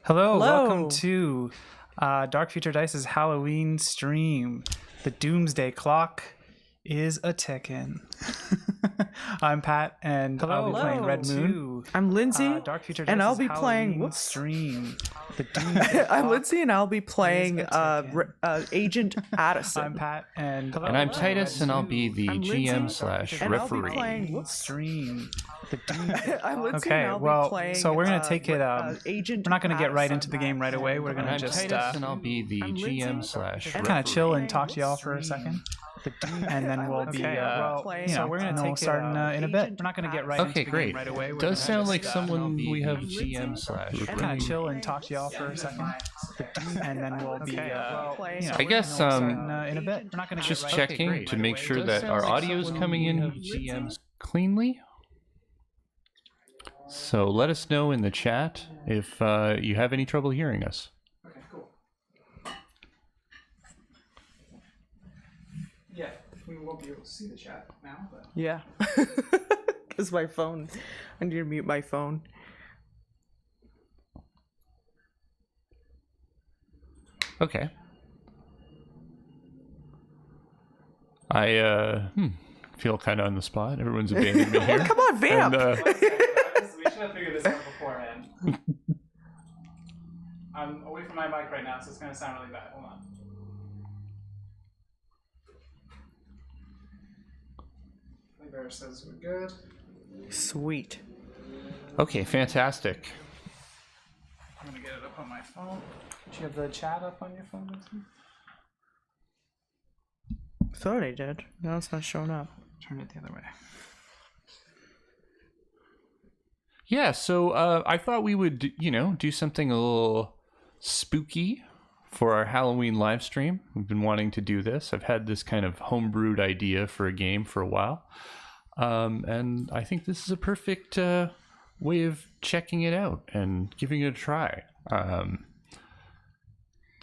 Hello, welcome Hello. to Dark Future Dice's Halloween stream. The Doomsday Clock is a ticking. I'm Pat, and I'll be playing Red Moon. I'm Lindsay, Dark Future and I'll Dice's be playing. Halloween Whoops. stream. The Doomsday I'm Clock Lindsay, and I'll be playing is a ticking. Agent Addison. I'm Pat, and And I'm Titus, and I'll be the I'm GM Lindsay, slash and I'll be referee. playing. Whoops. stream. The Doomsday I'm Lindsay, Okay, and I'll well, be playing. so we're gonna take it. Agent. We're not gonna get right Addison. into the game right away. We're And gonna I'm just Titus, and I'll be the I'm Lindsay, GM slash and referee. kind of chill and talk to y'all for a second. And then we'll be, so we're going to take starting in a bit. We're not going to get right into Okay, the great. game right away. We're Does gonna sound like just, someone we have Lindsay, GM slash and kind referee. of chill and talk to y'all for a second. And then we'll be, I guess in a bit. We're not going to just get right checking to make sure that our audio is coming in cleanly. So let us know in the chat if you have any trouble hearing us. Okay, cool. Yeah, we won't be able to see the chat now, but... Yeah. Because my phone. I need to mute my phone. Okay. I feel kind of on the spot. Everyone's abandoning me here. Come on, vamp. And, We should have figured this out beforehand. I'm away from my mic right now, so it's going to sound really bad. Hold on. Bear says we're good. Sweet. okay, fantastic. I'm going to get it up on my phone. Do you have the chat up on your phone? Lindsay? Thought I did. Now it's not showing up. Turn it the other way. Yeah, so I thought we would, do something a little spooky for our Halloween live stream. We've been wanting to do this. I've had this kind of homebrewed idea for a game for a while. And I think this is a perfect way of checking it out and giving it a try.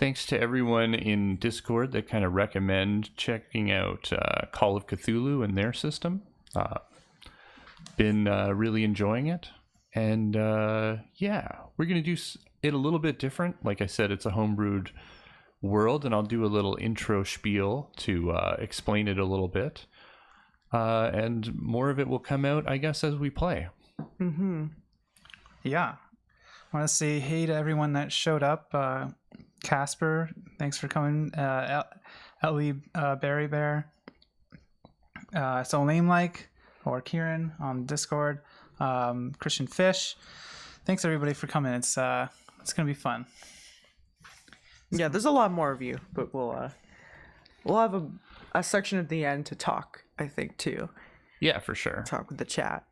Thanks to everyone in Discord that kind of recommend checking out Call of Cthulhu and their system. Been really enjoying it. And yeah, we're going to do it a little bit different. Like I said, it's a homebrewed world, and I'll do a little intro spiel to explain it a little bit. And more of it will come out, I guess, as we play. Mm-hmm. Yeah. I want to say hey to everyone that showed up. Casper, thanks for coming. Ellie Berry Bear. Soul Name Like, or Kieran on Discord. Christian Fish. Thanks everybody for coming. It's gonna be fun. Yeah, there's a lot more of you, but we'll have a section at the end to talk, I think, too. Yeah, for sure. Talk with the chat.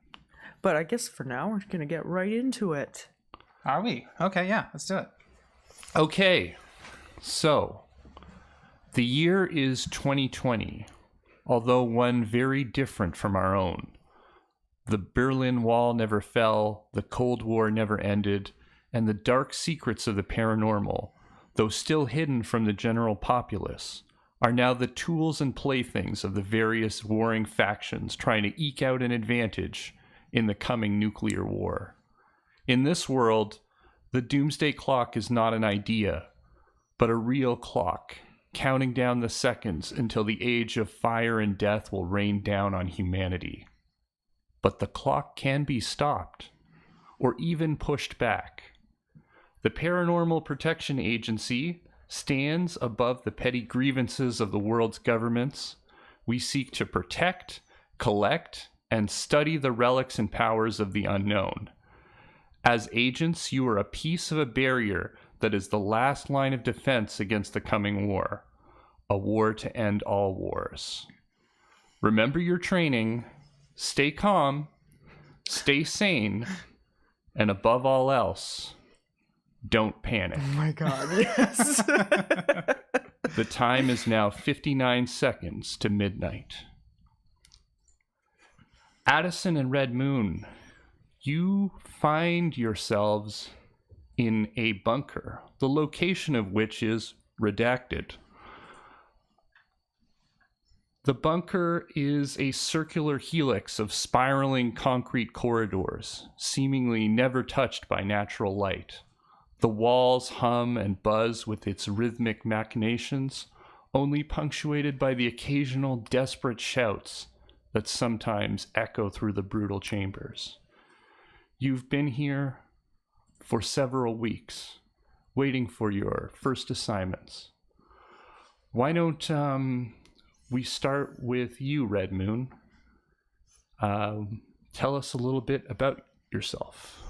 But I guess for now, we're going to get right into it. Are we? Okay, yeah, let's do it. Okay, so the year is 2020, although one very different from our own. The Berlin Wall never fell, the Cold War never ended, and the dark secrets of the paranormal, though still hidden from the general populace, are now the tools and playthings of the various warring factions trying to eke out an advantage in the coming nuclear war. In this world, the Doomsday Clock is not an idea, but a real clock, counting down the seconds until the age of fire and death will rain down on humanity. But the clock can be stopped, or even pushed back. The Paranormal Protection Agency stands above the petty grievances of the world's governments. We seek to protect, collect, and study the relics and powers of the unknown. As agents, you are a piece of a barrier that is the last line of defense against the coming war, a war to end all wars. Remember your training, stay calm, stay sane, and above all else, don't panic. Oh my god, yes. The time is now 59 seconds to midnight. Addison and Red Moon, you find yourselves in a bunker, the location of which is redacted. The bunker is a circular helix of spiraling concrete corridors, seemingly never touched by natural light. The walls hum and buzz with its rhythmic machinations, only punctuated by the occasional desperate shouts that sometimes echo through the brutal chambers. You've been here for several weeks, waiting for your first assignments. Why don't we start with you, Red Moon? Tell us a little bit about yourself.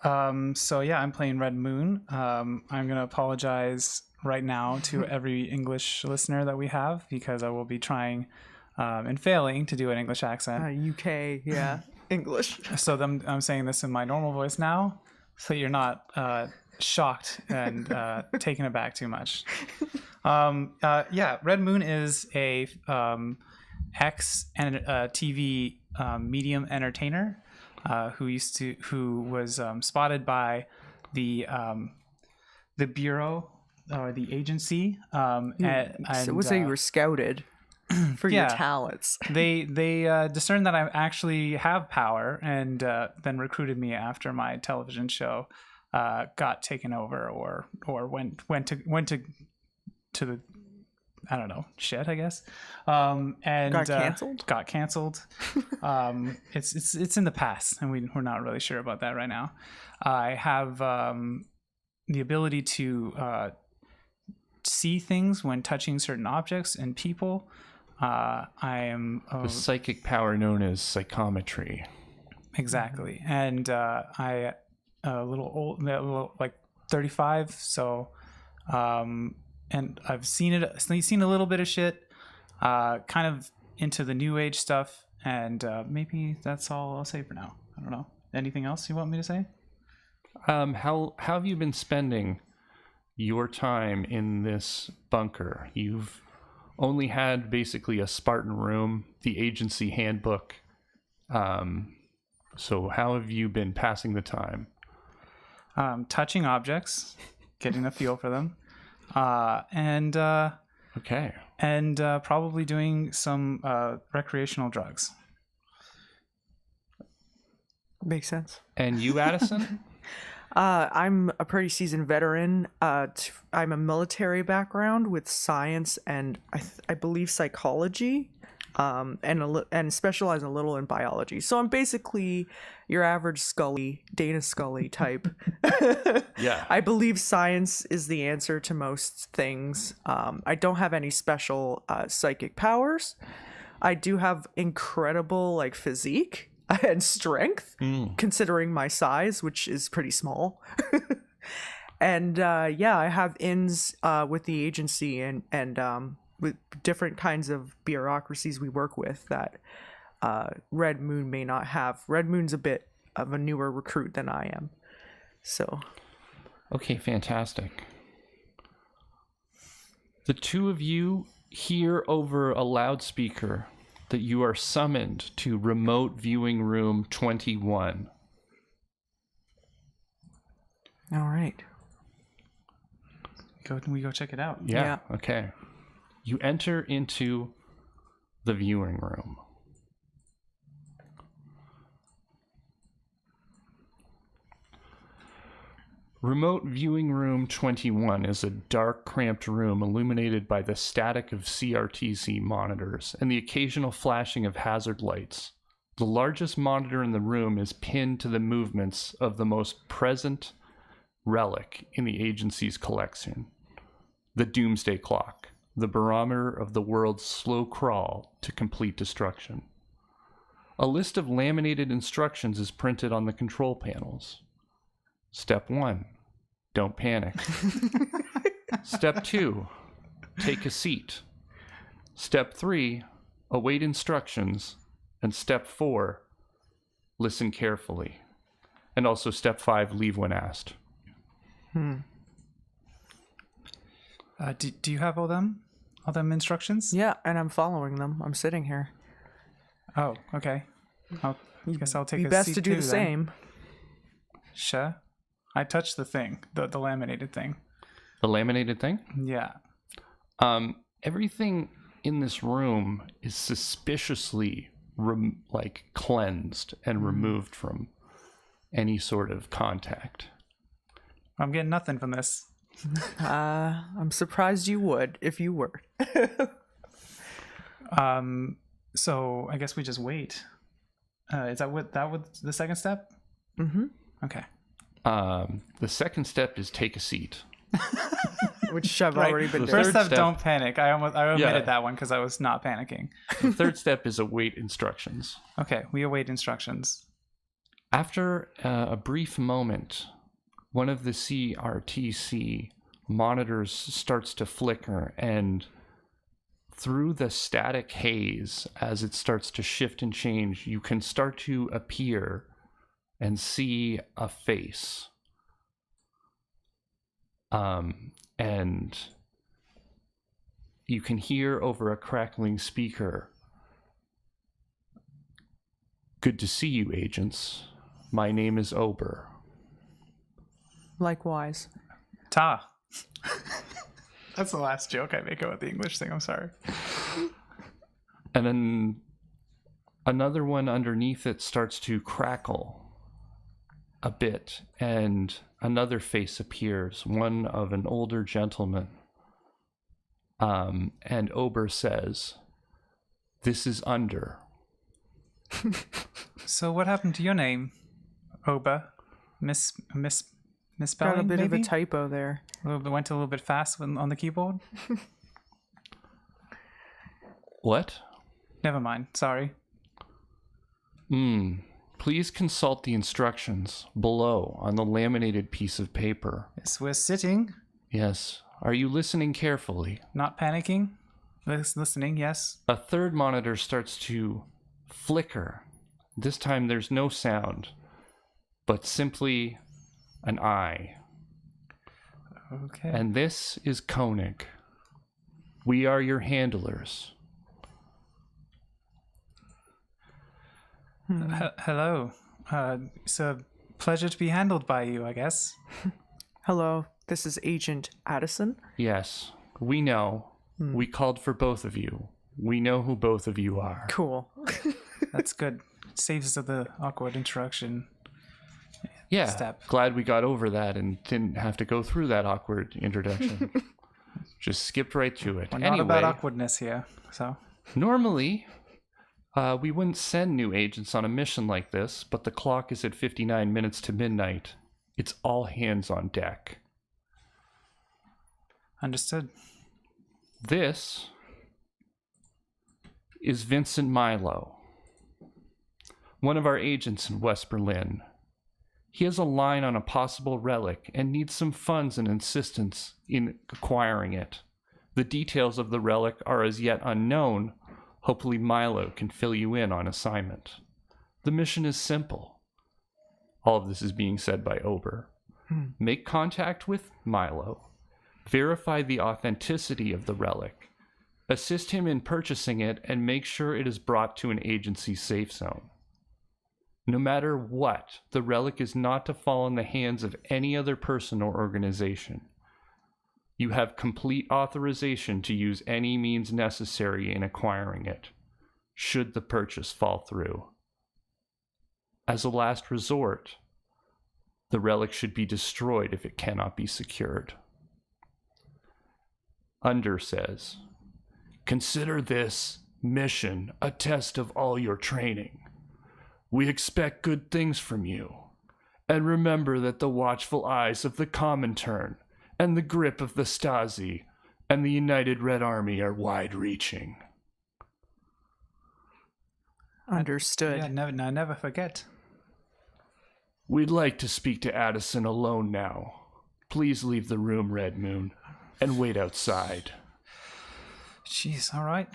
So yeah, I'm playing Red Moon. I'm gonna apologize right now to every English listener that we have because I will be trying and failing to do an English accent. UK, yeah, English. So I'm saying this in my normal voice now, so you're not shocked and taken aback too much. Yeah, Red Moon is a ex and TV medium entertainer who was spotted by the bureau or the agency. So would say you were scouted for your talents. They discerned that I actually have power, and then recruited me after my television show got taken over or went to the, I don't know, shit, I guess. And got canceled. Got canceled. It's in the past, and we're not really sure about that right now. I have the ability to see things when touching certain objects and people. I am The psychic power known as psychometry. exactly, and I a little old, like 35. So, and I've seen a little bit of shit. Kind of into the new age stuff, and maybe that's all I'll say for now. I don't know. Anything else you want me to say? How have you been spending your time in this bunker? You've only had basically a Spartan room, the agency handbook. So how have you been passing the time? Touching objects, getting a feel for them, and Okay. and probably doing some recreational drugs. Makes sense. And you, Addison? I'm a pretty seasoned veteran. I'm a military background with science and I believe psychology, and specialize a little in biology. So I'm basically your average Dana Scully type. Yeah. I believe science is the answer to most things. I don't have any special psychic powers. I do have incredible physique and strength, considering my size, which is pretty small. And I have ins with the agency and with different kinds of bureaucracies we work with that Red Moon may not have. Red Moon's a bit of a newer recruit than I am. So. Okay, fantastic. The two of you hear over a loudspeaker that you are summoned to remote viewing room 21. All right. Can we go check it out? Yeah. Okay. You enter into the viewing room. Remote viewing room 21 is a dark, cramped room illuminated by the static of CRTC monitors and the occasional flashing of hazard lights. The largest monitor in the room is pinned to the movements of the most present relic in the agency's collection, the Doomsday Clock, the barometer of the world's slow crawl to complete destruction. A list of laminated instructions is printed on the control panels. Step 1, don't panic. Step 2, take a seat. Step 3, await instructions. And step 4, listen carefully. And also step 5, leave when asked. Do you have all them instructions? Yeah, and I'm following them. I'm sitting here. Oh, okay. I guess I'll take Be a best seat to do too, the then. same. Sure. I touched the thing, the laminated thing. The laminated thing? Yeah. Everything in this room is suspiciously cleansed and removed from any sort of contact. I'm getting nothing from this. I'm surprised you would if you were. So I guess we just wait. Is that what the second step? Mm-hmm. Okay. The second step is take a seat. Which I've Right. already been The doing. First third step, step- don't panic. I omitted Yeah. that one because I was not panicking. The third step is await instructions. Okay, we await instructions. After a brief moment, one of the CRTC monitors starts to flicker, and through the static haze, as it starts to shift and change, you can start to appear and see a face. And you can hear over a crackling speaker, "Good to see you, agents. My name is Ober." Likewise. Ta. That's the last joke I make about the English thing. I'm sorry. And then another one underneath it starts to crackle a bit, and another face appears, one of an older gentleman. And Ober says, "This is Under." So what happened to your name, Oba? Misspelling, Got a bit maybe? of a typo there. Went a little bit fast on the keyboard. What? Never mind. Sorry. Please consult the instructions below on the laminated piece of paper. Yes, we're sitting, Yes. Are you listening carefully? not panicking. Listening, yes. A third monitor starts to flicker. This time there's no sound, but simply an eye. Okay. And this is Koenig. We are your handlers. Hello. It's a pleasure to be handled by you, I guess. Hello, this is Agent Addison. Yes, we know. We called for both of you. We know who both of you are. Cool. That's good. Saves us the awkward introduction. Yeah, Step. glad we got over that and didn't have to go through that awkward introduction. Just skipped right to it. We're Anyway, not about awkwardness here, so. normally, we wouldn't send new agents on a mission like this, but the clock is at 59 minutes to midnight. It's all hands on deck. Understood. This is Vincent Milo, one of our agents in West Berlin. He has a line on a possible relic and needs some funds and assistance in acquiring it. The details of the relic are as yet unknown. Hopefully Milo can fill you in on assignment. The mission is simple. All of this is being said by Ober. Make contact with Milo. Verify the authenticity of the relic. Assist him in purchasing it and make sure it is brought to an agency safe zone. No matter what, the relic is not to fall in the hands of any other person or organization. You have complete authorization to use any means necessary in acquiring it, should the purchase fall through. As a last resort, the relic should be destroyed if it cannot be secured. Under says, "Consider this mission a test of all your training. We expect good things from you. And remember that the watchful eyes of the Comintern and the grip of the Stasi and the United Red Army are wide-reaching." Understood. Yeah, never forget. We'd like to speak to Addison alone now. Please leave the room, Red Moon, and wait outside. Jeez, all right.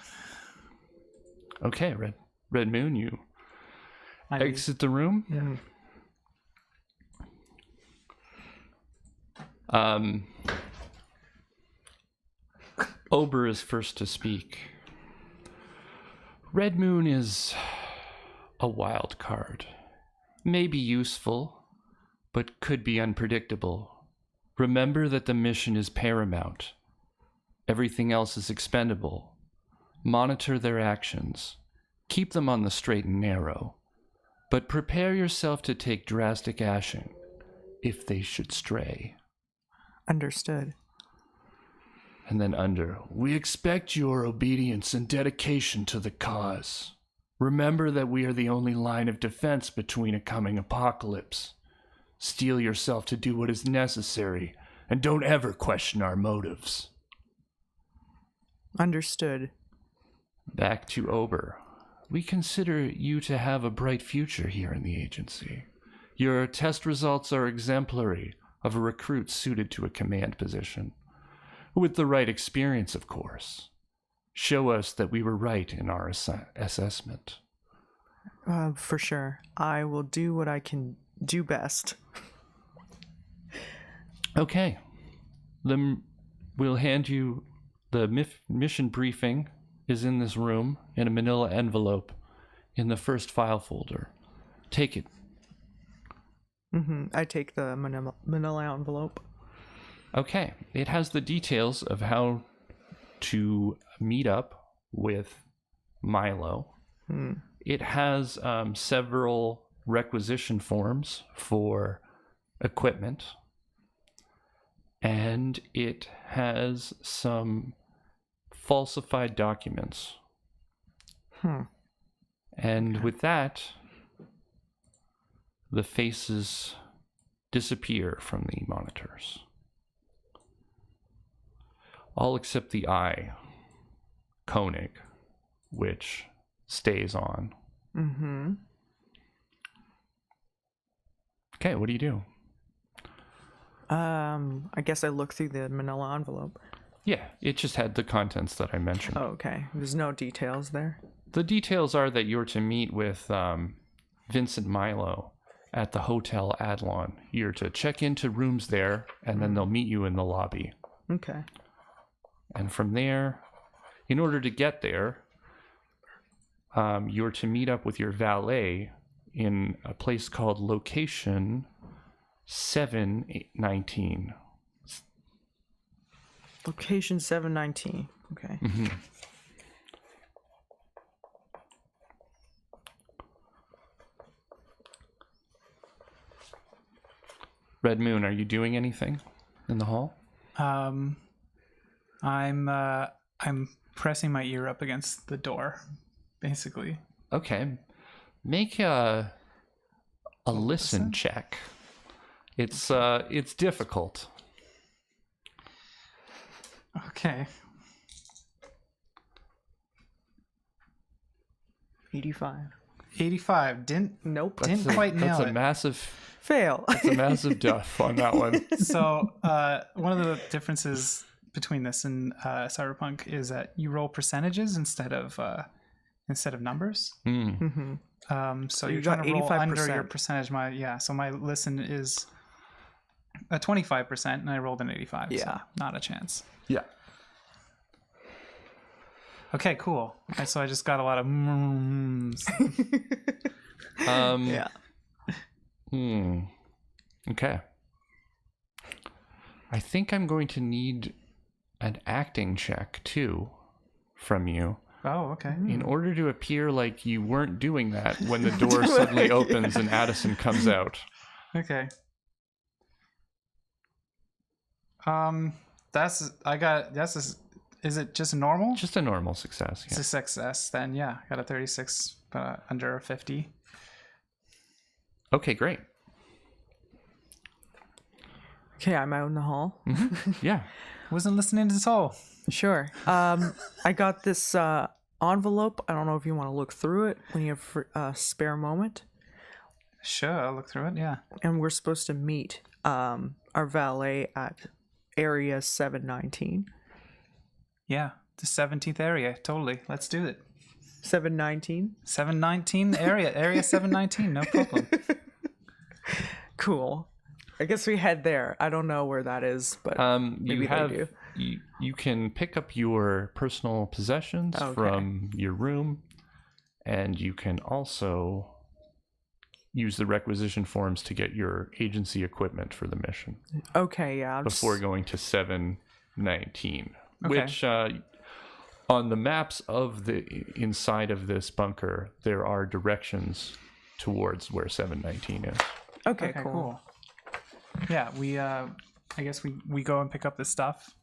Okay, Red Moon, you exit the room. Yeah. Ober is first to speak. Red Moon is a wild card. May be useful, but could be unpredictable. Remember that the mission is paramount. Everything else is expendable. Monitor their actions. Keep them on the straight and narrow. But prepare yourself to take drastic action if they should stray. Understood. And then under, we expect your obedience and dedication to the cause. Remember that we are the only line of defense between a coming apocalypse. Steel yourself to do what is necessary, and don't ever question our motives. Understood. Back to Ober. We consider you to have a bright future here in the agency. Your test results are exemplary of a recruit suited to a command position. With the right experience, of course. Show us that we were right in our assessment. For sure. I will do what I can do best. Okay. Then we'll hand you the mission briefing is in this room in a manila envelope in the first file folder. Take it. I take the manila envelope. Okay. It has the details of how to meet up with Milo. It has several requisition forms for equipment. And it has some falsified documents. And with that, the faces disappear from the monitors. All except the eye, Koenig, which stays on. Okay, what do you do? I guess I look through the manila envelope. Yeah, it just had the contents that I mentioned. Oh, okay. There's no details there. The details are that you're to meet with Vincent Milo at the Hotel Adlon. You're to check into rooms there, and then they'll meet you in the lobby. Okay. And from there, in order to get there, you're to meet up with your valet in a place called Location 719. Location 719. Okay. Red Moon, are you doing anything in the hall? I'm pressing my ear up against the door, basically. Okay. Make a listen check. It's difficult. Okay. 85. Nope. Didn't quite nail That's it. a massive Fail. That's a massive duff on that one. So one of the differences between this and Cyberpunk is that you roll percentages instead of numbers. So you're got trying to roll under 85%. your percentage. So my listen is a 25%, and I rolled an 85. Yeah. So not a chance. Yeah. Okay, cool. So I just got a lot of Yeah. Okay. I think I'm going to need an acting check too from you. Oh, okay. In order to appear like you weren't doing that when the door suddenly opens and Addison comes out. Okay. Is it just normal? Just a normal success. It's Yeah. a success then. Yeah, got a 36, under a 50. Okay, great. Okay, I'm out in the hall. Yeah. Wasn't listening at all. Sure. I got this envelope. I don't know if you want to look through it when you have a spare moment. Sure, I'll look through it. Yeah. And we're supposed to meet our valet at area 719. Yeah, the 17th area. Totally. Let's do it. 719? 719 area 719. No problem. Cool. I guess we head there. I don't know where that is, but maybe they do. You can pick up your personal possessions from your room, and you can also use the requisition forms to get your agency equipment for the mission. Okay, yeah. Before going to 719, Okay. which on the maps of the inside of this bunker, there are directions towards where 719 is. Okay, cool. Yeah, I guess we go and pick up the stuff.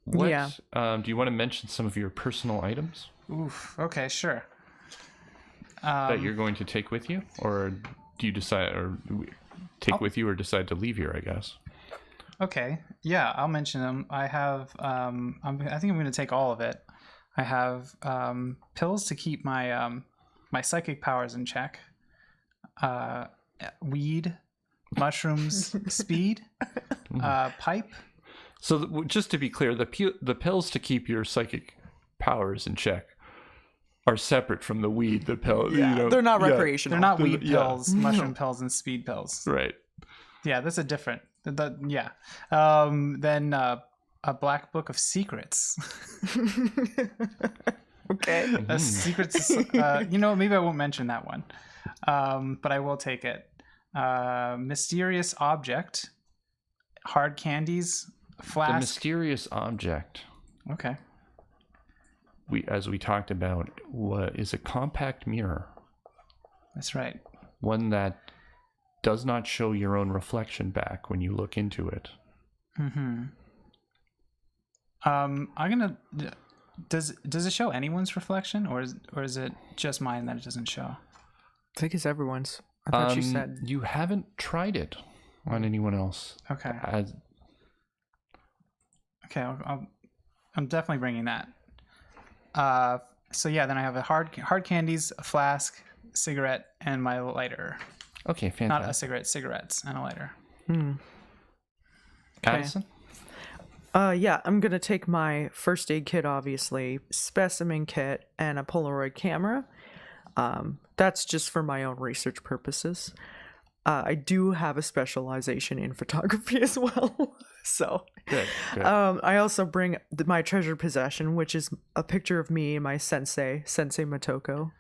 What, Yeah. do you want to mention some of your personal items Oof. Okay, sure. that you're going to take with you, or do you decide, or take with you, or decide to leave here? I guess. Okay. Yeah, I'll mention them. I have. I think I'm going to take all of it. I have pills to keep my my psychic powers in check. Weed, mushrooms, speed, pipe. So just to be clear, the pills to keep your psychic powers in check are separate from the weed. The pill, Yeah, they're not recreational. They're not weed Yeah. pills, mushroom pills, and speed pills. right. Yeah, that's a different. Yeah. Then a black book of secrets. Okay. Secrets. Maybe I won't mention that one, but I will take it. Mysterious object, hard candies, The flask. mysterious object, Okay. as we talked about, is a compact mirror, That's right. one that does not show your own reflection back when you look into it. Mm-hmm. I'm gonna. Does it show anyone's reflection, or is it just mine that it doesn't show? I think it's everyone's. I thought you said. You haven't tried it on anyone else. Okay. As, Okay. I'm definitely bringing that. So yeah, then I have a hard candies, a flask, cigarette, and my lighter. okay, Not a fantastic. cigarette, cigarettes, and a lighter. Addison? Yeah, I'm gonna take my first aid kit, obviously, specimen kit, and a Polaroid camera. That's just for my own research purposes. I do have a specialization in photography as well, so. Good. I also bring my treasured possession, which is a picture of me and my Sensei Motoko.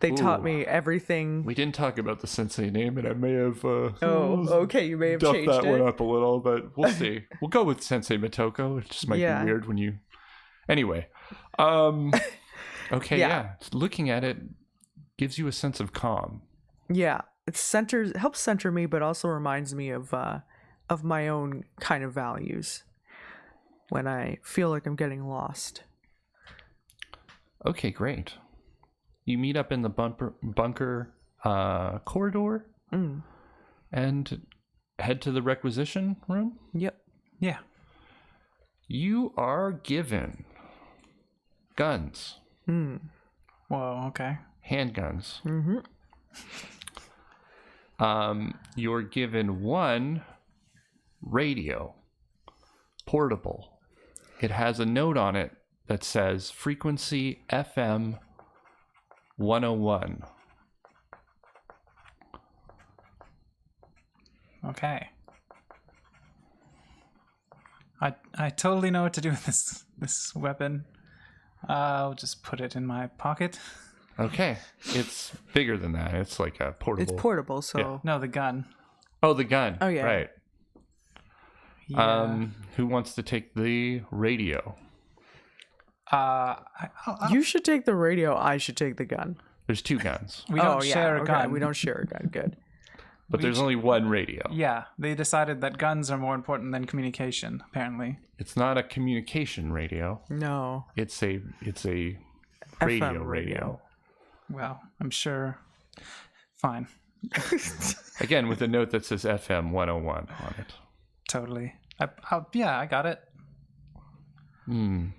They taught Ooh. me everything. We didn't talk about the sensei name, and I may have Okay, you may have duffed changed that it. one up a little, but we'll see. We'll go with Sensei Motoko. It just might Yeah. be weird when you... Anyway. Okay, Yeah. yeah. Looking at it gives you a sense of calm. Yeah, it helps center me, but also reminds me of my own kind of values when I feel like I'm getting lost. Okay, great. You meet up in the bunker corridor and head to the requisition room. Yep. Yeah. You are given guns, Whoa. Okay. handguns. Mm-hmm. You're given one radio, portable. It has a note on it that says frequency FM 101. Okay. I totally know what to do with this weapon. I'll just put it in my pocket. Okay, it's bigger than that. It's like a portable. It's portable, so Yeah. No, the gun. Oh, the gun. Oh, yeah. Right. Yeah. Who wants to take the radio? you should take the radio. I should take the gun. There's two guns, We don't share a okay, gun. We don't share a gun. Good. but there's only one radio. Yeah, they decided that guns are more important than communication. Apparently. It's not a communication radio. No. It's a radio radio. Well, I'm sure. Fine. Again, with a note that says FM 101 on it. Totally. I got it.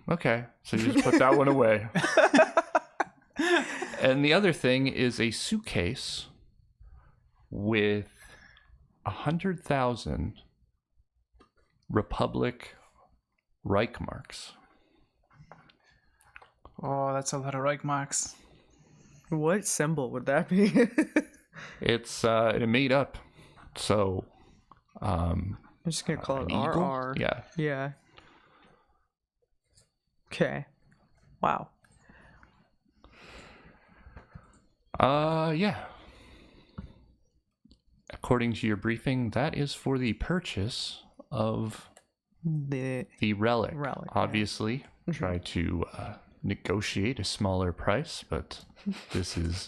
Okay, so you just put that one away. And the other thing is a suitcase with 100,000 Republic Reich marks. Oh, that's a lot of Reich marks. What symbol would that be? It's made up, so I'm just gonna call it an eagle? RR. Yeah. Yeah. Okay. Wow. Yeah. According to your briefing, that is for the purchase of The the relic. Relic, yeah. Obviously, try to negotiate a smaller price, but this is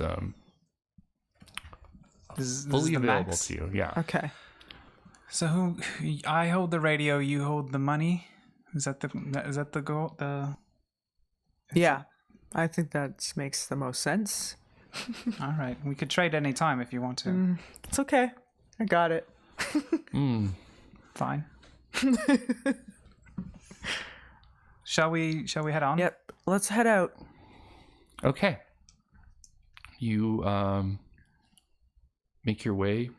This is fully the available max. to you. Yeah. okay. So who? I hold the radio. You hold the money. Is that the goal? Yeah, I think that makes the most sense. All right. We could trade any time if you want to. It's okay. I got it. Fine. Shall we head on? Yep. Let's head out. Okay. You make your way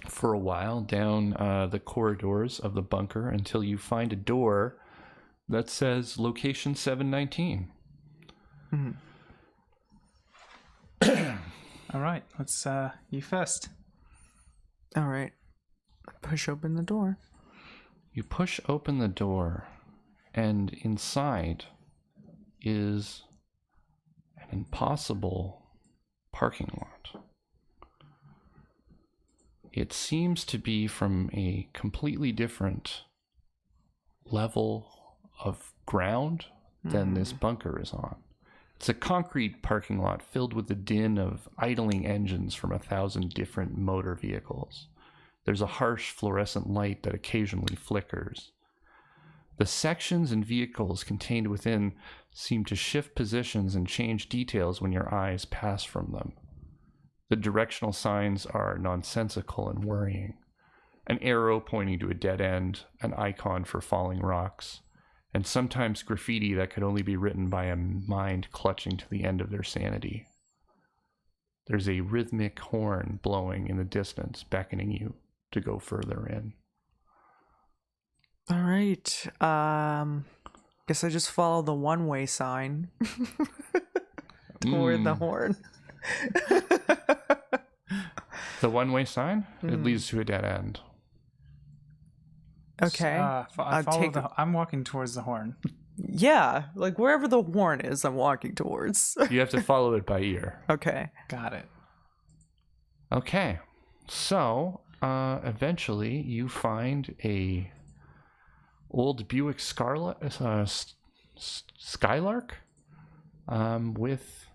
for a while down the corridors of the bunker until you find a door that says location 719. All right. Let's. You first. All right. Push open the door. You push open the door, and inside is an impossible parking lot. It seems to be from a completely different level of ground than this bunker is on. It's a concrete parking lot filled with the din of idling engines from 1,000 different motor vehicles. There's a harsh fluorescent light that occasionally flickers. The sections and vehicles contained within seem to shift positions and change details when your eyes pass from them. The directional signs are nonsensical and worrying. An arrow pointing to a dead end, an icon for falling rocks, and sometimes graffiti that could only be written by a mind clutching to the end of their sanity. There's a rhythmic horn blowing in the distance, beckoning you to go further in. All right. Guess I just follow the one-way sign toward the horn. The one-way sign? It leads to a dead end. Okay. I'm walking towards the horn. Yeah, like wherever the horn is, I'm walking towards. You have to follow it by ear. Okay. Got it. Okay. So, eventually you find a old Buick Skylark with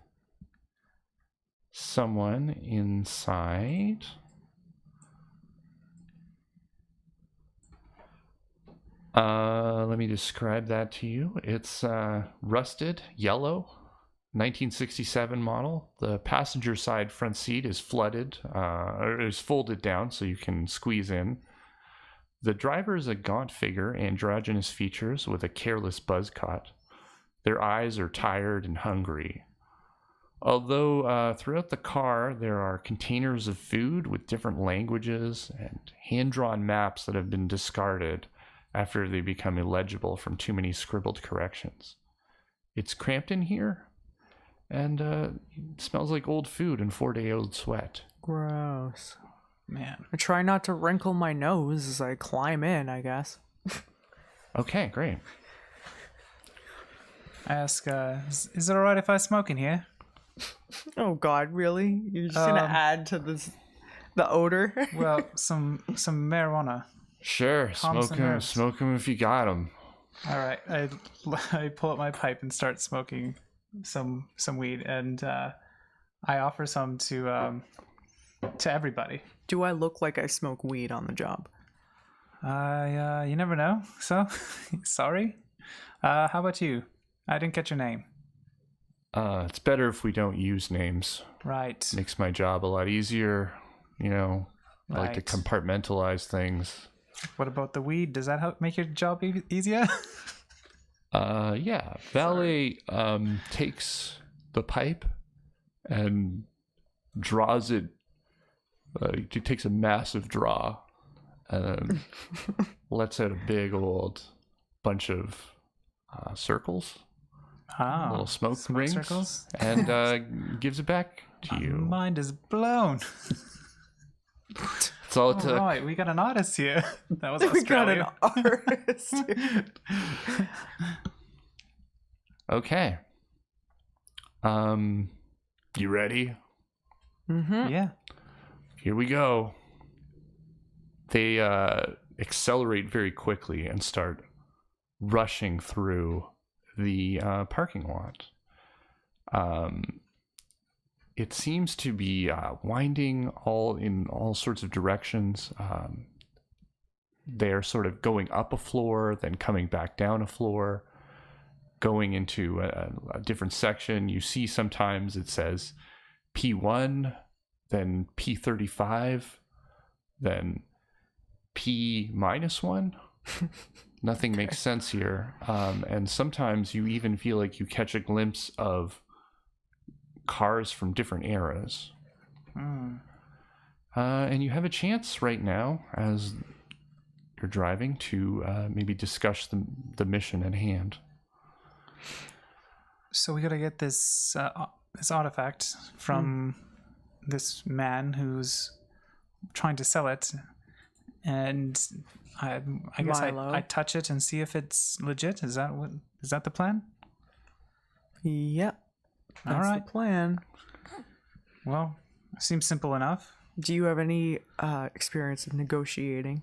someone inside. Let me describe that to you. It's rusted yellow 1967 model. The passenger side front seat is flooded, or is folded down so you can squeeze in. The driver is a gaunt figure, androgynous features with a careless buzz cut. Their eyes are tired and hungry. Although throughout the car there are containers of food with different languages and hand-drawn maps that have been discarded after they become illegible from too many scribbled corrections. It's cramped in here, and it smells like old food and 4-day-old sweat. Gross. Man. I try not to wrinkle my nose as I climb in, I guess. Okay, great. I ask, is it alright if I smoke in here? Oh God, really? You're just gonna add to the odor? Well, some marijuana. Sure, Thompson herbs. smoke 'em if you got 'em. All right, I pull up my pipe and start smoking some weed, and I offer some to everybody. Do I look like I smoke weed on the job? You never know. So, sorry. How about you? I didn't get your name. It's better if we don't use names. Right. Makes my job a lot easier. You know, I like to Right. compartmentalize things. What about the weed? Does that help make your job easier? Yeah. Valet takes the pipe and draws it. He takes a massive draw and lets out a big old bunch of circles, Oh, little smoke rings, circles? and gives it back to My you. mind is blown. It's all it took. Right, we got an artist here. That was We got an Australia. artist. Okay. You ready? Yeah. Here we go. They accelerate very quickly and start rushing through the parking lot. It seems to be winding in all sorts of directions. they're sort of going up a floor, then coming back down a floor, going into a different section. You see sometimes it says P1, then P35, then P-1. Nothing makes sense here. And sometimes you even feel like you catch a glimpse of cars from different eras. And you have a chance right now, as you're driving, to maybe discuss the mission at hand. So we gotta get this this artifact from this man who's trying to sell it, and I guess Milo. I touch it and see if it's legit. Is that the plan? Yep. That's All right. the plan. Well, seems simple enough. Do you have any experience of negotiating?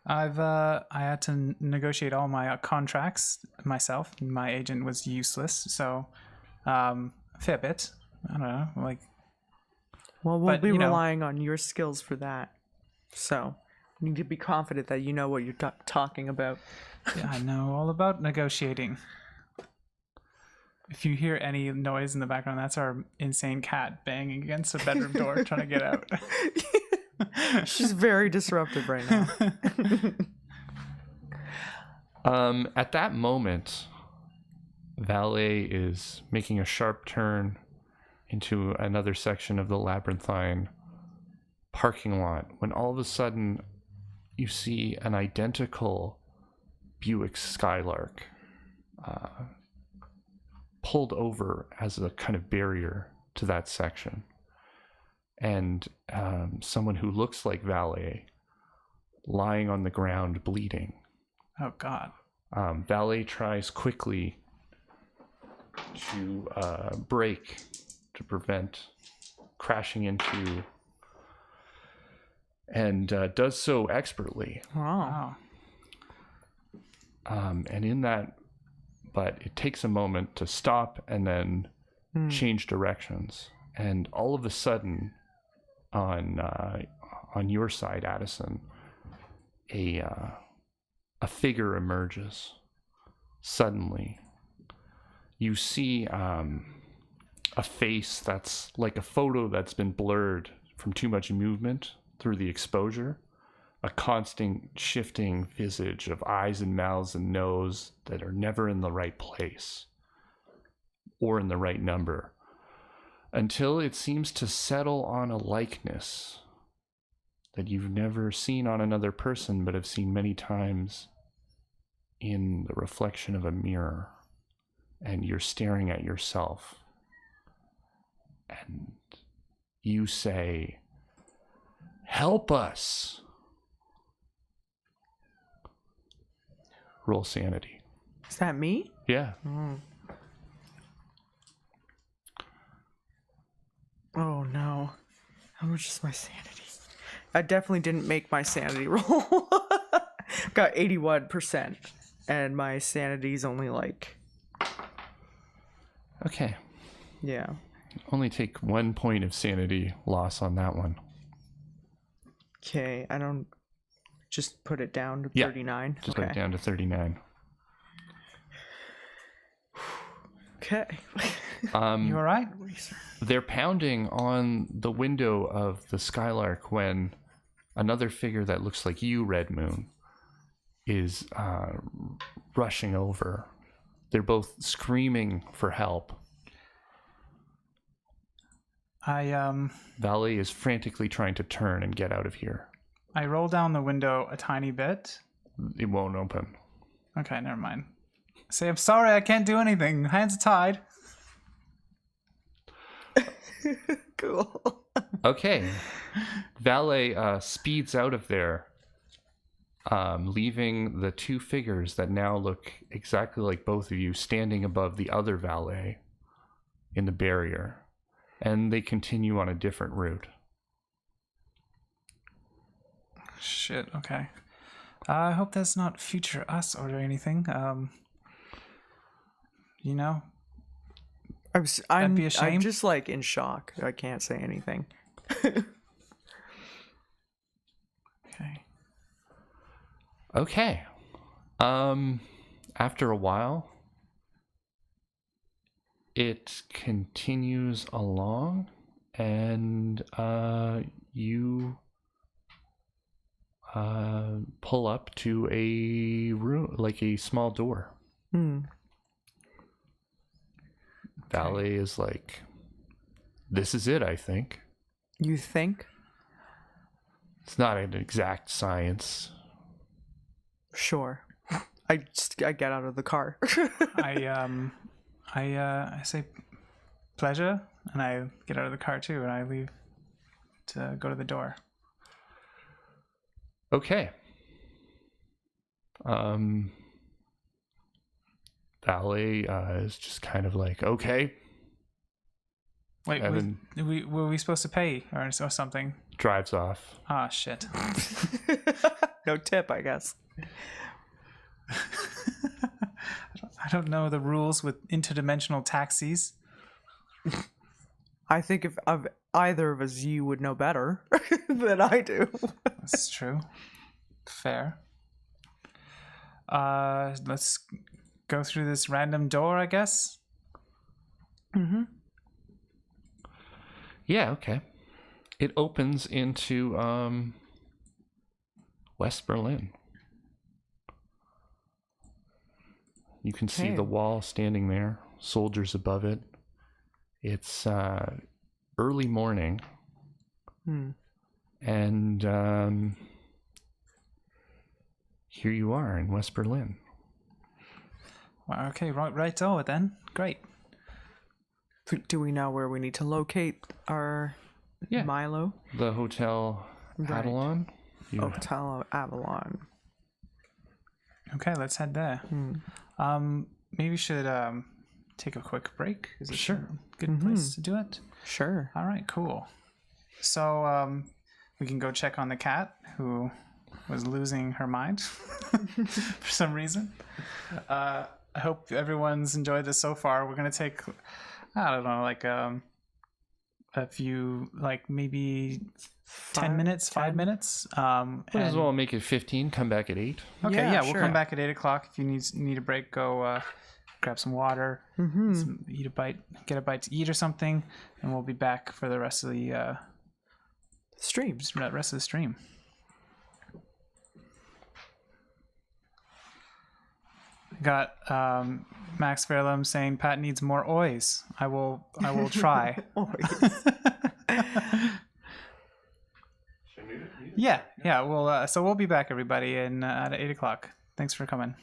I had to negotiate all my contracts myself. My agent was useless, so fair bit. I don't know, like. Well, we'll But, be you know- relying on your skills for that. So, you need to be confident that you know what you're talking about. Yeah, I know all about negotiating. If you hear any noise in the background, that's our insane cat banging against the bedroom door trying to get out. She's very disruptive right now. At that moment, Valet is making a sharp turn into another section of the labyrinthine parking lot when all of a sudden you see an identical Buick Skylark pulled over as a kind of barrier to that section. And someone who looks like Valet lying on the ground bleeding. Oh, God. Valet tries quickly to brake to prevent crashing into, and does so expertly. Wow. And in that, but it takes a moment to stop and then change directions. And all of a sudden, on your side, Addison, a figure emerges. Suddenly, you see a face that's like a photo that's been blurred from too much movement through the exposure. A constant shifting visage of eyes and mouths and nose that are never in the right place or in the right number, until it seems to settle on a likeness that you've never seen on another person but have seen many times in the reflection of a mirror, and you're staring at yourself and you say, "Help us." Roll sanity. Is that me? Yeah. Oh no. How much is my sanity? I definitely didn't make my sanity roll. Got 81%. And my sanity's only like, Okay. yeah. Only take 1 point of sanity loss on that one. Okay, I don't just put it down to Yeah, 39. Just okay. put it down to 39. Okay. You all right? They're pounding on the window of the Skylark when another figure that looks like you, Red Moon, is rushing over. They're both screaming for help. Valet is frantically trying to turn and get out of here. I roll down the window a tiny bit. It won't open. Okay, never mind. Say, I'm sorry, I can't do anything. Hands are tied. Cool. Okay. Valet speeds out of there, leaving the two figures that now look exactly like both of you standing above the other valet in the barrier. And they continue on a different route. Shit, okay. I hope that's not future us or anything. You know, I'm be a shame. I'm just like in shock. I can't say anything. okay. Okay. After a while, it continues along, and you pull up to a room, like a small door. Valet is like, "This is it, I think." You think? It's not an exact science. Sure. I get out of the car. I say pleasure, and I get out of the car too, and I leave to go to the door. Okay. Valet is just kind of like, okay. Wait, Evan were we supposed to pay or something? drives off. Ah, shit. No tip, I guess. I don't know the rules with interdimensional taxis. I think if of either of us, you would know better than I do. That's true. Fair. Let's go through this random door, I guess. Yeah, okay. It opens into West Berlin. You can see Okay. the wall standing there, soldiers above it. It's early morning, and here you are in West Berlin. Well, okay, right over then. Great. Do we know where we need to locate our Yeah. Milo? The Hotel Right. Avalon. Hotel Avalon. Okay, let's head there. Maybe we should take a quick break. Is it Sure. a good place to do it? Sure. All right, cool. So we can go check on the cat who was losing her mind for some reason. I hope everyone's enjoyed this so far. We're gonna take, I don't know, like a few, like maybe 10 minutes, 5 minutes. Might as well make it 15. Come back at 8. Okay, Yeah, we'll sure. come back at 8 o'clock. If you need a break, go grab some water, eat a bite, get a bite to eat or something, and we'll be back for the rest of the Streams. stream. Got Max Fairlam saying Pat needs more oys. I will try. Yeah. Well, so we'll be back, everybody, at 8 o'clock. Thanks for coming.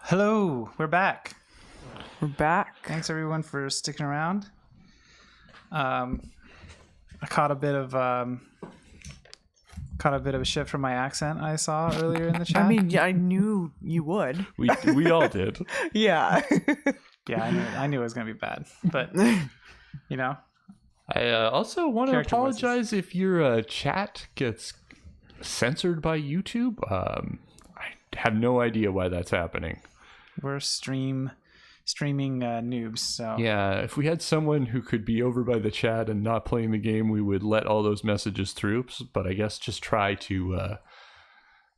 Hello, we're back. We're back. Thanks everyone for sticking around. I caught a bit of shit from my accent I saw earlier in the chat. I mean, I knew you would. We all did. Yeah. Yeah, I knew it was gonna be bad, but you know, I also want to Character voices. apologize if your chat gets censored by YouTube. I have no idea why that's happening. we're streaming noobs, so Yeah, if we had someone who could be over by the chat and not playing the game, we would let all those messages through. But I guess just try to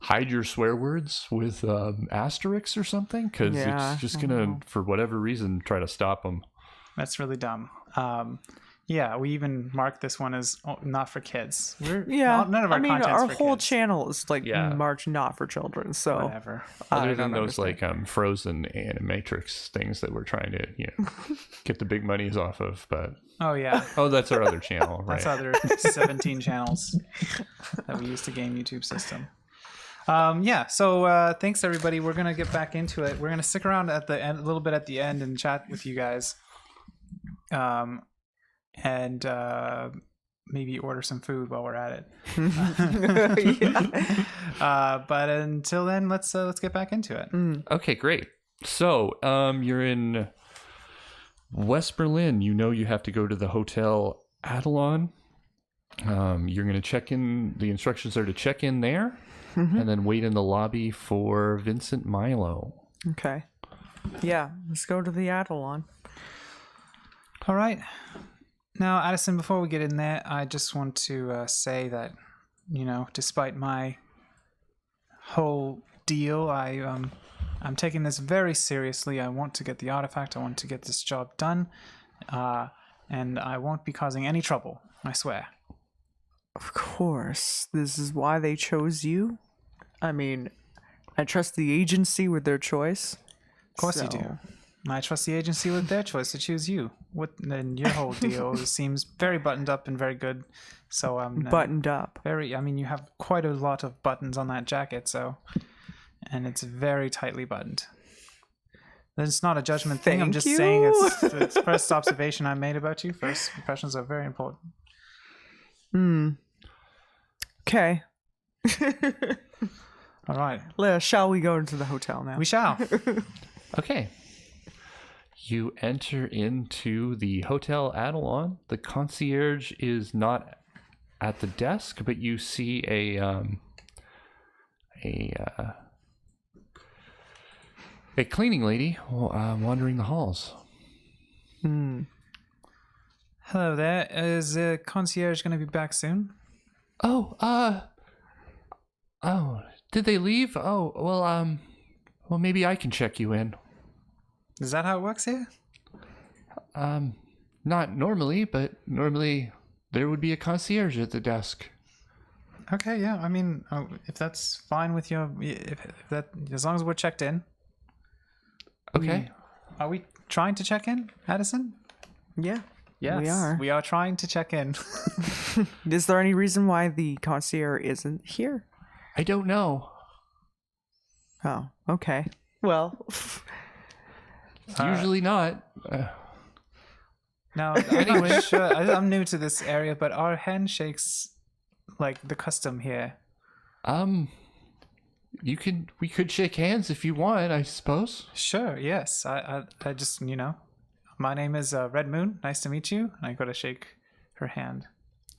hide your swear words with asterisks or something, because Yeah, it's just gonna, for whatever reason, try to stop them. that's really dumb. Yeah, we even marked this one as not for kids. None of our content's our for whole kids. channel is like Yeah. marked not for children. So Whatever. Other I than don't those understand. like Frozen Animatrix things that we're trying to get the big monies off of, but Oh yeah, that's our other channel, right? that's other 17 channels that we use to game YouTube system. Yeah, so thanks everybody. We're gonna get back into it. We're gonna stick around at the end, a little bit at the end, and chat with you guys, and maybe order some food while we're at it. Yeah. But until then, let's get back into it. Okay, great. So you're in West Berlin. You know you have to go to the Hotel Adelon. You're going to check in. The instructions are to check in there, and then wait in the lobby for Vincent Milo. Okay. Yeah, let's go to the Adelon. All right. Now, Addison, before we get in there, I just want to say that, despite my whole deal, I'm taking this very seriously. I want to get the artifact. I want to get this job done, and I won't be causing any trouble. I swear. Of course. This is why they chose you. I mean, I trust the agency with their choice. Of course you do. I trust the agency with their choice to choose you. Then your whole deal seems very buttoned up and very good. So Buttoned up. you have quite a lot of buttons on that jacket, and it's very tightly buttoned. It's not a judgment thing. I'm Thank just saying you. it's first observation I made about you. First impressions are very important. Okay. All right, Shall we go into the hotel now? we shall. Okay. You enter into the Hotel Adelon. The concierge is not at the desk, but you see a cleaning lady wandering the halls. Hello there. Is the concierge going to be back soon? Oh, did they leave? Oh, well, maybe I can check you in. Is that how it works here? Not normally, but normally there would be a concierge at the desk. Okay, yeah. I mean, if that's fine with you, if that, as long as we're checked in. Okay. Are we trying to check in, Addison? Yeah. Yes, We are. We are trying to check in. Is there any reason why the concierge isn't here? I don't know. Oh, okay. Well, Usually not. Now, I'm not sure. I'm new to this area, but are handshakes like the custom here? We could shake hands if you want, I suppose. Sure. Yes. I just my name is Red Moon. Nice to meet you. And I gotta shake her hand.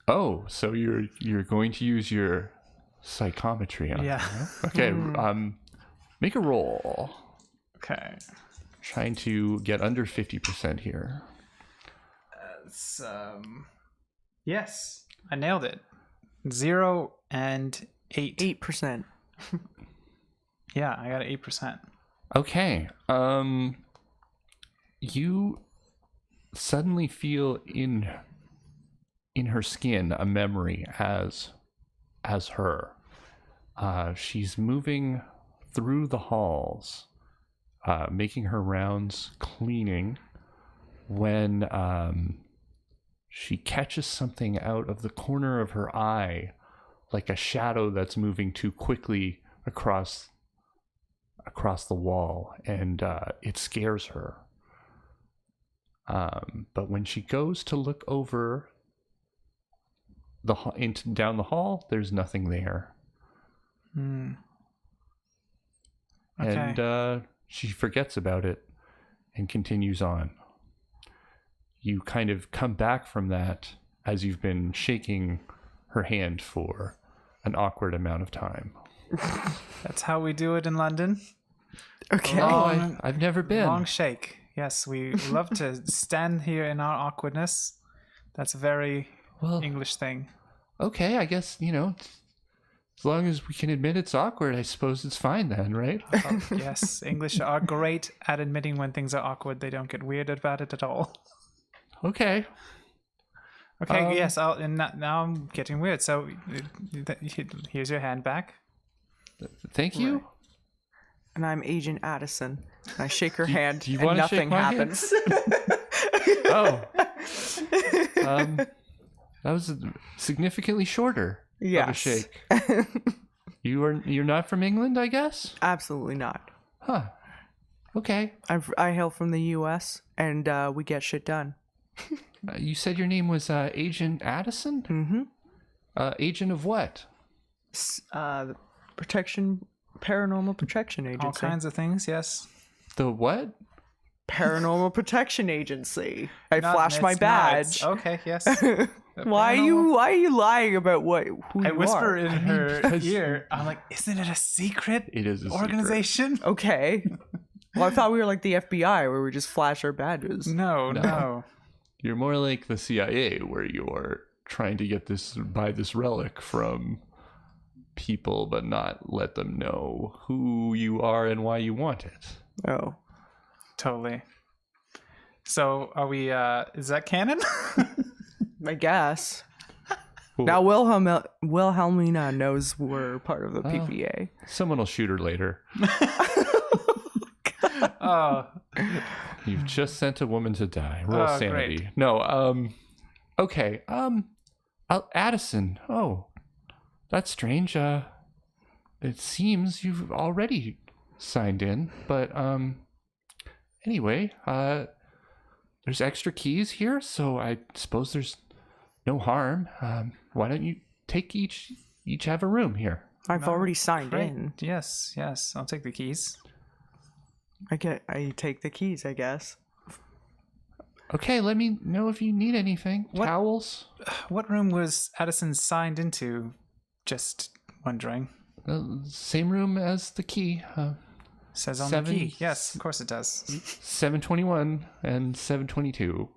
Oh, so you're going to use your psychometry on Yeah. her, huh? Okay. Make a roll. Okay. Trying to get under 50% here. It's, yes, I nailed it. 0 and 8. 8%. Yeah, I got an 8%. Okay. You suddenly feel in her skin a memory as her. She's moving through the halls, making her rounds, cleaning, when she catches something out of the corner of her eye, like a shadow that's moving too quickly across across the wall, and it scares her. But when she goes to look over down the hall, there's nothing there. Okay. And she forgets about it and continues on. You kind of come back from that as you've been shaking her hand for an awkward amount of time. That's how we do it in London. Okay. I've never been. Long shake. Yes, we love to stand here in our awkwardness. That's a very English thing. Okay, I guess, as long as we can admit it's awkward, I suppose it's fine then, right? Yes, English are great at admitting when things are awkward. They don't get weird about it at all. Okay. Okay, yes, now I'm getting weird. So here's your hand back. Thank you. Right. And I'm Agent Addison. I shake her hand do you and wanna nothing shake my happens. Oh. That was significantly shorter of a Yes. shake. You're not from England, I guess? Absolutely not. Huh. Okay. I hail from the U.S. and we get shit done. You said your name was Agent Addison? Mm-hmm. Agent of what? Paranormal Protection Agency. All kinds of things, yes. The what? Paranormal Protection Agency. I Not- flashed my it's not. It's- badge. Okay, yes. Why are you lying about who I you whisper are? in her because- ear. I'm like, isn't it a secret It is a organization? Okay. Well, I thought we were like the FBI where we just flash our badges. No. You're more like the CIA, where you're trying to buy this relic from people, but not let them know who you are and why you want it. Oh. Totally. So are we is that canon? I guess. Cool. Now Wilhelmina knows we're part of the PPA. Someone will shoot her later. Oh, You've just sent a woman to die. Roll Oh, sanity. great. No, okay. Addison. Oh, that's strange. It seems you've already signed in, but anyway, there's extra keys here, so I suppose there's no harm. Why don't you take each have a room here? I've already signed great. in. Yes. I'll take the keys. I take the keys, I guess. Okay, let me know if you need anything. What- Towels? What room was Addison signed into? Just wondering. Same room as the key. Says on Seven- the key. Yes, of course it does. 721 and 722.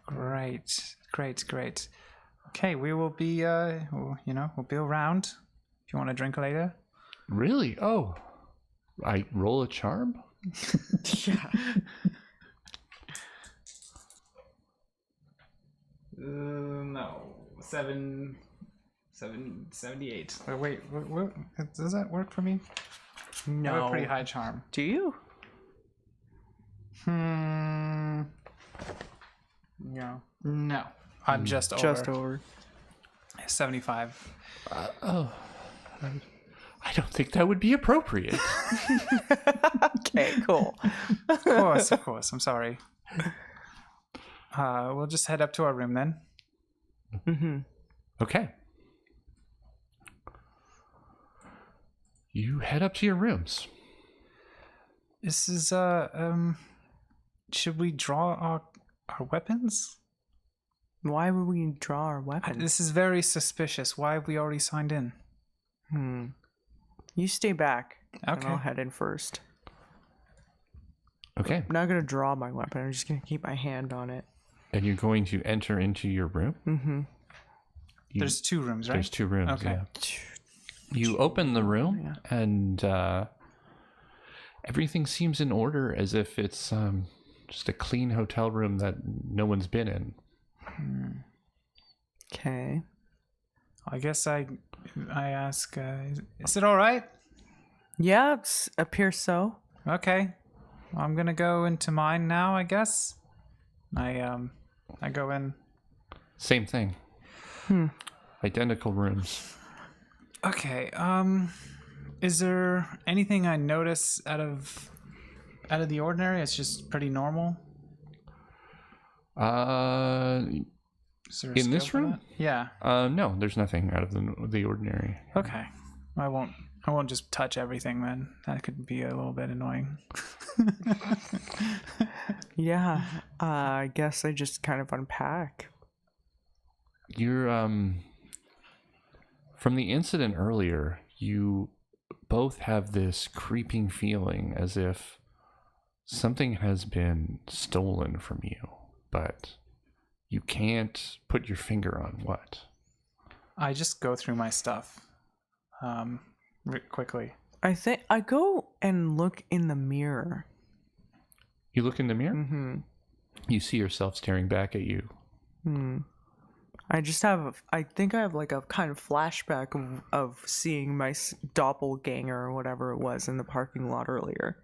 Great. Okay, we will be we'll be around if you want a drink later. Really? Oh. I roll a charm? Yeah. No. 778. Wait, what, does that work for me? I have a No. pretty high charm. Do you? No. I'm just over. Just over. 75. I don't think that would be appropriate. Okay, cool. Of course. I'm sorry. We'll just head up to our room then. Mm-hmm. Okay. You head up to your rooms. This is should we draw our weapons? Why would we draw our weapons? This is very suspicious. Why have we already signed in? You stay back. And Okay. I'll head in first. Okay. I'm not gonna draw my weapon. I'm just gonna keep my hand on it. And you're going to enter into your room? Mm-hmm. There's 2 rooms, right? There's 2 rooms, Okay. yeah. You open the room, and everything seems in order, as if it's just a clean hotel room that no one's been in. Okay. I guess I ask, is it all right? Yeah, it appears so. Okay. I'm gonna go into mine now, I guess. I go in. Same thing. Identical rooms. Okay. Is there anything I notice out of the ordinary? It's just pretty normal. Is there a In this skill for room? that? Yeah. No, there's nothing out of the ordinary. Okay. I won't just touch everything then. That could be a little bit annoying. Yeah. I guess I just kind of unpack. You're from the incident earlier, you both have this creeping feeling as if something has been stolen from you, but you can't put your finger on what. I just go through my stuff quickly. I think I go and look in the mirror. You look in the mirror? Mm-hmm. You see yourself staring back at you. I think I have like a kind of flashback of seeing my doppelganger or whatever it was in the parking lot earlier.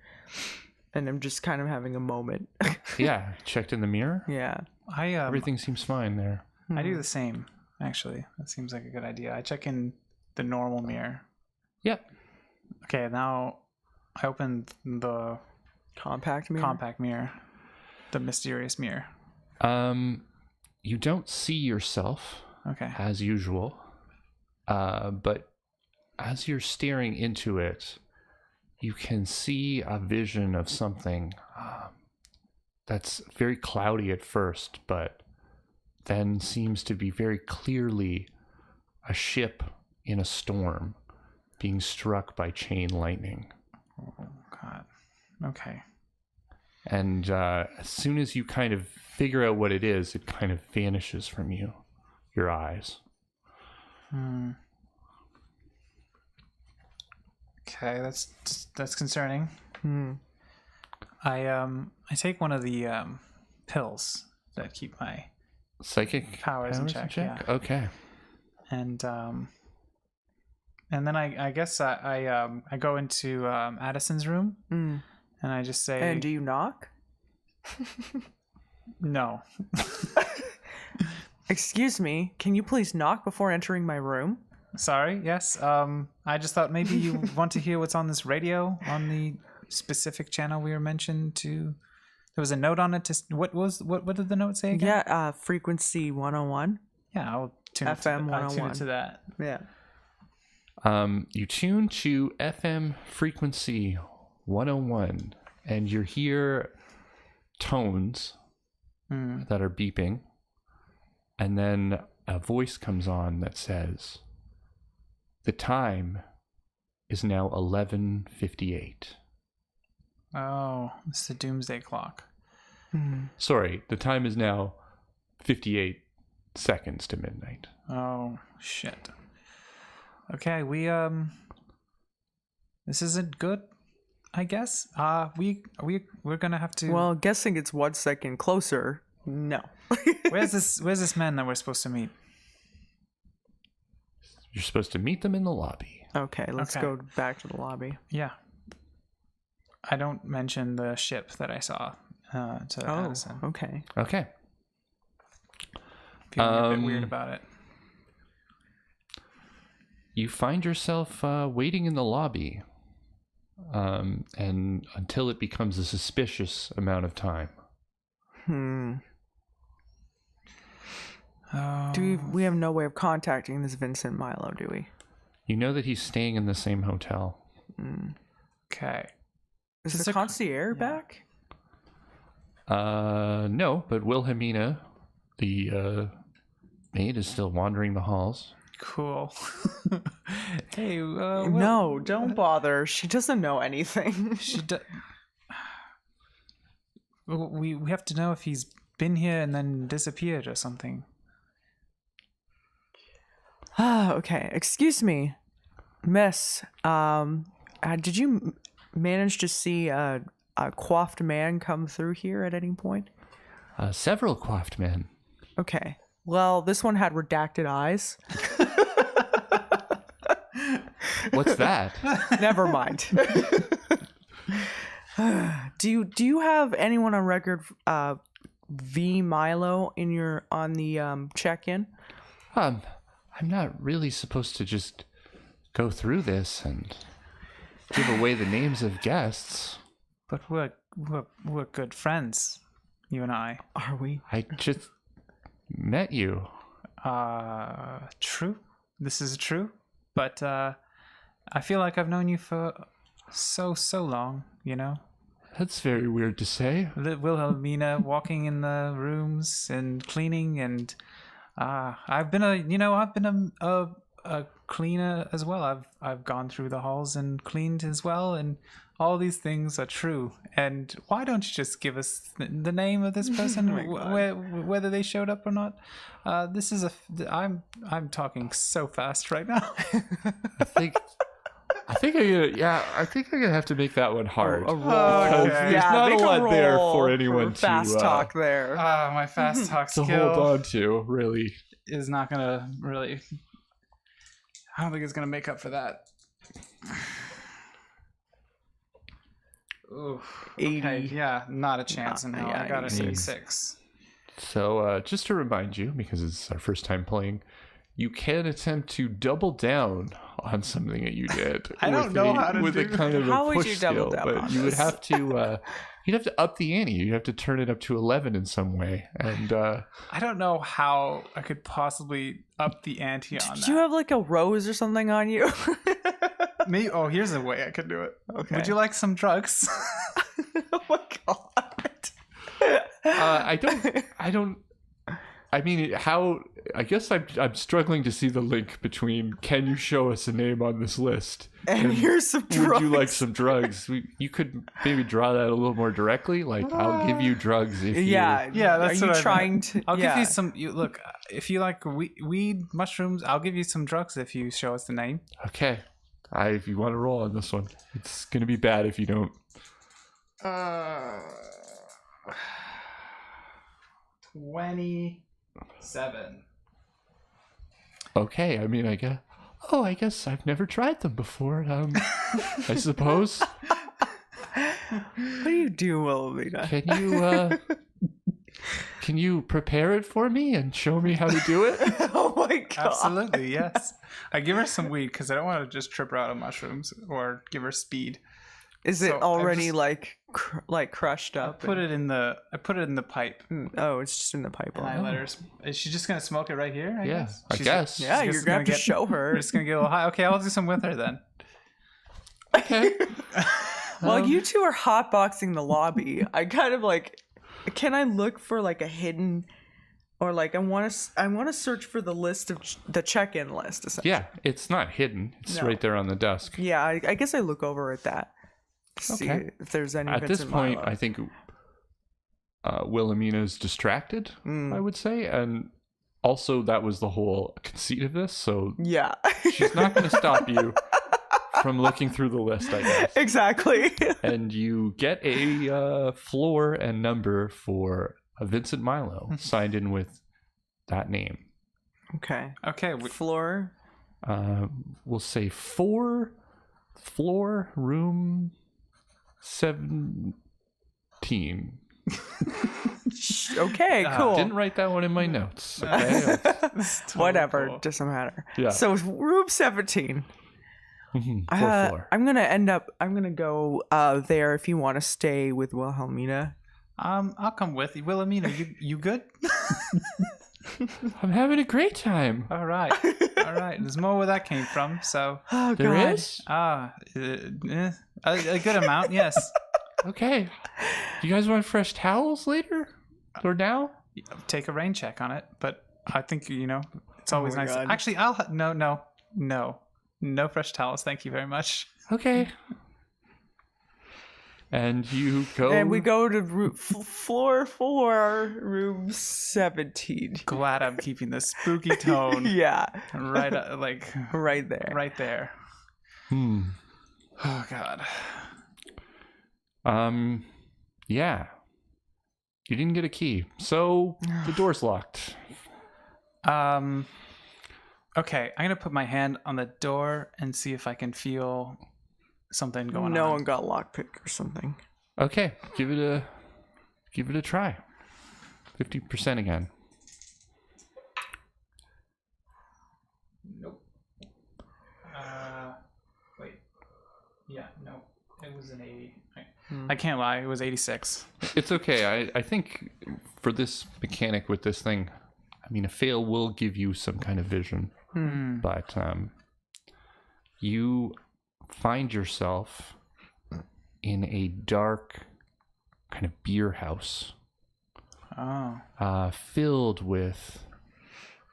And I'm just kind of having a moment. Yeah, checked in the mirror? Yeah. Everything seems fine there. I do the same, actually. That seems like a good idea. I check in the normal mirror. Yep. Okay, now I open the compact mirror. The mysterious mirror. You don't see yourself, okay, as usual, but as you're staring into it, you can see a vision of something that's very cloudy at first, but then seems to be very clearly a ship in a storm being struck by chain lightning. Oh, God. Okay. And as soon as you kind of figure out what it is, it kind of vanishes from your eyes. Okay, that's concerning. I take one of the pills that keep my Psychic powers in check. Yeah. Okay. And then I guess I go into Addison's room and I just say, and do you knock? No. Excuse me, can you please knock before entering my room? Sorry, yes. I just thought maybe you want to hear what's on this radio on the specific channel we were mentioned to. There was a note on it to what did the note say again? Yeah, frequency 101. Yeah, I'll tune FM I'll tune 101. it to that. Yeah. You tune to FM frequency 101 and you hear tones that are beeping, and then a voice comes on that says, "The time is now 11:58." Oh, it's the doomsday clock. Sorry, the time is now 58 seconds to midnight. Oh, shit. Okay, this isn't good, I guess. We're gonna have to. Well, guessing it's 1 second closer. No. Where's this man that we're supposed to meet? You're supposed to meet them in the lobby. Okay, let's go back to the lobby. Yeah. I don't mention the ship that I saw to Addison. Okay. Okay. Feeling a bit weird about it. You find yourself waiting in the lobby, and until it becomes a suspicious amount of time. We have no way of contacting this Vincent Milo, do we? You know that he's staying in the same hotel. Okay. Is the concierge back? No, but Wilhelmina, the maid, is still wandering the halls. Cool. Hey, no, don't bother. She doesn't know anything. She does. We have to know if he's been here and then disappeared or something. Okay. Excuse me, miss. Did you manage to see a coiffed man come through here at any point? Several coiffed men. Okay. Well, this one had redacted eyes. What's that? Never mind. Do you have anyone on record, V Milo on the check-in? I'm not really supposed to just go through this and give away the names of guests. But we're good friends, you and I. Are we? I just met you. True. This is true. But I feel like I've known you for so long, you know? That's very weird to say. Wilhelmina walking in the rooms and cleaning, and I've been a cleaner as well. I've gone through the halls and cleaned as well, and all these things are true. And why don't you just give us the name of this person, whether they showed up or not? This is I'm talking so fast right now. I think I'm gonna have to make that one hard. A roll. Because Okay. there's not a make lot there roll for anyone to fast talk there. My fast talk to skill hold on to, really. is not gonna really. I don't think it's gonna make up for that. Ooh, 80. okay, yeah, not a chance in hell. Yeah, I got a 80. 6. So, just to remind you, because it's our first time playing, you can attempt to double down on something that you did. I don't know how to with do a kind of How a would push you double skill, down but on you would this? have to. You'd have to up the ante. You'd have to turn it up to 11 in some way, and I don't know how I could possibly up the ante on Did that. you have like a rose or something on you? Maybe. Oh, here's a way I could do it. Okay. Would you like some drugs? Oh my god. I don't. I mean, how? I guess I'm struggling to see the link between can you show us a name on this list And here's some drugs. would you like some drugs? You could maybe draw that a little more directly. Like, I'll give you drugs if you. Yeah, Yeah, that's Are you what I trying meant. to? I'll yeah. give you some. Look, if you like weed, mushrooms, I'll give you some drugs if you show us the name. Okay. If you want to roll on this one, it's gonna be bad if you don't. 27. Okay. I mean, I guess. Oh, I guess I've never tried them before. I suppose. What do you do, Wilhelmina? Can you prepare it for me and show me how to do it? Oh my god. Absolutely, yes. I give her some weed because I don't want to just trip her out on mushrooms or give her speed. Is it So, I already just- like crushed I up? put it in the pipe. Oh, it's just in the pipe. And I let her. Is she just gonna smoke it right here? I Yeah, guess. I She's- guess. Yeah, She's you're gonna have to get- show We're her. just gonna get a little high. Okay, I'll do some with her then. Okay. While you two are hotboxing the lobby, I kind of like, can I look for like a hidden, or like I want to search for the list of the check-in list. Essentially. Yeah, it's not hidden. It's No. right there on the desk. Yeah, I guess I look over at that. To see Okay. if there's any. At this Vincent point, Milo. I think Wilhelmina's distracted, I would say. And also, that was the whole conceit of this. So Yeah. she's not going to stop you from looking through the list, I guess. Exactly. And you get a floor and number for Vincent Milo signed in with that name. Okay. Okay. Floor. We'll say 4 floor room 17. Okay. Cool. Didn't write that one in my notes. Okay. Whatever. cool. Doesn't matter. Yeah. So room 17. Mhm, 4th floor. I'm gonna go there if you want to stay with Wilhelmina. I'll come with you. Wilhelmina, you good? I'm having a great time. All right. All right. There's more where that came from. So Oh There god. is? a good amount. Yes. Okay. You guys want fresh towels later? Or now? Take a rain check on it, but I think it's always my nice. God. Actually, no fresh towels. Thank you very much. Okay. And you go. And we go to floor 4, room 17. Glad I'm keeping the spooky tone Yeah, right right there. right there. Hmm. Oh God. Yeah. You didn't get a key. So the door's locked. Okay, I'm gonna put my hand on the door and see if I can feel something going No on. one got lockpick or something. Okay. Give it a try. 50% again. Nope. Wait. Yeah, I can't lie, it was 86. It's okay. I think for this mechanic with this thing, I mean, a fail will give you some kind of vision. But you find yourself in a dark kind of beer house. Oh. Filled with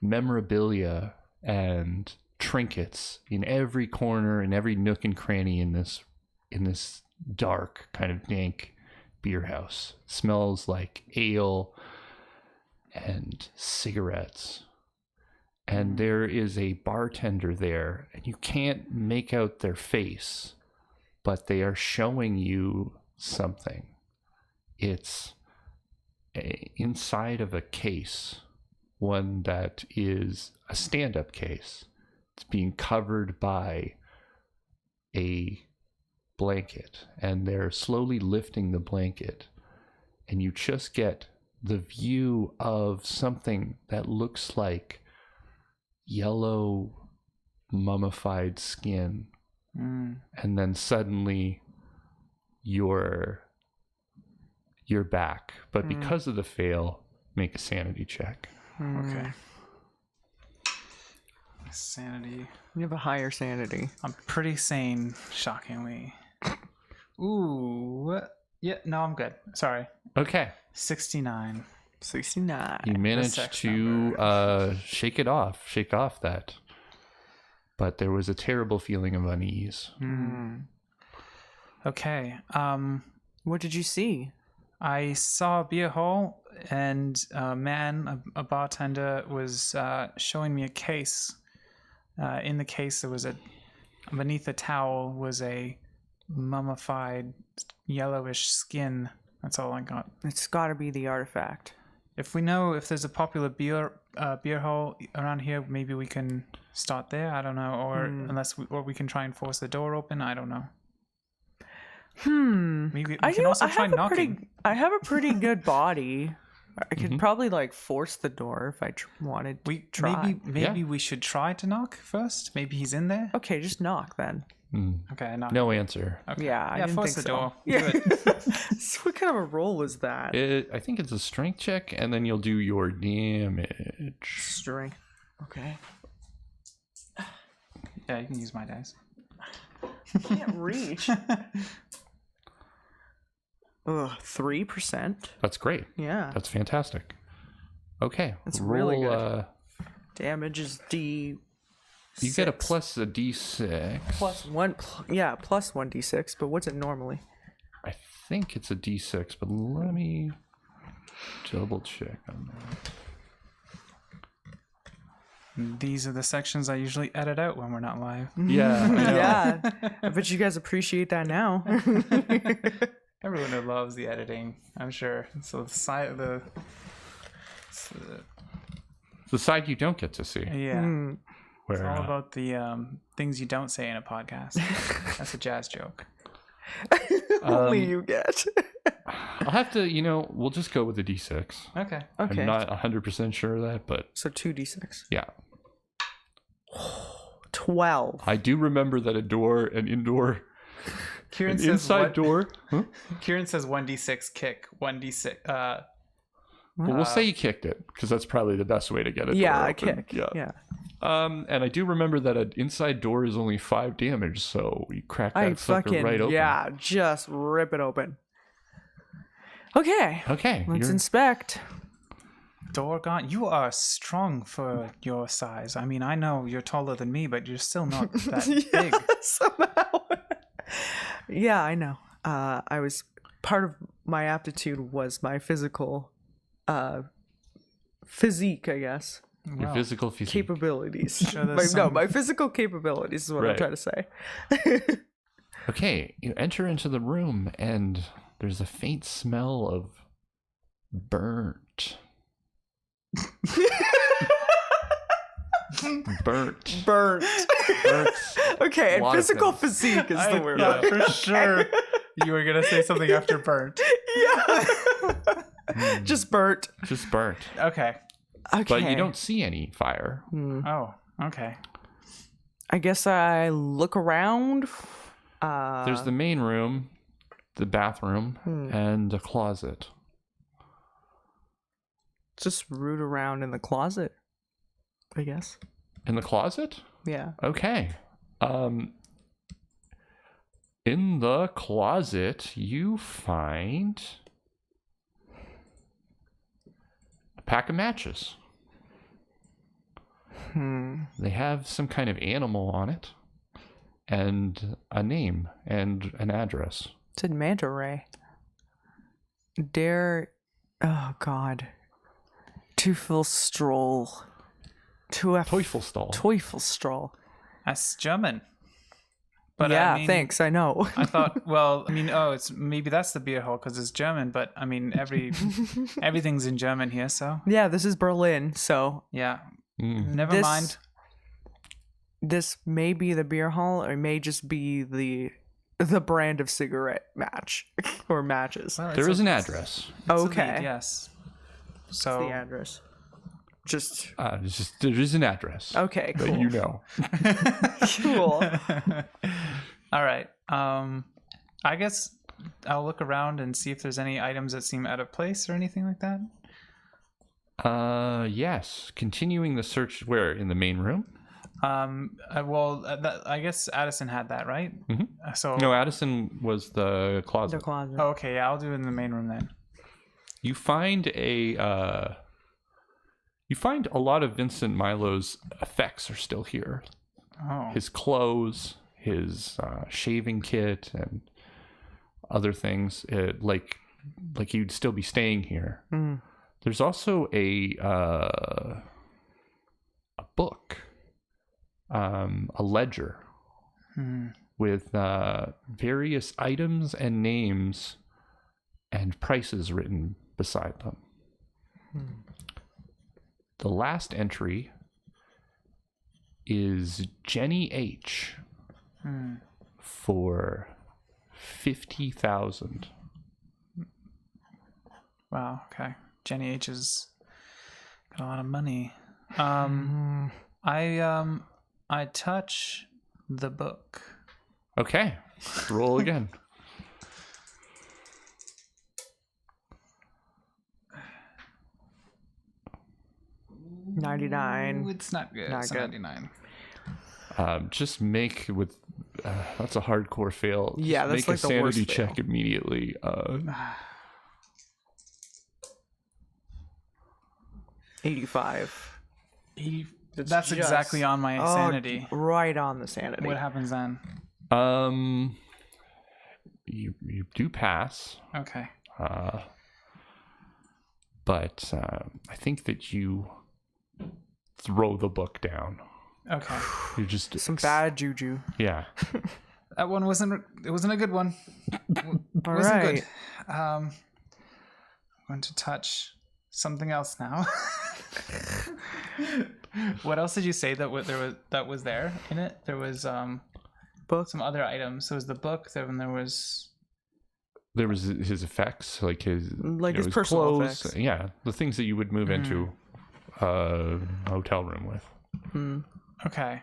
memorabilia and trinkets in every corner, in every nook and cranny in this dark kind of dank beer house. It smells like ale and cigarettes. And there is a bartender there, and you can't make out their face, but they are showing you something. It's inside of a case, one that is a stand-up case. It's being covered by a blanket, and they're slowly lifting the blanket, and you just get the view of something that looks like yellow mummified skin, and then suddenly you're back. But because of the fail, make a sanity check. Okay. Sanity. You have a higher sanity. I'm pretty sane, shockingly. Ooh. Yeah, no, I'm good. Sorry. Okay. 69. 69. You managed sex to shake off that. But there was a terrible feeling of unease. Okay. What did you see? I saw a beer hall, and a man, a bartender, was showing me a case. In the case, there was beneath the towel was a mummified yellowish skin. That's all I got. It's got to be the artifact. If we know if there's a popular beer hall around here, maybe we can start there. I don't know, or we can try and force the door open. I don't know. Maybe we can also try knocking. I have a pretty good body. I could probably like force the door if I wanted to try. Maybe we should try to knock first. Maybe he's in there. Okay, just knock then. Okay, I knock. No answer. Okay. Yeah, I didn't force think the so. door. Yeah. Good. So what kind of a roll was that? I think it's a strength check, and then you'll do your damage. Strength. Okay. Yeah, you can use my dice. Can't reach. 3%. That's great. Yeah. That's fantastic. Okay. That's roll, really good. Damage is D. You get a plus a d6. Plus one. Plus 1d6. But what's it normally? I think it's a d6, but let me double check on that. These are the sections I usually edit out when we're not live. Yeah. I know. Yeah. I bet you guys appreciate that now. Everyone loves the editing, I'm sure. So The side you don't get to see. yeah, it's Where all about the things you don't say in a podcast. That's a jazz joke. Only you get. I'll have to, we'll just go with the d6. Okay. Okay. I'm not 100% sure of that, but So 2d6. yeah. 12. I do remember that an inside door. Huh? Kieran says 1d6 kick, 1d6. Well, we'll say you kicked it, because that's probably the best way to get it. Yeah, door I open. kick. Yeah. And I do remember that an inside door is only 5 damage, so you crack that I sucker fucking, right open. yeah, just rip it open. Okay. Okay. Let's inspect. Dorgon, you are strong for your size. I mean, I know you're taller than me, but you're still not that big. Somehow. Yeah, I know. I was part of my aptitude was my physical physique, I guess. Your Wow. physical physique. Capabilities. there's My physical capabilities is what I'm Right. trying to say. Okay, you enter into the room, and there's a faint smell of burnt. Burnt. Burnt. Okay, and Lot of physical things. physique is the word. Yeah, for sure. You were gonna say something after burnt. Yeah. Just burnt. Just burnt. Okay. Okay. But you don't see any fire. Oh, okay. I guess I look around. There's the main room, the bathroom and a closet. Just root around in the closet, I guess. In the closet? Yeah. Okay. In the closet, you find a pack of matches. They have some kind of animal on it, and a name and an address. It said manta ray. Oh God. Teufelstroll. Teufelstroll. That's German. But yeah, I mean, thanks. I know. I thought, well, I mean, it's maybe that's the beer hall because it's German. But I mean, everything's in German here, so Yeah, this is Berlin, so yeah. Never mind. This may be the beer hall, or it may just be the brand of cigarette match or matches. Well, There is an address. it's a Okay. lead, yes. What's So the address? Just There is an address. okay, cool. That you know. Cool. all right. I guess I'll look around and see if there's any items that seem out of place or anything like that. Yes. Continuing the search where? In the main room? I guess Addison had that, right? Mm-hmm. So No, Addison was the closet. The closet. Oh, okay, yeah, I'll do it in the main room then. You find a lot of Vincent Milo's effects are still here. Oh, His clothes, his shaving kit, and other things. Like he'd still be staying here. There's also a book, a ledger with various items and names and prices written beside them. The last entry is Jenny H for 50,000. wow. Okay, Jenny H has got a lot of money. I touch the book. Okay, roll again. 99. Ooh, it's not good. Not It's a good. 99. Just make with that's a hardcore fail. Just Yeah, that's make like a the worst sanity fail. check immediately. 85. That's exactly on my sanity. Right on the sanity. What happens then? You do pass, Okay. but I think that you throw the book down. Okay. You're just Some bad juju. yeah. That one wasn't a good one. All Wasn't right. good. I'm going to touch something else now. What else did you say that was there in it? There was Book. some other items. There was the book. Then there was His effects, like his His personal clothes, effects. yeah, the things that you would move into a hotel room with. okay.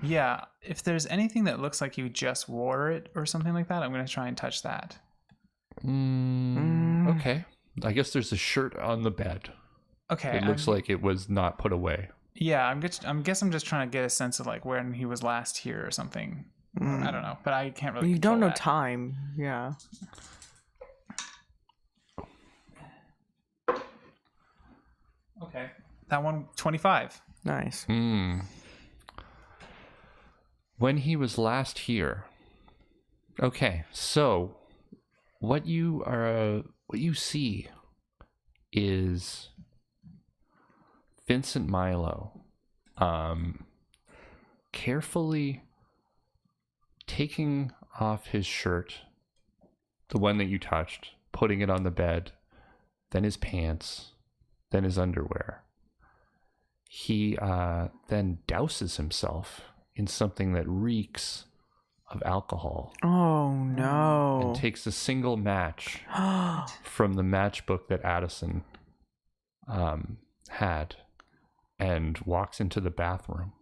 Yeah. If there's anything that looks like you just wore it or something like that, I'm going to try and touch that. Okay, I guess there's a shirt on the bed. Okay. It looks like it was not put away. Yeah, I'm just trying to get a sense of like when he was last here or something. I don't know, but I can't really. You don't know control that. time. Yeah. Okay, that one 25. Nice. When he was last here. Okay, so what you see is Vincent Milo carefully taking off his shirt, the one that you touched, putting it on the bed, then his pants, then his underwear. He then douses himself in something that reeks of alcohol Oh no. and takes a single match from the matchbook that Addison had and walks into the bathroom.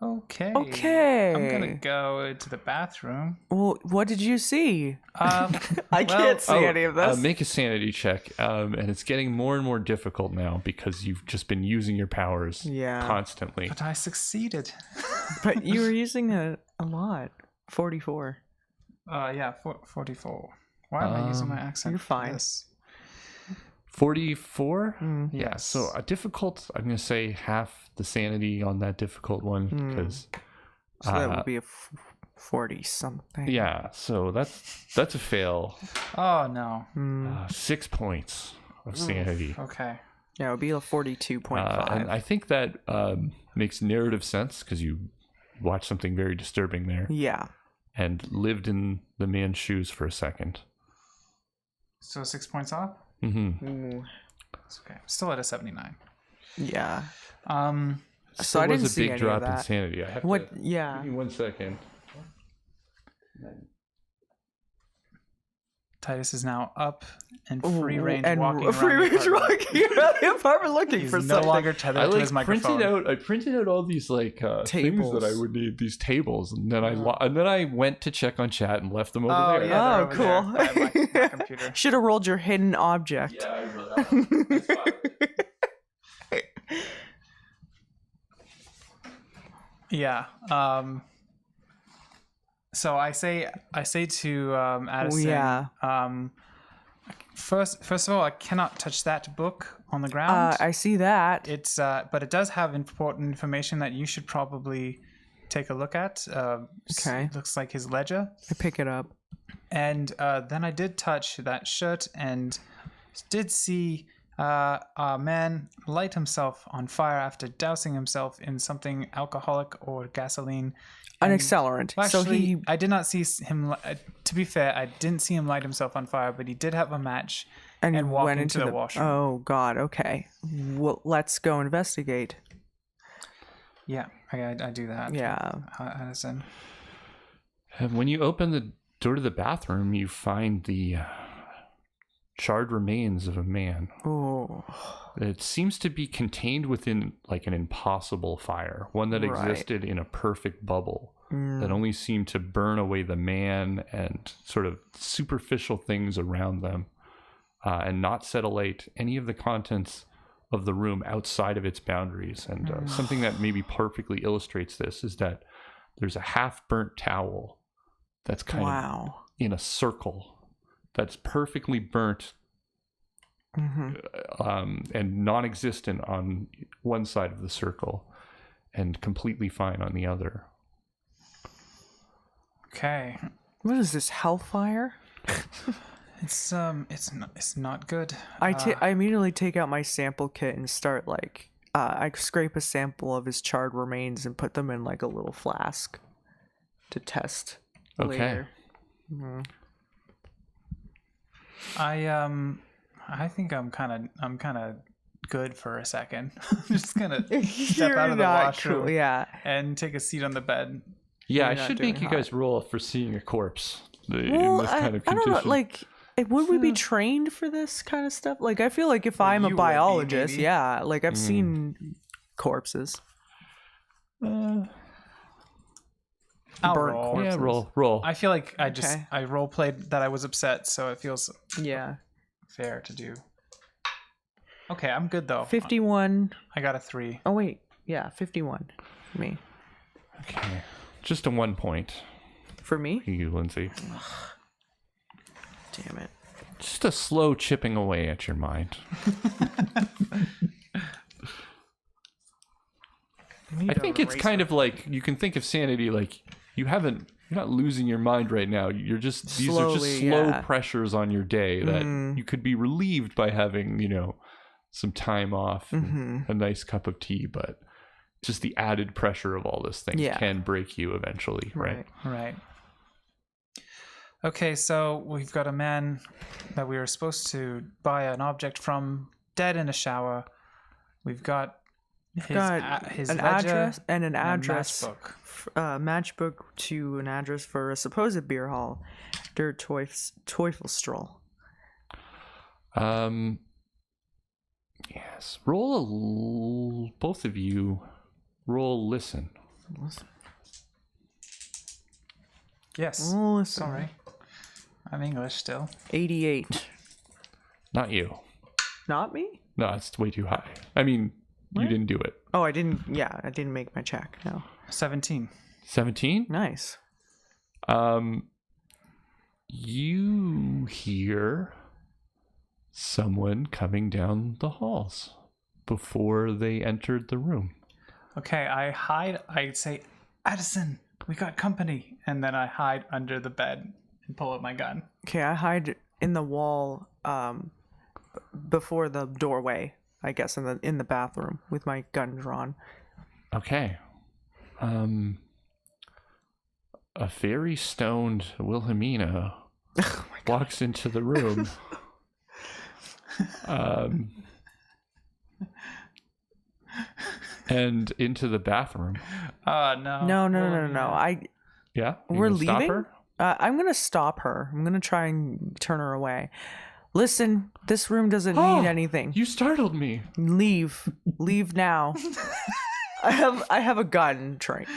Okay. Okay. I'm gonna go to the bathroom. Well, what did you see? I Can't see any of this. Make a sanity check, and it's getting more and more difficult now because you've just been using your powers constantly. But I succeeded. But you were using a lot. 44. 44. Why am I using my accent? You're fine. For this? 44? Yeah, Yes. so a difficult, I'm going to say half the sanity on that difficult one because... So that would be a 40 something. Yeah, so that's a fail. Oh, no. 6 points of sanity. Okay. Yeah, it would be a 42.5. And I think that makes narrative sense because you watched something very disturbing there Yeah. and lived in the man's shoes for a second. So 6 points off? Ooh. It's okay. Still at a 79. Yeah. So I it was didn't a see big any drop of in that. sanity. I have What? to, Yeah. give me 1 second. Titus is now up and free range and walking free around the range apartment. walking around the apartment looking He's for no something. longer tethered to his microphone. I printed out all these like things that I would need, these tables, and then I went to check on chat and left them over there. Yeah, Oh, they're cool. over there by my computer. Should have rolled your hidden object. Yeah, I really that's fine. Yeah. So I say to Addison. Yeah. First of all, I cannot touch that book on the ground. I see that. It's but it does have important information that you should probably take a look at. Okay. Looks like his ledger. I pick it up. And then I did touch that shirt and did see a man light himself on fire after dousing himself in something alcoholic or gasoline. An accelerant. Well, So actually, I did not see him. To be fair, I didn't see him light himself on fire, but he did have a match and walk went into the washroom. Oh God. Okay. Well, let's go investigate. Yeah, I do that. Yeah. Addison. And when you open the door to the bathroom, you find the charred remains of a man. Oh. It seems to be contained within like an impossible fire, one that existed in a perfect bubble that only seemed to burn away the man and sort of superficial things around them, and not set alight any of the contents of the room outside of its boundaries. And something that maybe perfectly illustrates this is that there's a half-burnt towel that's kind of in a circle that's perfectly burnt and non-existent on one side of the circle and completely fine on the other. Okay. What is this, hellfire? It's not good. I immediately take out my sample kit and start like I scrape a sample of his charred remains and put them in like a little flask to test later. I think I'm kind of good for a second. I'm just gonna step out of the washroom and take a seat on the bed. Yeah, You're I not should doing make you guys roll for seeing a corpse in Well, this kind of I don't condition. know, like, would we be trained for this kind of stuff? Like, I feel like if I'm you a would be, biologist, maybe. yeah, like I've seen corpses. I'll burnt roll. corpses. Yeah, roll. I feel like Okay. I role played that I was upset, so it feels Yeah. fair to do. Okay, I'm good though. 51. I got a 3. Oh, wait. Yeah, 51. Me. Okay. Just a 1 point For me? for you, Lindsay. Damn it. Just a slow chipping away at your mind. I think it's kind of like, you can think of sanity like you're not losing your mind right now. These are just Slowly, slow yeah. pressures on your day that you could be relieved by having, some time off and a nice cup of tea, but just the added pressure of all this thing can break you eventually, right? Right. Okay, so we've got a man that we were supposed to buy an object from, dead in a shower. We've got his an ledger address and an and a address. matchbook. Matchbook to an address for a supposed beer hall. Der Teufelstroll. Yes. Both of you roll listen. Yes. Listen. Sorry. I'm English still. 88. Not you. Not me? No, it's way too high. I mean, you didn't do it. Oh, I didn't. Yeah, I didn't make my check. No. 17. 17? Nice. You hear someone coming down the halls before they entered the room. Okay, I hide. I say, Addison, we got company. And then I hide under the bed and pull out my gun. Okay, I hide in the wall before the doorway, I guess, in the bathroom with my gun drawn. Okay. A very stoned Wilhelmina walks into the room. And into the bathroom. No. No. Yeah? You We're gonna stop leaving? her? I'm gonna stop her. I'm gonna try and turn her away. Listen, this room doesn't need anything. You startled me. Leave now. I have a gun trained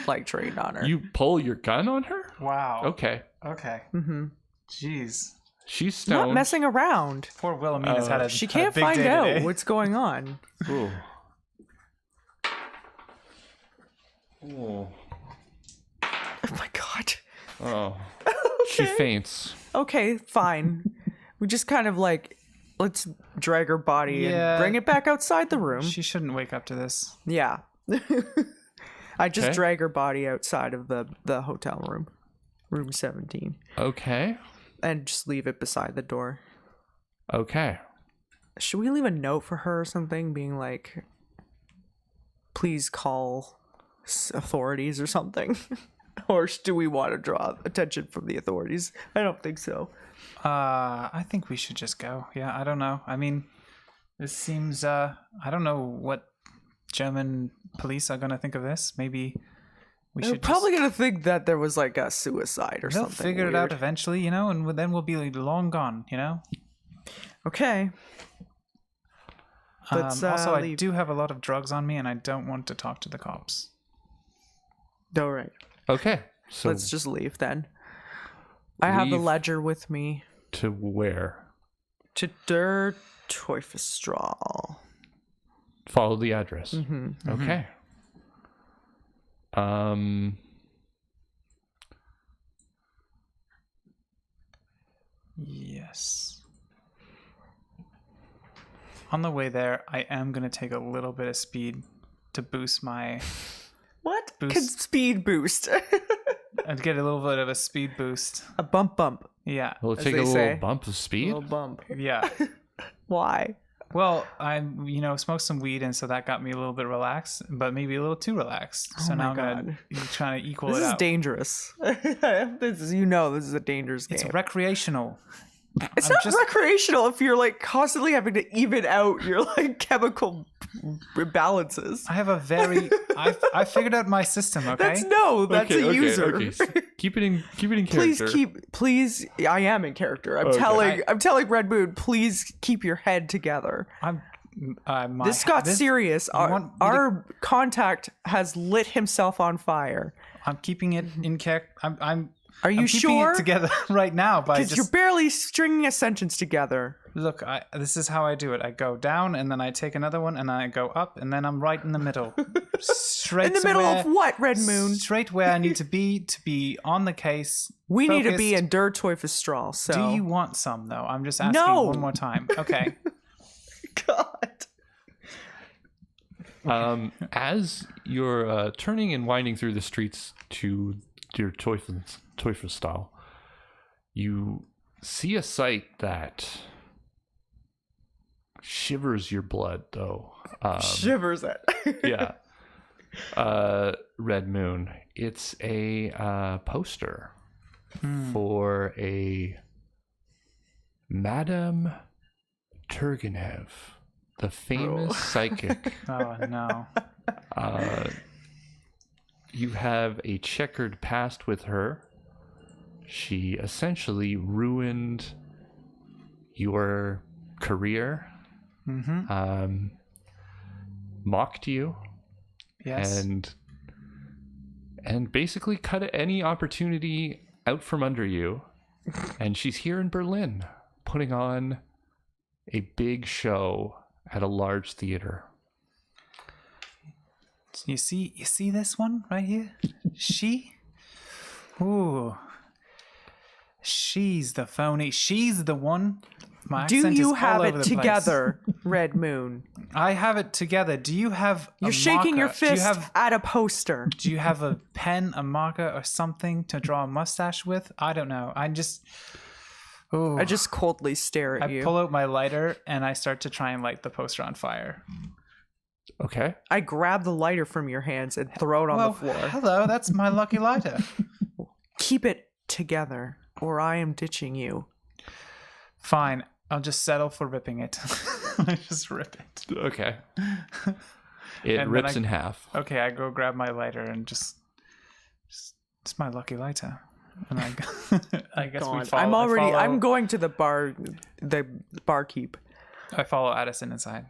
on her. You pull your gun on her? Wow. Okay. Okay. Mm-hmm. Jeez. She's Not stoned. messing around. Poor Wilhelmina's had a She had a can't big find day out today. what's going on. Ooh. Ooh. Oh my god. Oh. She faints. Okay, fine. We just kind of let's drag her body Yeah. and bring it back outside the room. She shouldn't wake up to this. Yeah. I just Okay. drag her body outside of the hotel room. Room 17. Okay. And just leave it beside the door. Okay. Should we leave a note for her or something being like, please call authorities or something? Or do we want to draw attention from the authorities? I don't think so. I think we should just go. Yeah, I don't know. I mean, this seems I don't know what German police are gonna think of this. Maybe we They're should probably gonna think that there was like a suicide or they'll something. figure it out weird. eventually, you know, and then we'll be long gone, you know. Okay. Let's also, I leave. do have a lot of drugs on me, and I don't want to talk to the cops. All right. Okay. So Let's just leave then. I have the leave ledger with me. to where? To Der Teufelsstrahl. Follow the address. Mm-hmm. Okay. Yes. On the way there, I am gonna take a little bit of speed to boost my What? Boost. Can speed boost. and get a little bit of a speed boost. A bump. Yeah. Will it As take a they little say. bump of A speed? little bump. Yeah. Why? Well, I smoked some weed, and so that got me a little bit relaxed, but maybe a little too relaxed. So Oh my now I'm gonna God. be trying to equal This it is out. dangerous. This is a dangerous game. It's recreational. It's I'm not just- recreational if you're like constantly having to even out your like chemical balances. I have a very. I figured out my system. Okay. That's a user. Okay. Keep it in character. Please, I am in character. I'm telling Red Moon, please keep your head together. This got serious. Our contact has lit himself on fire. I'm keeping it in character. Are you I'm keeping sure? it together right now by Because you're just barely stringing a sentence together. look. This is how I do it. I go down and then I take another one and I go up and then I'm right in the middle, straight In the to middle where- of what, Red Moon? Straight where I need to be on the case. We need to be focused. in Der Teufelsstrahl. So. Do you want some though? I'm just asking No. one more time. Okay. God. As you're turning and winding through the streets to your Teufelstal, you see a sight that shivers your blood, though. Shivers it. Yeah. Red Moon. It's a poster for a Madame Turgenev, the famous psychic. Oh no. You have a checkered past with her. She essentially ruined your career, mocked you, Yes. and and basically cut any opportunity out from under you. And she's here in Berlin, putting on a big show at a large theater. You see this one right here? Ooh. She's the phony. She's the one. My Do accent you is have all it over the place. together, Red Moon? I have it together. Do you have You're shaking your Do you fist have at a poster. Do you have a pen, a marker, or something to draw a mustache with? I don't know. I just coldly stare at I you. pull out my lighter and I start to try and light the poster on fire. Okay. I grab the lighter from your hands and throw it on the floor. Hello, that's my lucky lighter. Keep it together, or I am ditching you. Fine, I'll just settle for ripping it. I just rip it. Okay. It And rips then in half. Okay, I go grab my lighter and just it's my lucky lighter. And I guess we God, follow. I'm going to the barkeep. I follow Addison inside.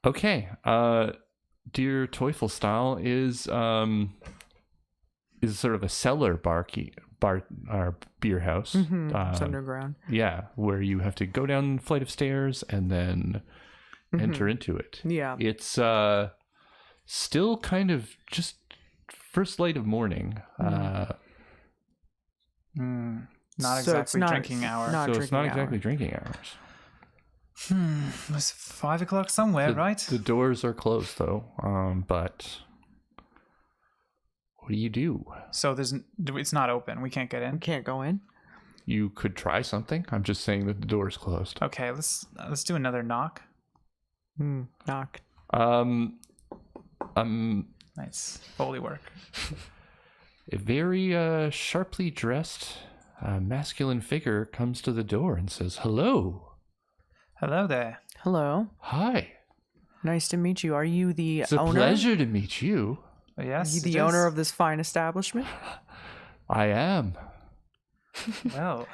Okay. Dear Teufel style is sort of a cellar beer house. It's underground. Yeah, where you have to go down a flight of stairs and then enter into it. Yeah. It's still kind of just first light of morning. Not So it's exactly not- drinking hour. not- So it's not drinking exactly drinking hours. It's 5 o'clock somewhere, right? The doors are closed though. But what do you do? So it's not open. We can't get in. Can't go in. You could try something. I'm just saying that the door's closed. Okay, let's do another knock. Knock. Nice. Holy work. A very sharply dressed masculine figure comes to the door and says, "Hello. Hello there. Hello. Hi. Nice to meet you. Are you the It's a owner? pleasure to meet you. Yes. Are you it the owner is. of this fine establishment? I am. Well,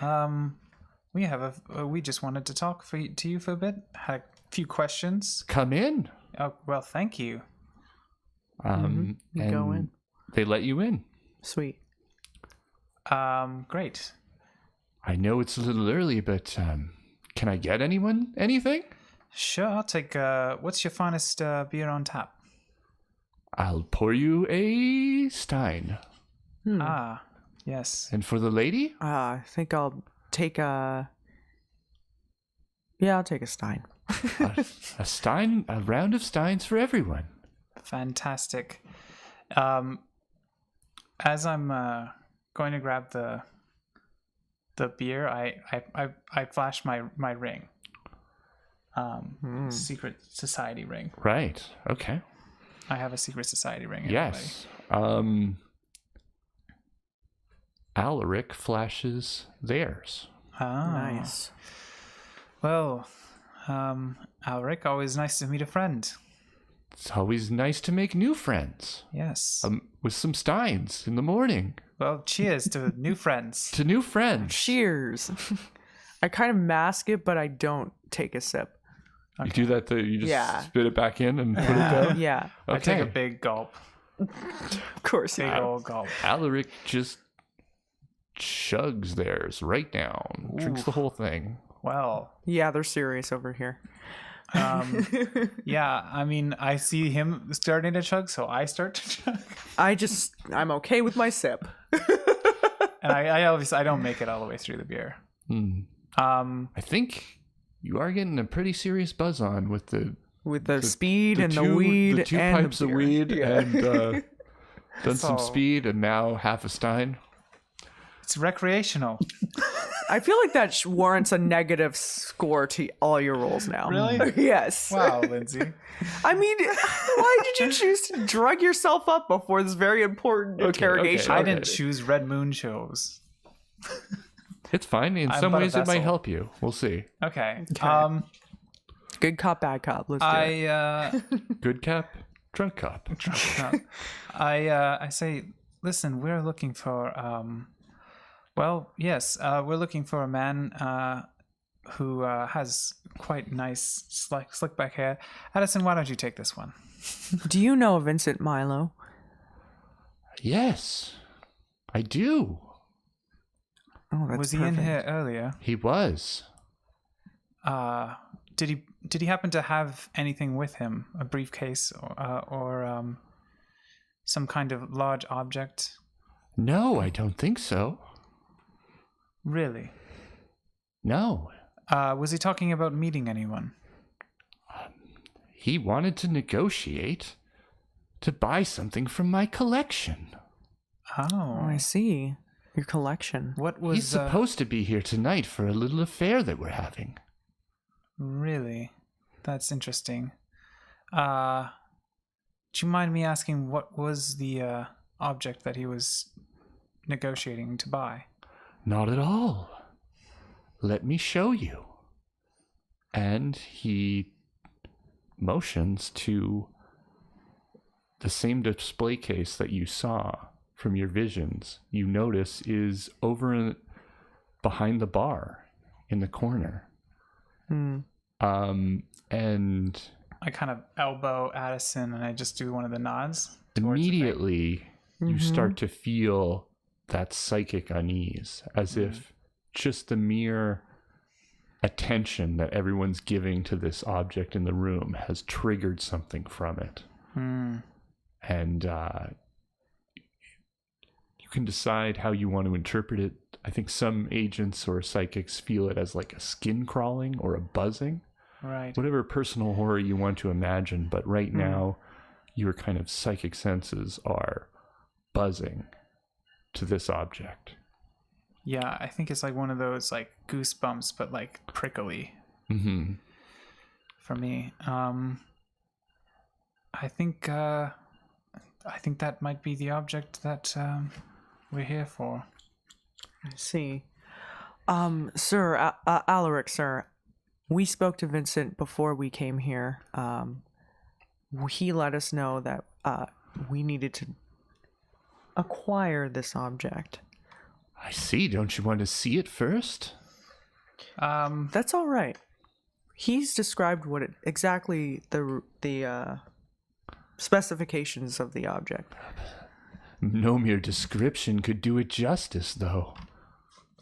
we just wanted to talk to you for a bit. Had a few questions. Come in." Oh, well, thank you. You go and in. They let you in. Sweet. Great. I know it's a little early, but can I get anything? Sure, I'll take, what's your finest beer on tap? I'll pour you a Stein. Ah, yes. And for the lady? I think I'll take a... Yeah, I'll take a Stein. A Stein, a round of Steins for everyone. Fantastic. As I'm going to grab the beer, I flash my ring. Secret society ring. Right. Okay. I have a secret society ring. Yes. Alaric flashes theirs. Ah, Nice. Well, Alric, always nice to meet a friend. It's always nice to make new friends. Yes. With some Steins in the morning. Well, cheers to new friends. To new friends. Cheers. I kind of mask it, but I don't take a sip. You do that, you just Yeah. spit it back in and put it down? Yeah. I take a Okay. big gulp. Of course. Big Yeah. old gulp. Alaric just chugs theirs right down. Drinks the whole thing. Well, Yeah, they're serious over here. yeah, I mean, I see him starting to chug, so I start to chug. I'm okay with my sip. And I obviously, I don't make it all the way through the beer. I think you are getting a pretty serious buzz on with the Speed and the weed the two and pipes the of beer. weed and done some So- speed and now half a Stein. It's recreational. I feel like that warrants a negative score to all your rolls now. Really? Yes. Wow, Lindsay. I mean, why did you choose to drug yourself up before this very important interrogation? I Okay. didn't choose Red Moon shows. It's fine. In I'm some but a ways, it might vessel. help you. We'll see. Okay. Good cop, bad cop. Let's do it. Good cap, drunk cop. I say, listen, we're looking for we're looking for a man who has quite nice slick back hair. Addison, why don't you take this one? Do you know Vincent Milo? Yes, I do. Oh, that's Was he perfect. in here earlier? He was. Did he happen to have anything with him? A briefcase or some kind of large object? No, I don't think so. Really? No. Was he talking about meeting anyone? He wanted to negotiate to buy something from my collection. Oh, Oh, I see. Your collection. what was He's supposed to be here tonight for a little affair that we're having. really? That's interesting. Do you mind me asking what was the object that he was negotiating to buy? Not at all. Let me show you. And he motions to the same display case that you saw from your visions. You notice is behind the bar in the corner. And I kind of elbow Addison and I just do one of the nods. towards the thing. immediately you start to feel that psychic unease, as if just the mere attention that everyone's giving to this object in the room has triggered something from it. And you can decide how you want to interpret it. I think some agents or psychics feel it as like a skin crawling or a buzzing. Right. Whatever personal horror you want to imagine, but right now your kind of psychic senses are buzzing to this object. Yeah, I think it's like one of those like goosebumps, but like prickly for me. I think that might be the object that we're here for. I see. Sir, Alaric, sir, we spoke to Vincent before we came here. He let us know that we needed to acquire this object. I see. Don't you want to see it first? That's all right. He's described exactly the specifications of the object. No mere description could do it justice, though.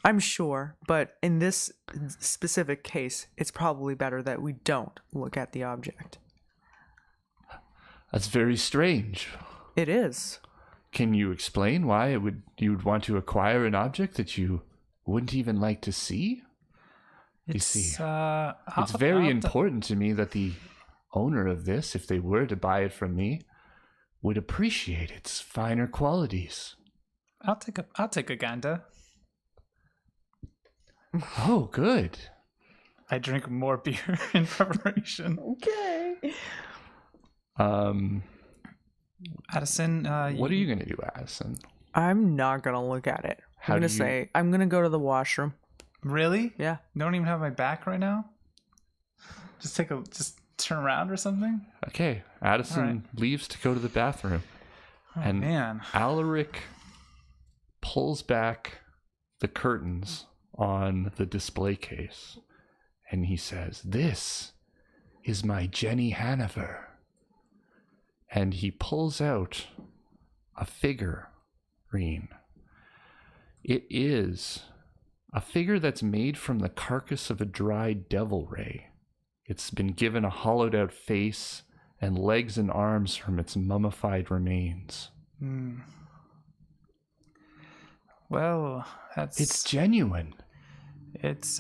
I'm sure, but in this specific case, it's probably better that we don't look at the object. That's very strange. It is. Can you explain why you would want to acquire an object that you wouldn't even like to see? You see, it's very important to me that the owner of this, if they were to buy it from me, would appreciate its finer qualities. I'll take a gander. Oh, good. I drink more beer in preparation. Okay. Addison, What are you going to do, Addison? I'm not gonna look at it. How I'm do gonna you- say I'm gonna go to the washroom. really? Yeah. You don't even have my back right now? Just turn around or something? Okay, Addison All right. leaves to go to the bathroom. Oh, And man. Alaric pulls back the curtains on the display case, and he says, "This is my Jenny Hanover." And he pulls out a figurine. It is a figure that's made from the carcass of a dried devil ray. It's been given a hollowed out face and legs and arms from its mummified remains. Well, It's genuine. it's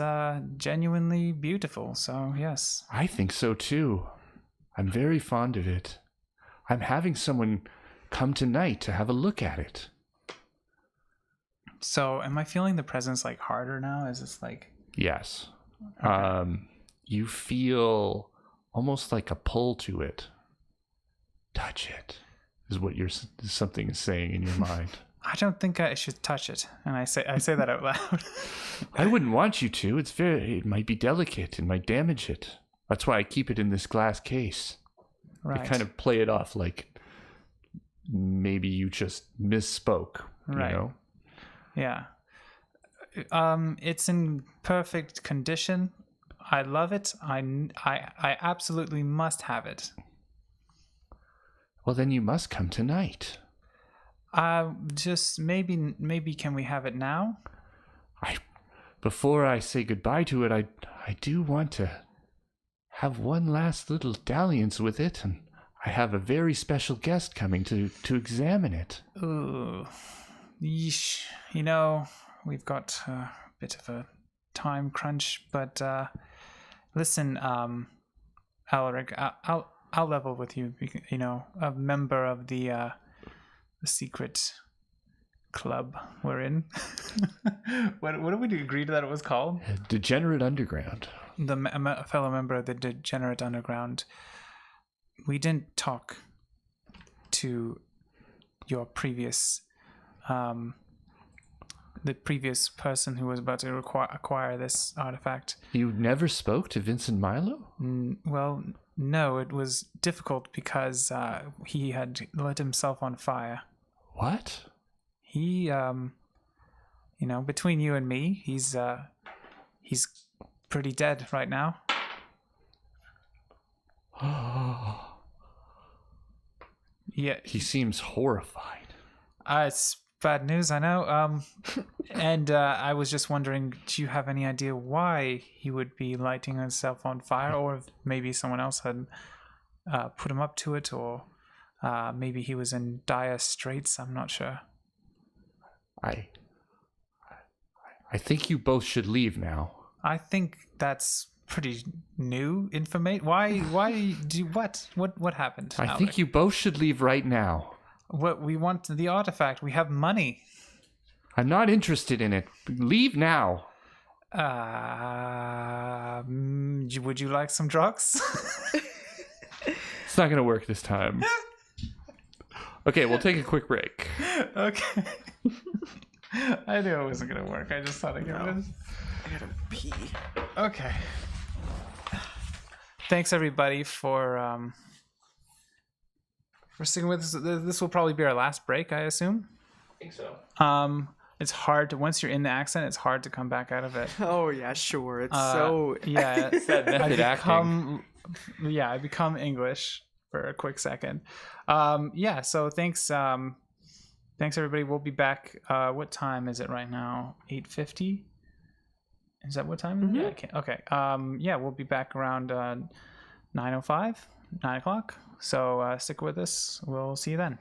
genuinely beautiful. So yes. I think so too. I'm very fond of it. I'm having someone come tonight to have a look at it. So am I feeling the presence like harder now? Is this like Yes. You feel almost like a pull to it. Touch it, is what something is saying in your mind. I don't think I should touch it, and I say that out loud. I wouldn't want you to. It might be delicate. It might damage it. That's why I keep it in this glass case. Right. I kind of play it off like maybe you just misspoke. Right. You know? Yeah. It's in perfect condition. I love it. I absolutely must have it. Well, then you must come tonight. Just maybe can we have it now? Before I say goodbye to it, I do want to have one last little dalliance with it, and I have a very special guest coming to examine it. Ooh, yeesh. We've got a bit of a time crunch, but listen, Alaric, I'll level with you. A member of the secret club we're in. What did we agree that it was called? Degenerate Underground. A fellow member of the Degenerate Underground. We didn't talk to your previous, the previous person who was about to acquire this artifact. You never spoke to Vincent Milo? Well, no, it was difficult because he had lit himself on fire. What? He, between you and me, he's pretty dead right now. Yeah. He seems horrified. It's bad news, I know. And I was just wondering, do you have any idea why he would be lighting himself on fire, or if maybe someone else had put him up to it, or maybe he was in dire straits? I'm not sure. I think you both should leave now. I think that's pretty new information. Why do what happened? I think you both should leave right now. What we want the artifact. We have money. I'm not interested in it. Leave now. Would you like some drugs? It's not gonna work this time. Okay, we'll take a quick break. Okay. I knew it wasn't gonna work. I just thought it would. I gotta pee. Okay. Thanks everybody for sticking with us. This will probably be our last break, I assume. I think so. It's hard to, once you're in the accent, it's hard to come back out of it. Oh yeah, sure. It's Yeah. It's that method acting. I become English for a quick second. So thanks everybody. We'll be back. What time is it right now? 8:50. Is that what time? Mm-hmm. Yeah, I can't. Okay. We'll be back around 9:05, 9 o'clock. So stick with us. We'll see you then.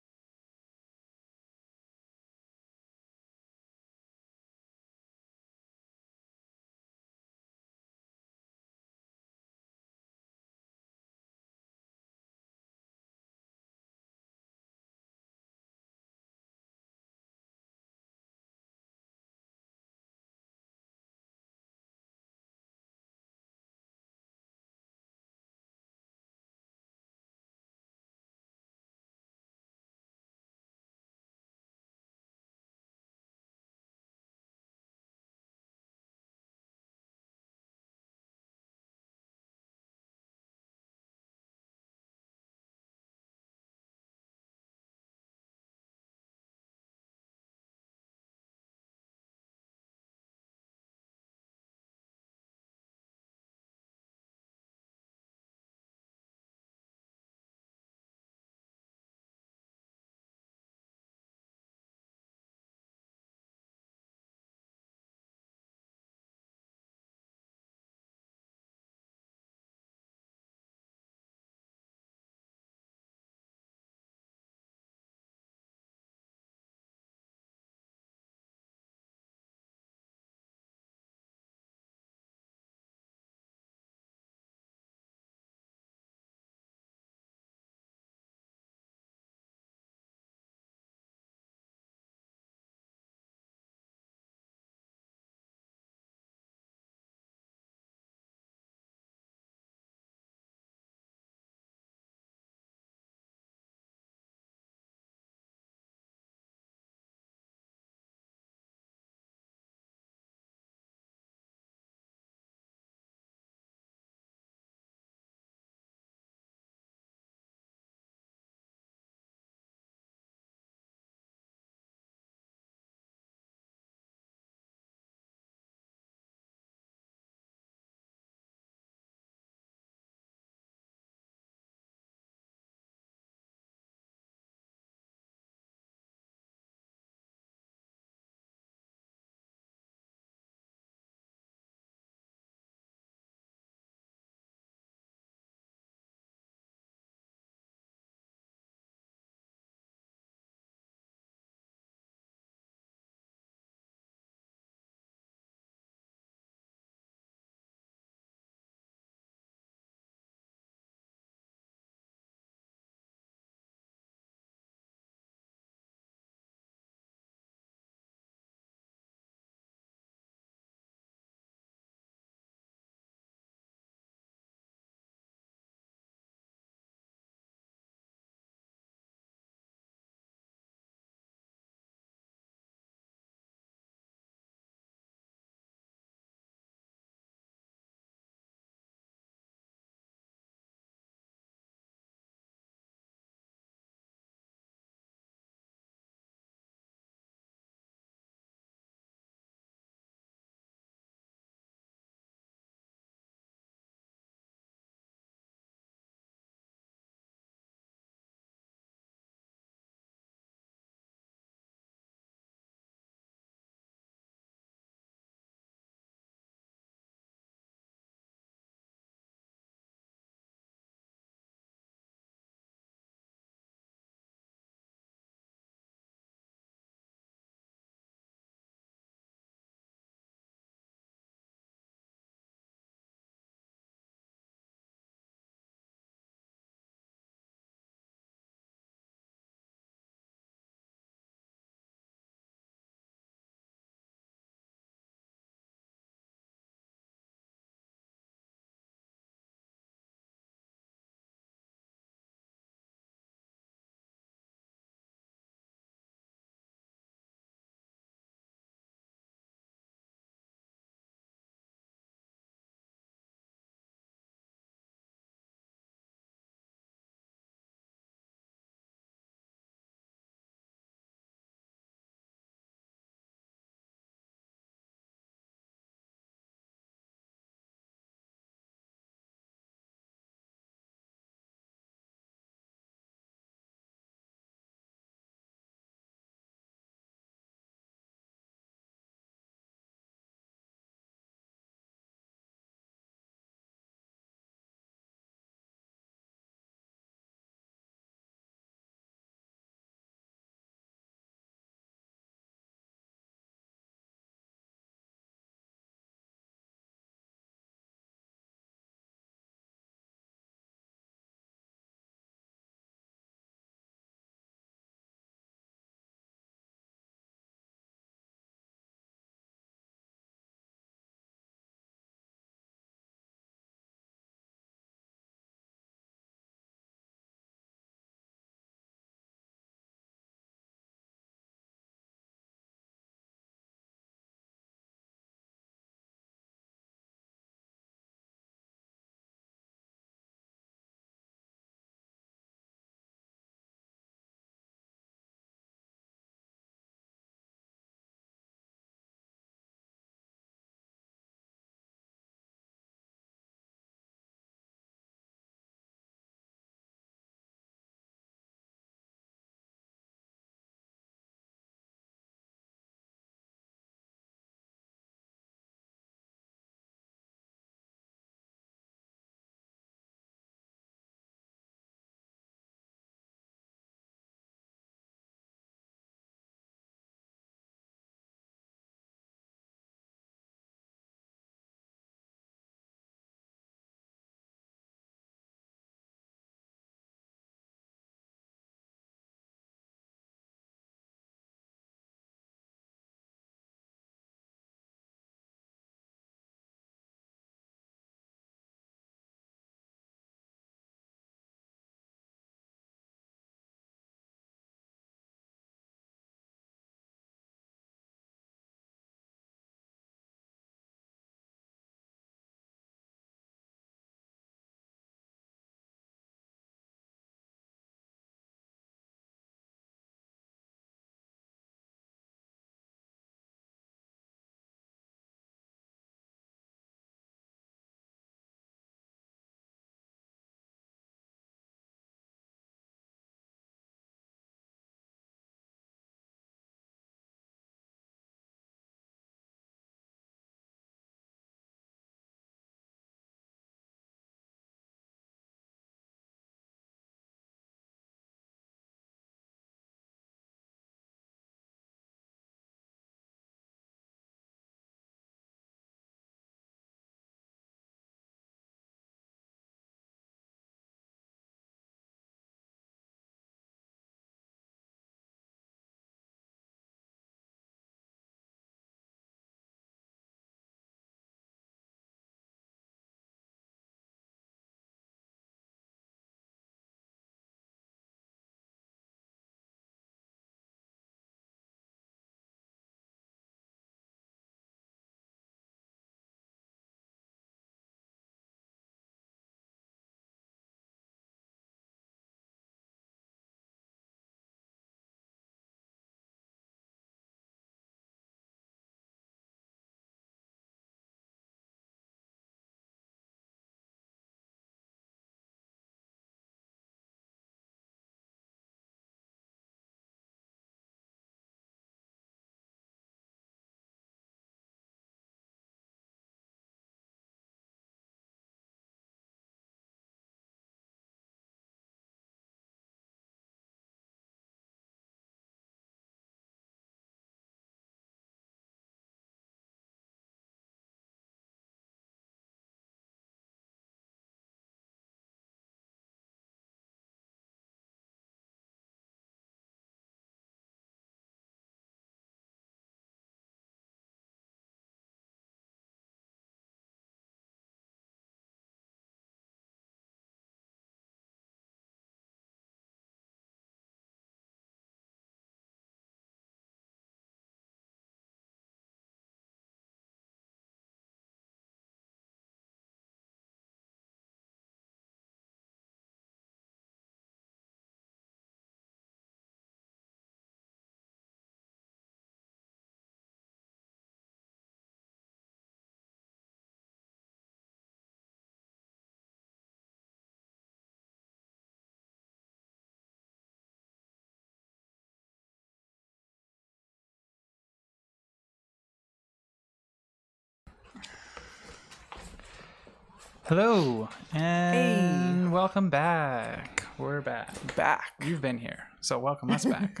Hello, and welcome back. We're back. Back. You've been here, so welcome us back.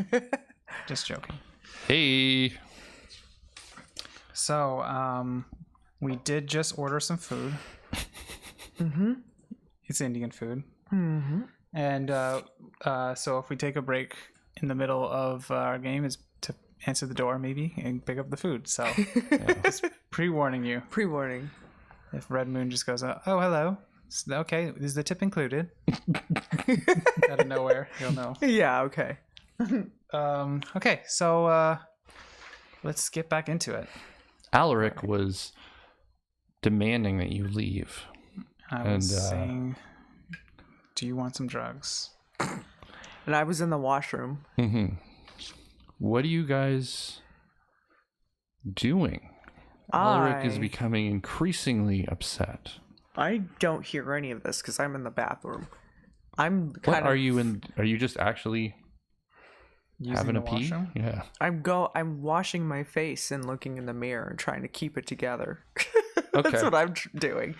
Just joking. Hey. So, we did just order some food. It's Indian food. And so if we take a break in the middle of our game, is to answer the door maybe and pick up the food. So just pre-warning you. Pre-warning. If Red Moon just goes, oh, hello. Okay, is the tip included? Out of nowhere, you'll know. Yeah, okay. Okay, so let's get back into it. Alaric was demanding that you leave. I was saying, do you want some drugs? And I was in the washroom. What are you guys doing? Alaric is becoming increasingly upset. I don't hear any of this because I'm in the bathroom. I'm What kind of. are you in? Are you just actually Using having the a pee? washroom? Yeah. I'm washing my face and looking in the mirror and trying to keep it together. Okay. That's what I'm doing.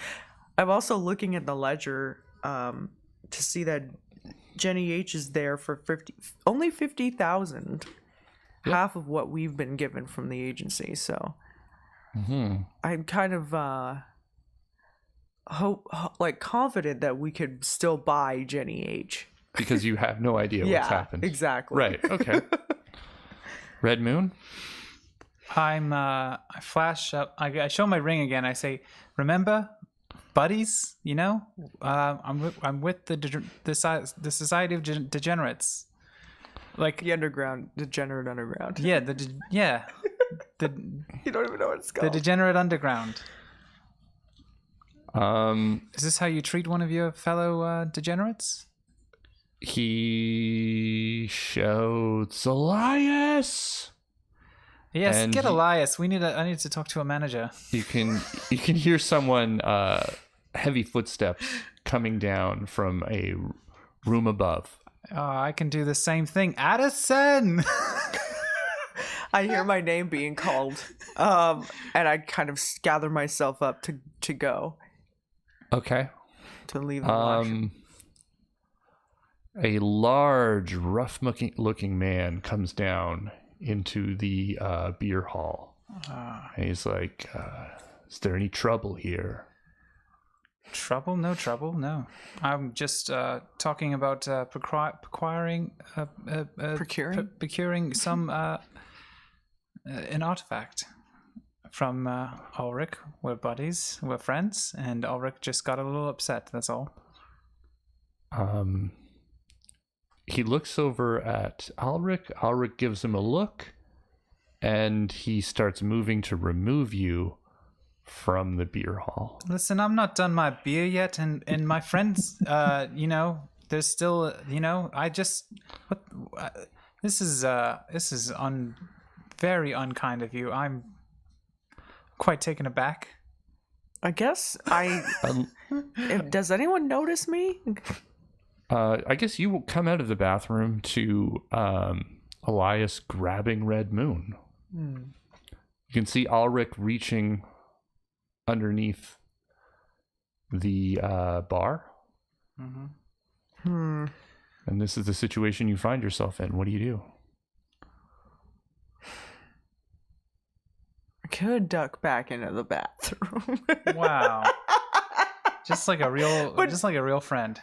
I'm also looking at the ledger to see that Jenny H is there for only 50,000, half of what we've been given from the agency. So I'm kind of confident that we could still buy Jenny H. Because you have no idea what's happened. Exactly. Right. Okay. Red Moon. I flash up. I show my ring again. I say, "Remember, buddies. You know, I'm with the Society of Degenerates. Like The underground, degenerate underground. yeah, the You don't even know what it's called. the Degenerate Underground. Um, Is this how you treat one of your fellow degenerates? he shouts, Elias. Yes, And get Elias. I need to talk to a manager. You can hear someone heavy footsteps coming down from a room above. Oh, I can do the same thing. Addison. I hear my name being called, and I kind of gather myself up to go Okay. to leave the washroom. A large, rough-looking man comes down into the beer hall. And he's like, "Is there any trouble here?" Trouble? No trouble. No. I'm just talking about procuring some an artifact from Ulrich. We're buddies. We're friends, and Ulrich just got a little upset. That's all. He looks over at Ulrich. Ulrich gives him a look, and he starts moving to remove you from the beer hall. Listen, I'm not done my beer yet, and my friends, there's still, this is very unkind of you. I'm quite taken aback. I guess does anyone notice me? I guess you will come out of the bathroom to Elias grabbing Red Moon. You can see Ulrich reaching underneath the bar. And this is the situation you find yourself in. What do you do? I could duck back into the bathroom. Wow. just like a real friend.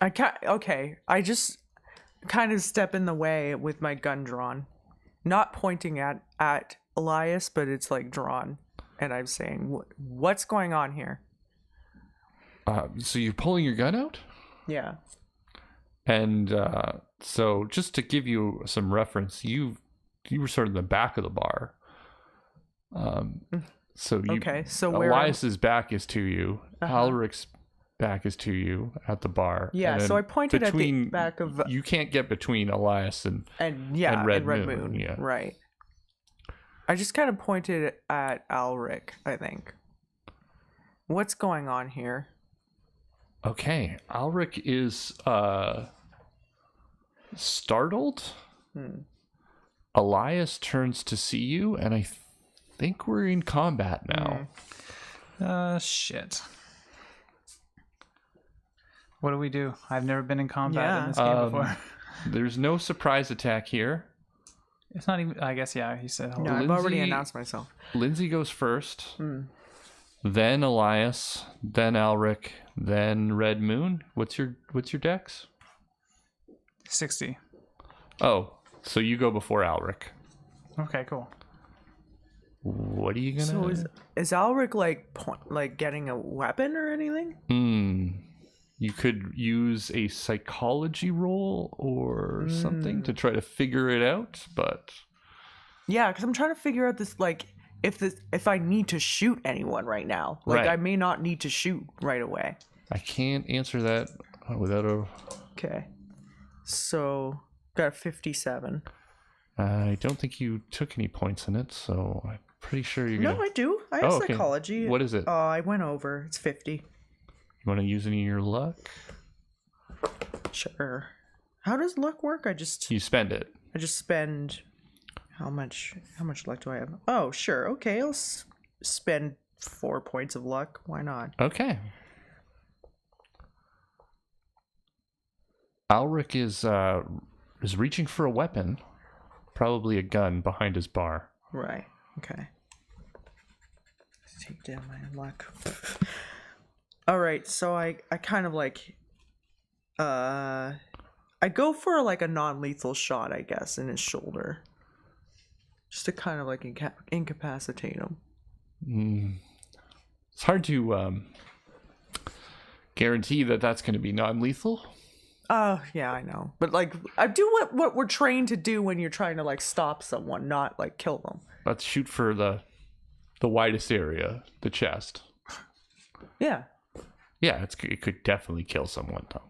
I just kind of step in the way with my gun drawn, not pointing at Elias, but it's like drawn, and I'm saying, "What's going on here?" So you're pulling your gun out? Yeah. And so just to give you some reference, you were sort of in the back of the bar. So where Elias's back is to you. Ulrich's back is to you at the bar. Yeah, so I pointed at the back of. You can't get between Elias and Red Moon. Moon. Yeah. Right. I just kind of pointed at Ulrich, I think. What's going on here? Okay, Ulrich is startled. Elias turns to see you, and I think we're in combat now. Shit. What do we do? I've never been in combat in this game before. There's no surprise attack here. It's not even. I guess yeah. You said hello. No, I've already Lindsay- announced myself. Lindsay goes first, then Elias, then Alric, then Red Moon. What's your dex? 60. Oh, so you go before Alric. Okay, cool. What are you gonna? So is Alric like getting a weapon or anything? You could use a psychology roll or something to try to figure it out, but Yeah, because I'm trying to figure out this like if I need to shoot anyone right now. Like Right. I may not need to shoot right away. I can't answer that without a. Okay. So got a 57. I don't think you took any points in it, so I'm pretty sure you're gonna. No, I do. I have Oh, okay. psychology. What is it? I went over. It's 50. You want to use any of your luck? Sure. How does luck work? I just You spend it. spend how much luck do I have? Oh, sure. Okay, I'll spend 4 points of luck. Why not? Okay. Alric is reaching for a weapon, probably a gun, behind his bar. Right. Okay. Let's take down my luck. All right, so I kind of like I go for like a non-lethal shot, I guess, in his shoulder. Just to kind of like incapacitate him. It's hard to guarantee that that's going to be non-lethal. Yeah, I know. But like I do what we're trained to do when you're trying to like stop someone, not like kill them. Let's shoot for the widest area, the chest. Yeah. Yeah, it could definitely kill someone, though.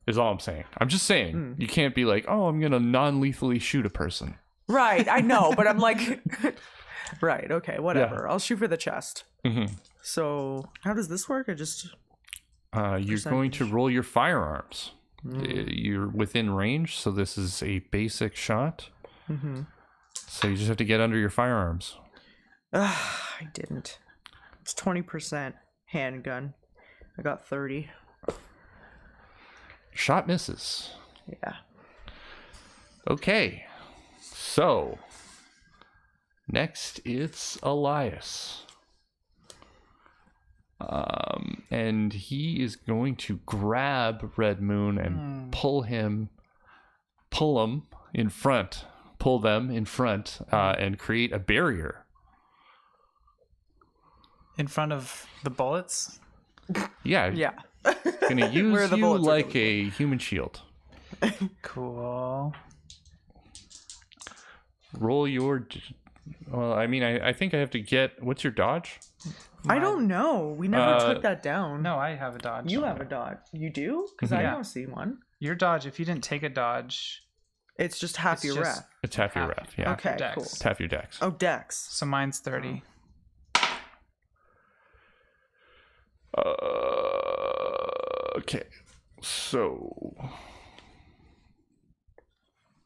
Is all I'm saying. I'm just saying, you can't be like, oh, I'm going to non-lethally shoot a person. Right, I know, but I'm like right, okay, whatever. I'll shoot for the chest. Mm-hmm. So, how does this work? I just You're going to roll your firearms. You're within range, so this is a basic shot. So you just have to get under your firearms. I didn't. It's 20% handgun. I got 30. Shot misses. Yeah. Okay. So, next it's Elias. And he is going to grab Red Moon and pull them in front, and create a barrier. In front of the bullets? Yeah. Yeah. Gonna use Where the you bullets are like a human shield. Cool. Roll your. Well, I mean, I think I have to get. What's your dodge? I don't know. We never took that down. No, I have a dodge. You have a dodge. You do? Because I Yeah. don't see one. Your dodge, if you didn't take a dodge, It's just half It's your just- ref. It's half your ref. Yeah. Okay, dex. cool. It's half your dex. Oh, dex. so mine's 30. Okay. So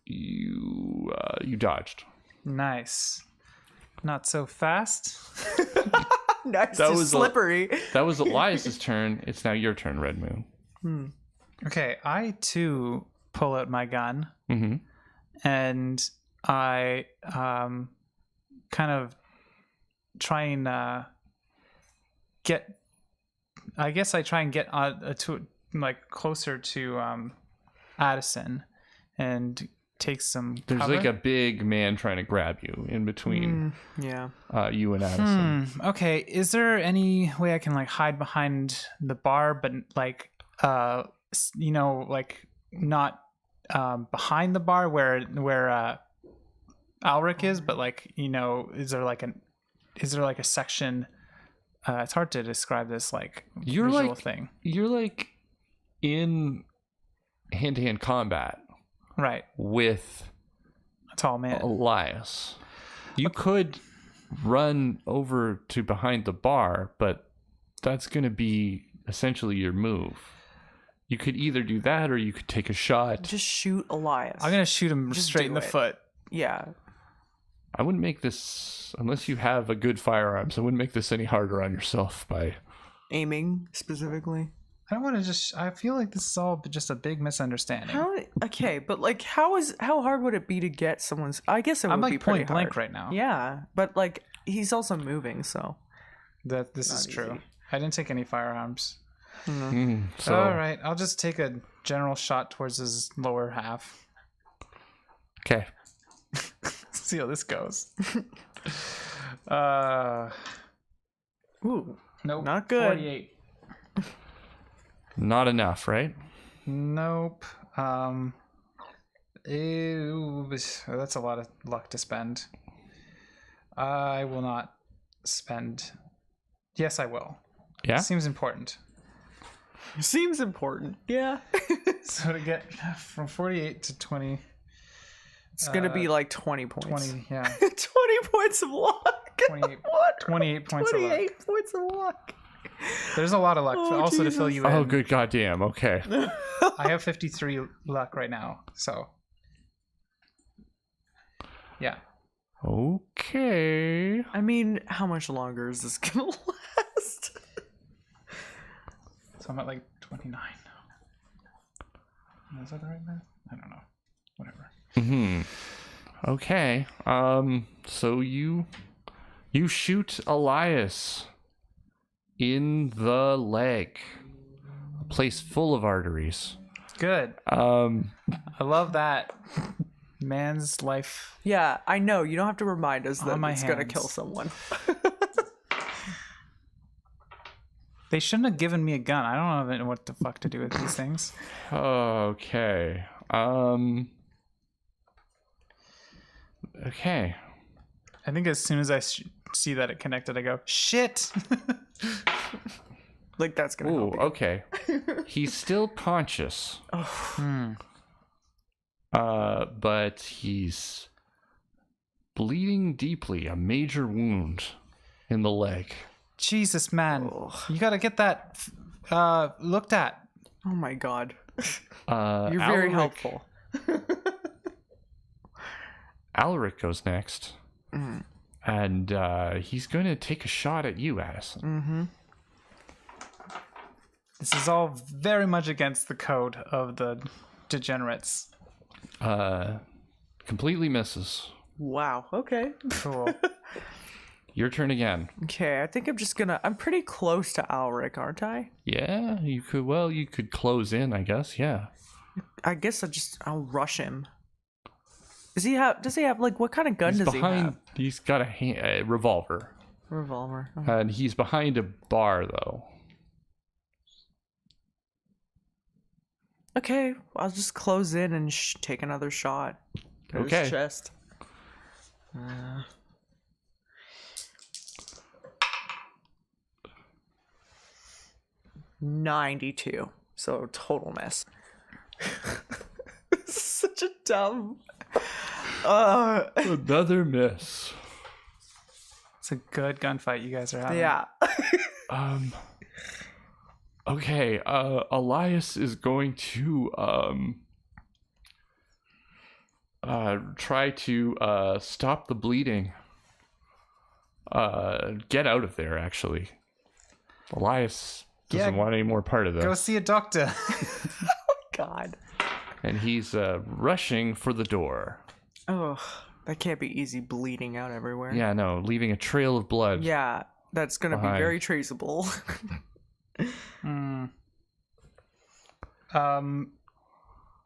you dodged. Nice. Not so fast. Nice. That Just was slippery. That was Elias's turn. It's now your turn, Red Moon. Okay, I too pull out my gun Mm-hmm. and I kind of try and get. I guess I try and get to like closer to Addison and take some. There's cover. like a big man trying to grab you in between Yeah. you and Addison. Okay, is there any way I can like hide behind the bar, but like like not behind the bar where Alric is, but like is there like a section? It's hard to describe this like You're visual like thing, you're like in hand-to-hand combat right? with A tall man. Elias. You could run over to behind the bar, but that's going to be essentially your move. You could either do that or you could take a shot. Just shoot Elias. I'm gonna shoot him Just straight do in the it. foot. Yeah. I wouldn't make this, unless you have a good firearms, I wouldn't make this any harder on yourself by... Aiming specifically. I don't want to just. I feel like this is all just a big misunderstanding. How? Okay, but like, how hard would it be to get someone's? I guess it would I'm be like pretty point blank hard. right now. Yeah, but like, he's also moving, so. That this is Not true. easy. I didn't take any firearms. So, All right, I'll just take a general shot towards his lower half. okay. See how this goes. Ooh, Nope. not good. 48. Not enough, right? Nope. Ew, that's a lot of luck to spend. I will not spend. Yes, I will. Yeah? Seems important. Seems important. Yeah. So to get from 48 to 20. It's gonna be like 20 points. 20, yeah. 20 points of luck. 28, What? 28 points of luck. 28 points of luck. There's a lot of luck. Oh, also, to fill Jesus. you in. Oh, good goddamn. Okay. I have 53 luck right now, so. Yeah. Okay. I mean, how much longer is this gonna last? So I'm at like 29 now. Is that the right math? I don't know. Whatever. Okay. So you shoot Elias in the leg, a place full of arteries. Good. I love that. Man's life. Yeah, I know. You don't have to remind us that On my it's gonna hands. kill someone. They shouldn't have given me a gun. I don't know what the fuck to do with these things. Okay. Okay. I think as soon as I see that it connected, I go, shit! Like, that's gonna Ooh, help you. okay. He's still conscious. But he's bleeding deeply, a major wound in the leg. Jesus, man. You gotta get that looked at. Oh my god. You're You're very helpful. Alaric goes next. And he's going to take a shot at you, Addison. This is all very much against the code of the degenerates. Completely misses. Wow, okay. Cool. Your turn again. Okay, I think I'm pretty close to Alaric, aren't I? Yeah, you could close in, I guess. Yeah. I guess I'll rush him. Does he have, like, what kind of gun does he have? He's got a revolver. Revolver. Oh. And he's behind a bar, though. Okay, I'll just close in and take another shot. At Okay. His chest. 92. So total mess. Such a dumb. Another miss. It's a good gunfight you guys are having. Yeah. Okay, Elias is going to try to stop the bleeding. Get out of there, actually. Elias doesn't want any more part of this. Go see a doctor. God. And he's rushing for the door. Oh, that can't be easy, bleeding out everywhere. Yeah, no, leaving a trail of blood. Yeah, that's gonna be Behind. very traceable.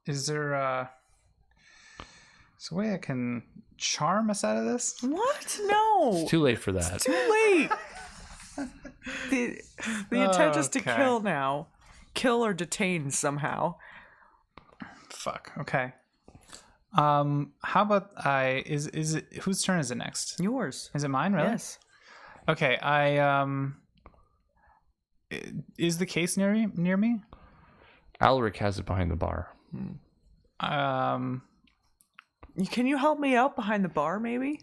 Is there a way I can charm us out of this? What? No. It's too late for that. Too late. The intent is to Okay. kill now. Kill or detain somehow. Fuck. Okay. How about is it whose turn is it next? Yours. Is it mine, really? Yes. Okay, is the case near me? Alaric has it behind the bar. Can you help me out behind the bar, maybe?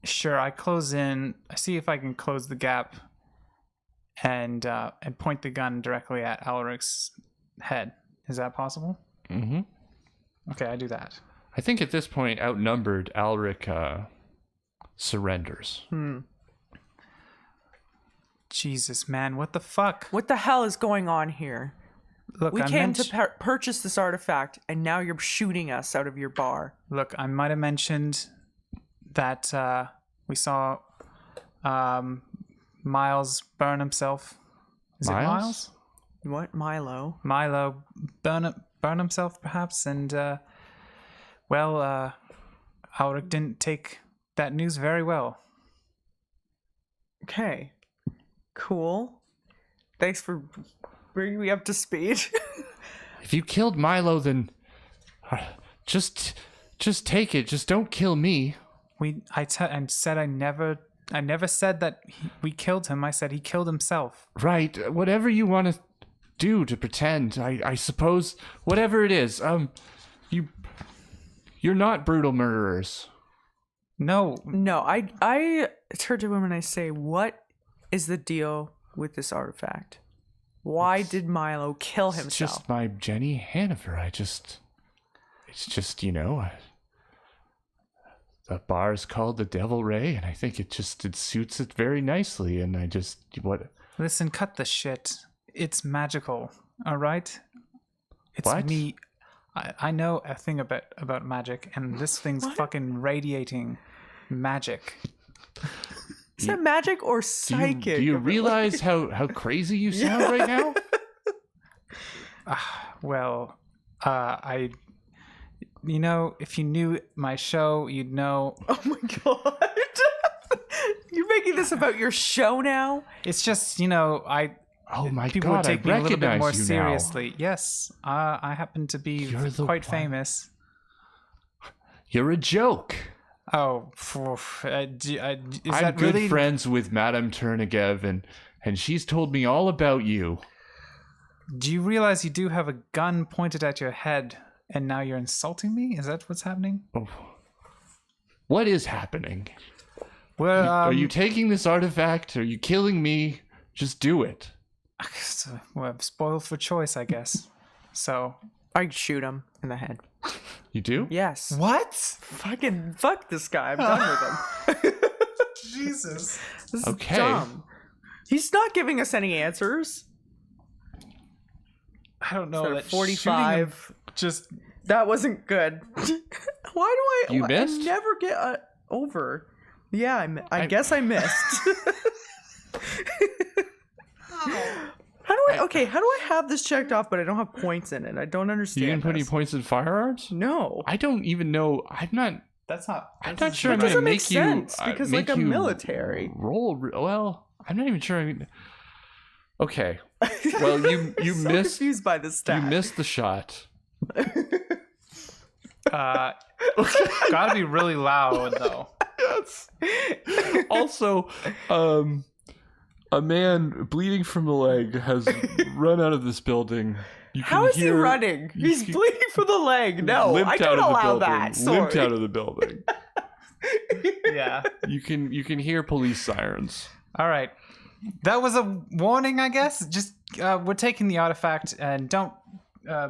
Sure, I close in. I see if I can close the gap and point the gun directly at Alaric's head. Is that possible? Mm-hmm. Okay, I do that. I think at this point, outnumbered, Alaric surrenders. Jesus, man, what the fuck? What the hell is going on here? Look, We I came meant- to purchase this artifact, and now you're shooting us out of your bar. Look, I might have mentioned that we saw Miles burn himself. Is it Miles? What? Milo? Milo burn himself, perhaps, and Alric didn't take that news very well. Okay. Cool. Thanks for bringing me up to speed. If you killed Milo, then just take it. Just don't kill me. I said I never said that we killed him. I said he killed himself. Right. Whatever you want to do to pretend, I suppose. Whatever it is. You're not brutal murderers. No. No, I turn to him and I say, what is the deal with this artifact? Why did Milo kill himself? It's just my Jenny Hanover. It's just, the bar's called the Devil Ray, and I think it suits it very nicely, and Listen, cut the shit. It's magical, all right? It's What? me. I know a thing about magic, and this thing's fucking radiating magic. Is that magic or Do psychic? you realize how crazy you sound right now? Well, if you knew my show, you'd know. Oh my god. You're making this about your show now? It's just, Oh my people God, would take I me a little bit recognize more you seriously. Yes, I happen to be You're the quite one. famous. You're a joke. Oh, is I'm that good really? friends with Madame Turnigev, and she's told me all about you. Do you realize you do have a gun pointed at your head, and now you're insulting me? Is that what's happening? Oh. What is happening? Well, Are you taking this artifact? Are you killing me? Just do it. well, I'm spoiled for choice, I guess. So. I'd shoot him in the head. You do? Yes. What? Fuck this guy. I'm done with him. Jesus. This is Okay. dumb. He's not giving us any answers. I don't know. So That 45. shooting him just. That wasn't good. Why do I? You missed? I never get over. Yeah, I guess I missed. How do I have this checked off, but I don't have points in it? I don't understand. You didn't put any this. points in firearms? No. I don't even know. I'm not sure I'm That going to doesn't make make you sense, because, make like, a you military. roll. Well, I'm not even sure. Okay. Well, you I'm so missed. confused by this stat. You missed the shot. Gotta be really loud though. Yes. Also, a man bleeding from the leg has run out of this building. You How can is he hear- running? you He's can- bleeding from the leg. No, limped I out don't of the allow building. that. Sorry. Limped out of the building. Yeah. You can hear police sirens. All right. That was a warning, I guess. Just we're taking the artifact, and don't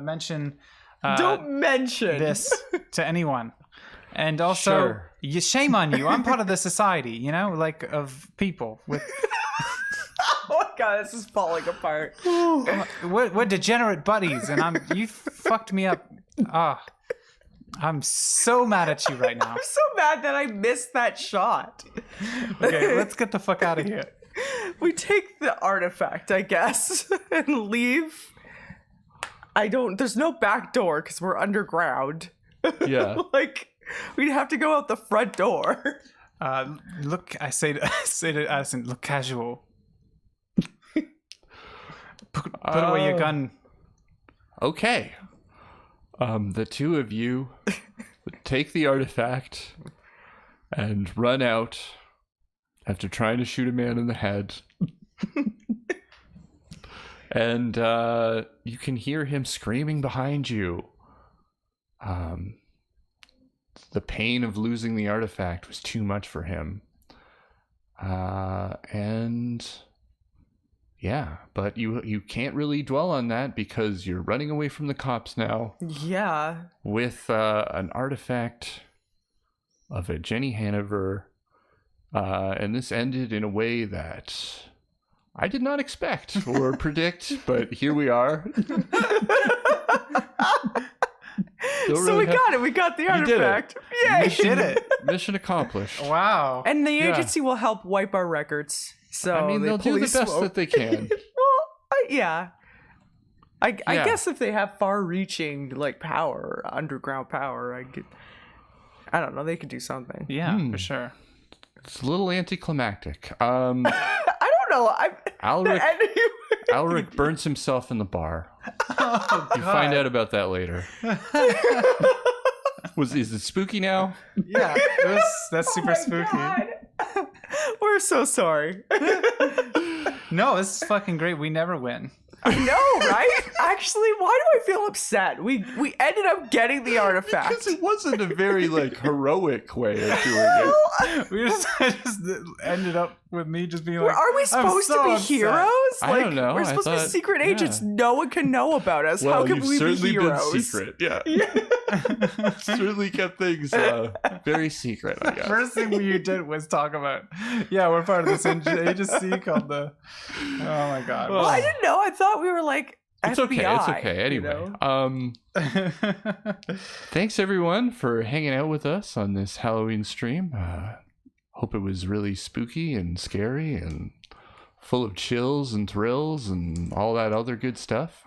mention Don't mention this to anyone. And also, Sure. shame on you. I'm part of the society, like of people with. Oh my god, this is falling apart. We're degenerate buddies, and you fucked me up. I'm so mad at you right now. I'm so mad that I missed that shot. Okay, let's get the fuck out of here. We take the artifact, I guess, and leave. There's no back door because we're underground. Yeah. Like, we'd have to go out the front door. Look, I say to Addison, look casual. Put away your gun. Okay. The two of you take the artifact and run out after trying to shoot a man in the head. And you can hear him screaming behind you. The pain of losing the artifact was too much for him. And yeah, but you can't really dwell on that because you're running away from the cops now Yeah. with an artifact of a Jenny Hanover And this ended in a way that I did not expect or predict, but here we are. So we got it. We got the artifact. Yay! Did it? Mission accomplished. Wow. And the agency will help wipe our records. So I mean, they'll do the police best won't- that they can. Yeah. I Yeah. guess if they have far-reaching like power, underground power, I don't know. They could do something. Yeah, for sure. It's a little anticlimactic. I don't know. Alric burns himself in the bar. Oh, You find out about that later. Is it spooky now? Yeah, that's super spooky. God. We're so sorry. No, this is fucking great. We never win. I know, right? Actually, why do I feel upset? We ended up getting the artifact. Because it wasn't a very heroic way of doing it. We just ended up with me just being like, Are we "I'm supposed so to be upset." heroes? I don't know. We're I supposed to be thought- secret agents. No one can know about us. Well, How can you've we be certainly heroes? been secret. Yeah. Certainly kept things very secret, I guess. First thing you did was talk about, yeah, we're part of this agency called the. Oh my god. Well, I didn't know. I thought we were like It's FBI, okay. It's okay. Anyway, you know? thanks everyone for hanging out with us on this Halloween stream. Hope it was really spooky and scary and full of chills and thrills and all that other good stuff.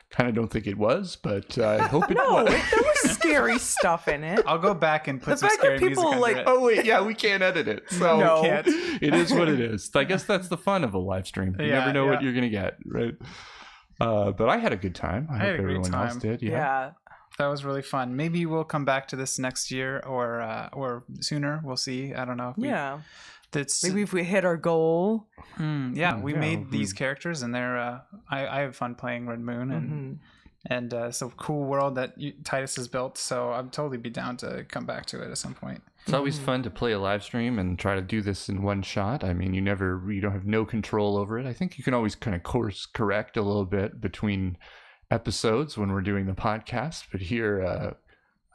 Kind of don't think it was, but I hope it No, was. there was scary stuff in it. I'll go back and put The some fact that scary music people, under like, it. Oh wait, yeah, we can't edit it, so No. Can't. it is what it is. I guess that's the fun of a live stream. You Yeah, never know what yeah. you're gonna get, right? But I had a good time. I had hope a great everyone else time. did. Yeah. That was really fun. Maybe we'll come back to this next year or sooner. We'll see. I don't know. If Yeah. That's Maybe if we hit our goal. yeah. We Yeah, made these characters, and they're. I have fun playing Red Moon, and it's a cool world that Titus has built. So I'm totally be down to come back to it at some point. It's always fun to play a live stream and try to do this in one shot. I mean, you don't have no control over it. I think you can always kind of course correct a little bit between episodes when we're doing the podcast, but here,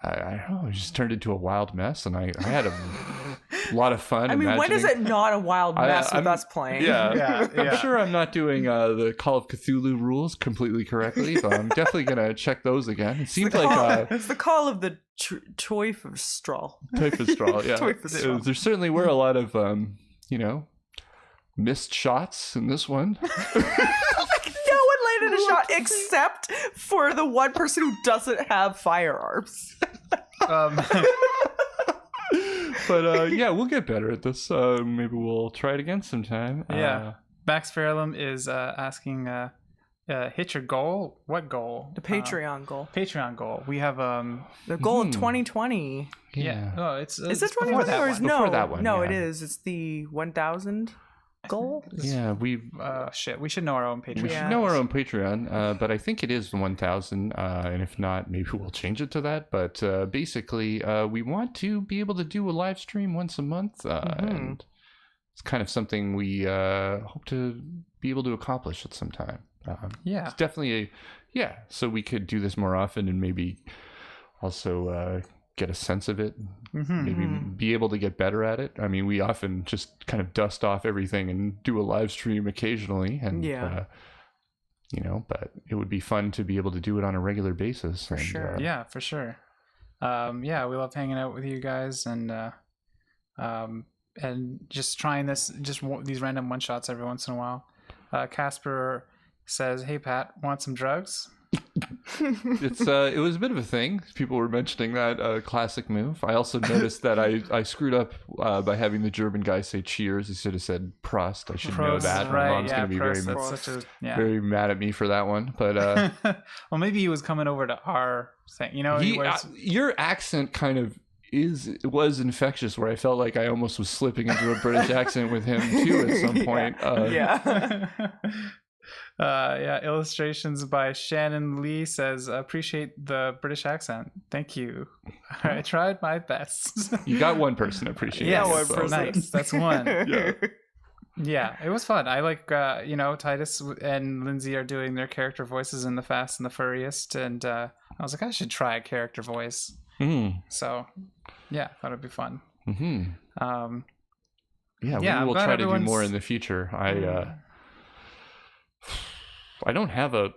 I don't know, it just turned into a wild mess, and I had a lot of fun. I mean, when is it not a wild mess with us playing? Yeah, Yeah, I'm yeah. sure I'm not doing the Call of Cthulhu rules completely correctly, but I'm definitely gonna check those again. It seems like It's the call of the choice of straw. Typhus-Straw, yeah. Typhus-Straw. There certainly were a lot of, missed shots in this one. No one landed a shot except for the one person who doesn't have firearms. But yeah, we'll get better at this. Maybe we'll try it again sometime. Yeah. Max Fairlam is asking, hit your goal. What goal? The Patreon goal. Patreon goal. We have The goal of 2020. yeah. Oh, it's Is it before 2020 that or one. is Before that one, No, it yeah. is. It's the 1,000 goal. Yeah, we Shit, we should know our own Patreon. should know our own Patreon, but I think it is 1,000, and if not, maybe we'll change it to that. But basically, we want to be able to do a live stream once a month, and it's kind of something we hope to be able to accomplish at some time. Yeah. It's definitely so we could do this more often and maybe also get a sense of it, maybe be able to get better at it. I mean, we often just kind of dust off everything and do a live stream occasionally, and but it would be fun to be able to do it on a regular basis. For sure. Yeah, for sure. Yeah, we love hanging out with you guys and just trying these random one shots every once in a while. Casper says, "Hey Pat, want some drugs?" It was a bit of a thing. People were mentioning that classic move. I also noticed that I screwed up by having the German guy say cheers. He should have said Prost. I should know Prost, that. My right? mom's Yeah, gonna be Prost, that's such a very mad at me for that one. But well, maybe he was coming over to our thing. You know, your accent kind of was infectious, where I felt like I almost was slipping into a British accent with him too at some point. Illustrations by Shannon Lee says, appreciate the British accent. Thank you. I tried my best. You got one person appreciating. Yeah, it, one person. Nice. That's one. Yeah. Yeah, it was fun. I like, Titus and Lindsay are doing their character voices in The Fast and the Furriest, and I was like, I should try a character voice. So, yeah, thought it'd be fun. yeah, Yeah, I'm we will glad try to do more everyone's- in the future. I don't have a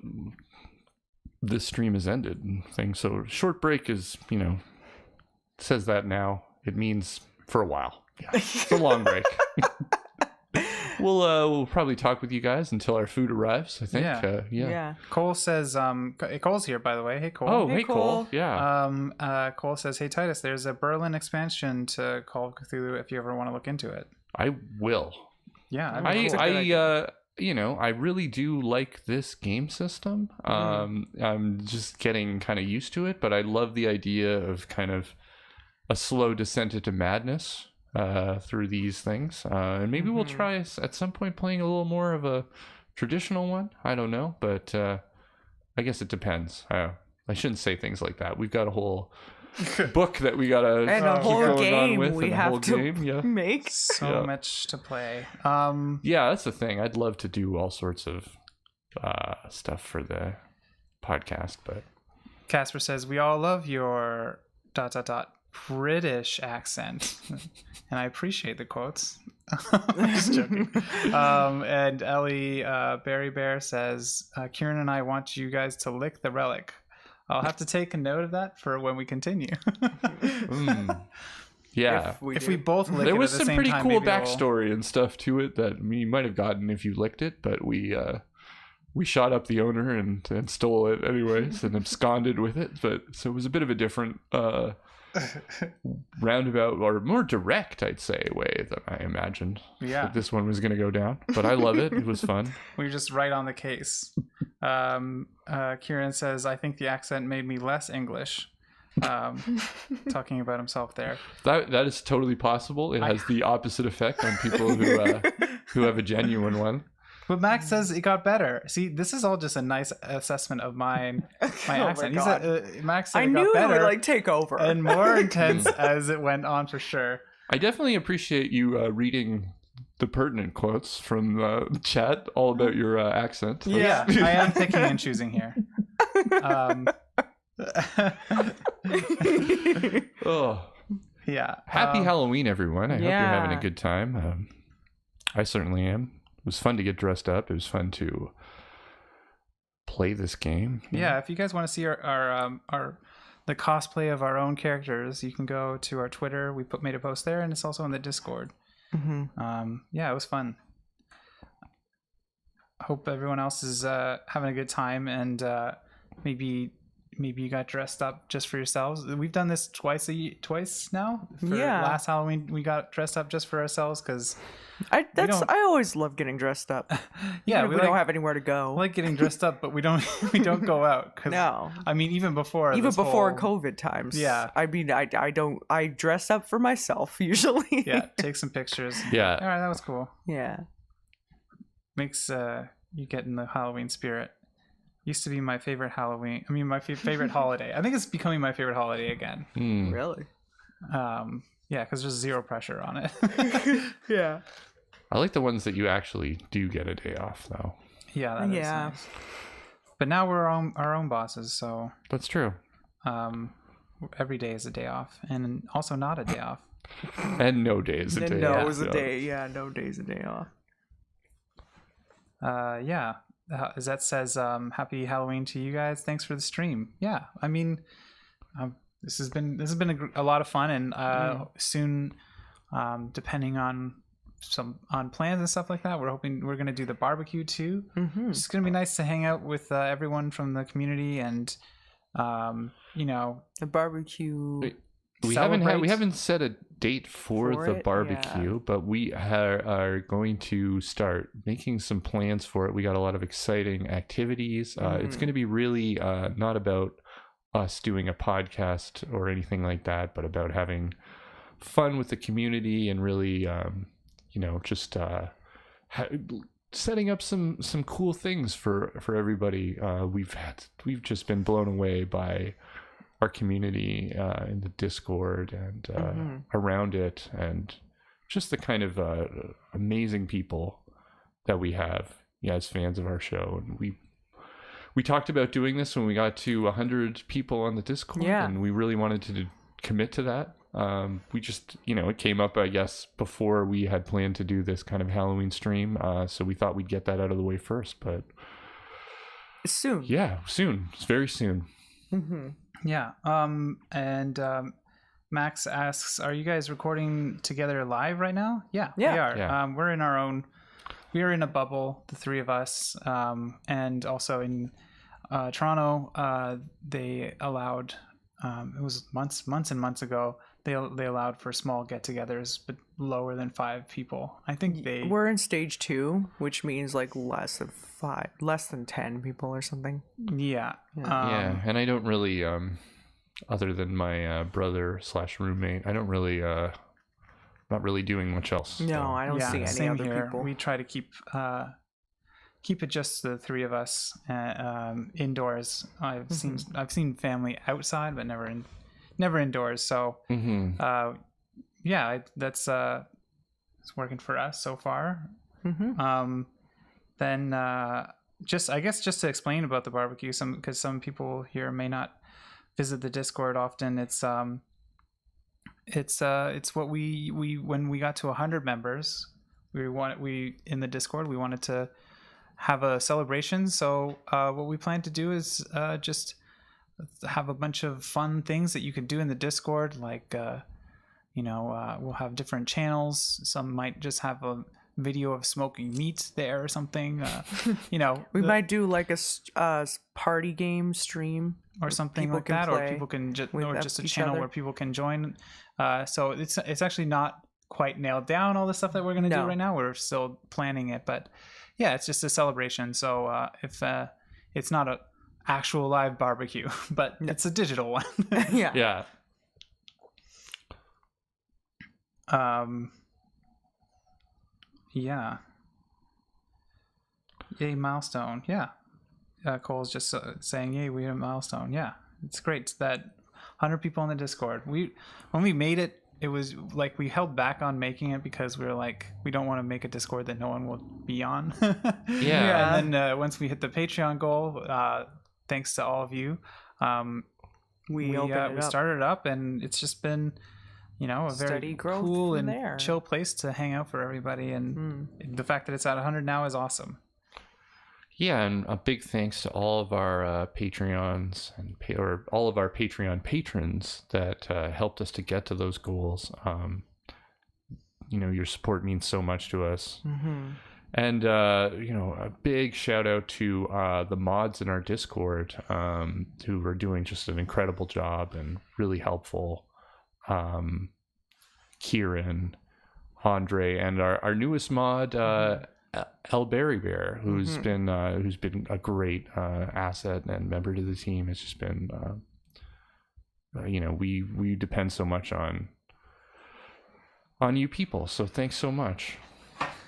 this stream has ended thing, so short break is, says that now. It means for a while. Yeah, it's a long break. We'll probably talk with you guys until our food arrives, I think. Yeah. Yeah. Cole says, Cole's here, by the way. Hey, Cole. Oh, Hey, hey, Cole. Cole. Yeah. Cole says, hey, Titus, there's a Berlin expansion to Call of Cthulhu if you ever want to look into it. I will. Yeah. I really do like this game system. I'm just getting kind of used to it, but I love the idea of kind of a slow descent into madness through these things. And maybe we'll try at some point playing a little more of a traditional one. I don't know, but I guess it depends. I shouldn't say things like that. We've got a whole book that we gotta And a keep whole going game on with, we and a have whole to game. make. So much to play. Yeah, that's the thing. I'd love to do all sorts of stuff for the podcast, but Casper says, we all love your ... British accent. And I appreciate the quotes. Just joking. And Ellie Berry Bear says, Kieran and I want you guys to lick the relic. I'll have to take a note of that for when we continue. yeah. If we both lick There it was at the some same pretty time, cool maybe backstory and stuff to it that you might have gotten if you licked it, but we shot up the owner and stole it anyways and absconded with it. But so it was a bit of a different roundabout or more direct, I'd say, way than I imagined that this one was going to go down. But I love it. It was fun. We were just right on the case. Kieran says, I think the accent made me less English. Talking about himself there. That is totally possible. It has the opposite effect on people who have a genuine one. But Max says it got better. See, this is all just a nice assessment of my accent. Max said I it knew got better it would take over and more intense as it went on, for sure. I definitely appreciate you reading the pertinent quotes from the chat all about your accent. Yeah, I am picking and choosing here. Oh, yeah. happy Halloween, everyone. I hope you're having a good time. I certainly am. It was fun to get dressed up. It was fun to play this game. Yeah, if you guys want to see our the cosplay of our own characters, you can go to our Twitter. We made a post there, and it's also in the Discord. Yeah, it was fun. Hope everyone else is having a good time, and maybe you got dressed up just for yourselves. We've done this twice now. Last Halloween we got dressed up just for ourselves because I always love getting dressed up. Yeah, we don't have anywhere to go. I like getting dressed up, but we don't go out. No, I mean even before COVID times. Yeah, I mean I dress up for myself usually. Yeah, take some pictures. Yeah, all right, that was cool. Yeah, makes you get in the Halloween spirit. Used to be my favorite Halloween. I mean, my favorite holiday. I think it's becoming my favorite holiday again. Really? Yeah, because there's zero pressure on it. Yeah. I like the ones that you actually do get a day off, though. Yeah, that is nice. But now we're our own bosses, so that's true. Every day is a day off, and also not a day off. And no day is a day off. No is a day. Yeah, no day's a day off. Yeah. Zet says, happy Halloween to you guys. Thanks for the stream. Yeah, I mean, this has been a lot of fun, and soon, depending on plans and stuff like that, we're hoping we're going to do the barbecue too. It's going to be nice to hang out with everyone from the community, and the barbecue. We haven't set a date for the barbecue, but we are going to start making some plans for it. We got a lot of exciting activities. It's going to be really not about us doing a podcast or anything like that, but about having fun with the community and really, just setting up some cool things for everybody. We've just been blown away by our community in the Discord and around it, and just the kind of amazing people that we have as fans of our show. And we talked about doing this when we got to 100 people on the Discord, and we really wanted to commit to that. We just, it came up, I guess, before we had planned to do this kind of Halloween stream. So we thought we'd get that out of the way first. But soon. yeah, soon. It's very soon. Mm-hmm. Yeah. Max asks, "Are you guys recording together live right now?" Yeah, we are. Yeah. We are in a bubble, the three of us, and also in Toronto. They allowed. It was months and months ago. They allowed for small get-togethers, but lower than 5 people. I think we're in stage 2, which means like less than 10 people or something. Yeah. Yeah, and I don't really, other than my brother / roommate, I don't really, not really doing much else. No, so. I don't see any same other here. people. We try to keep it just the three of us indoors. I've seen family outside, but never indoors. So that's it's working for us so far. Then just to explain about the barbecue, because some people here may not visit the Discord often. It's what we when we got to 100 members, we in the Discord, we wanted to have a celebration. So what we plan to do is just have a bunch of fun things that you can do in the Discord, like we'll have different channels. Some might just have a video of smoking meat there or something. We might do like a party game stream or something like that, or people can just a channel where people can join. So it's actually not quite nailed down, all the stuff that we're going to do right now. We're still planning it, but yeah, it's just a celebration. So if it's not a actual live barbecue, but it's a digital one. Yeah. Yeah. Yay, milestone. Yeah. Cole's just saying, yay, we hit a milestone. Yeah, it's great. It's that 100 people on the Discord. When we made it, it was like we held back on making it because we were like, we don't want to make a Discord that no one will be on. Yeah. And then once we hit the Patreon goal, thanks to all of you, we started it up, and it's just been a very cool and chill place to hang out for everybody. And the fact that it's at 100 now is awesome. Yeah, and a big thanks to all of our Patreons or all of our Patreon patrons that helped us to get to those goals. Your support means so much to us. And a big shout out to the mods in our Discord who are doing just an incredible job and really helpful. Kieran, Andre, and our newest mod, El Berry Bear, who's been a great asset and member to the team. It's just been we depend so much on you people, so thanks so much.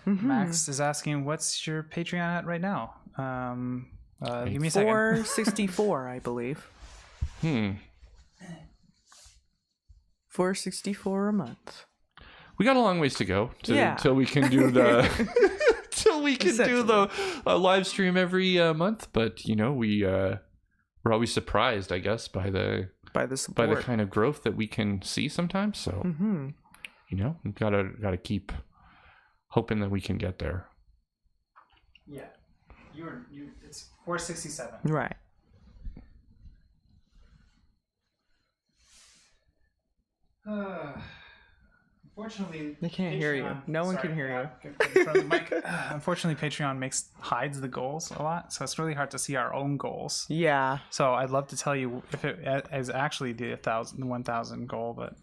Max is asking, what's your Patreon at right now? Give me a second. 464, I believe. $4.64 a month. We got a long ways to go till we can do the live stream every month. But we're always surprised, I guess, by the support, by the kind of growth that we can see sometimes. So we gotta keep hoping that we can get there. Yeah, it's 467. Right. Unfortunately, they can't hear you. No one can hear you. Unfortunately, Patreon hides the goals a lot, so it's really hard to see our own goals. Yeah. So I'd love to tell you if it is actually the 1,000 goal, but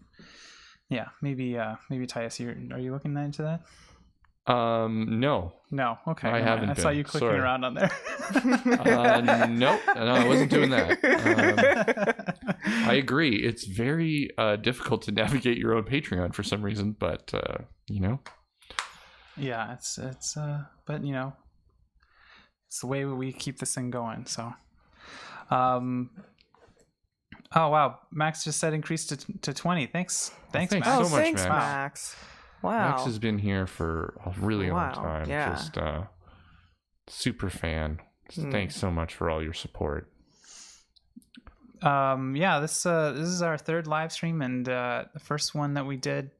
yeah, maybe Tyus, are you looking into that? No. Okay. I haven't. I saw you clicking around on there. Nope. No, I wasn't doing that. I agree. It's very difficult to navigate your own Patreon for some reason, but Yeah, it's but it's the way we keep this thing going. So, oh wow, Max just said increase to 20. Thanks, Max. So much, thanks, Max. Wow. Max has been here for a really long time. Yeah. Just super fan. Thanks so much for all your support. Yeah, this is our third live stream, and the first one that we did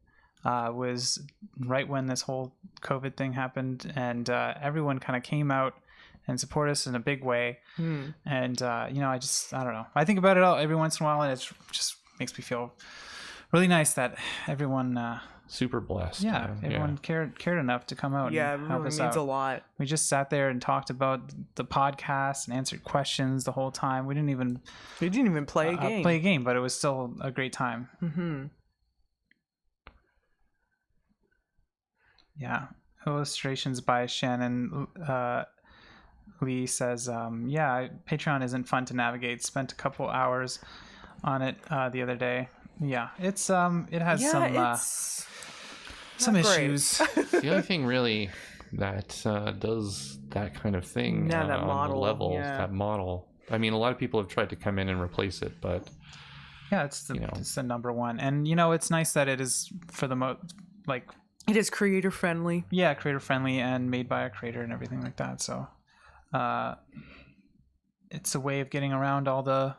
was right when this whole COVID thing happened, and everyone kind of came out and support us in a big way. And I don't know. I think about it every once in a while, and it just makes me feel really nice that everyone. Super blessed. Yeah, everyone cared enough to come out. Yeah, it and help really us means out. a lot. We just sat there and talked about the podcast and answered questions the whole time. We didn't even play a game. but it was still a great time. Mm-hmm. Yeah. Illustrations by Shannon Lee says, Patreon isn't fun to navigate. Spent a couple hours on it the other day. Yeah, it's it has some issues. The only thing really that does that kind of thing that on model, the level, yeah. that model. I mean, a lot of people have tried to come in and replace it, but yeah, it's the number one, and it's nice that it is for the most it is creator friendly. Yeah, creator friendly and made by a creator and everything like that. So, it's a way of getting around all the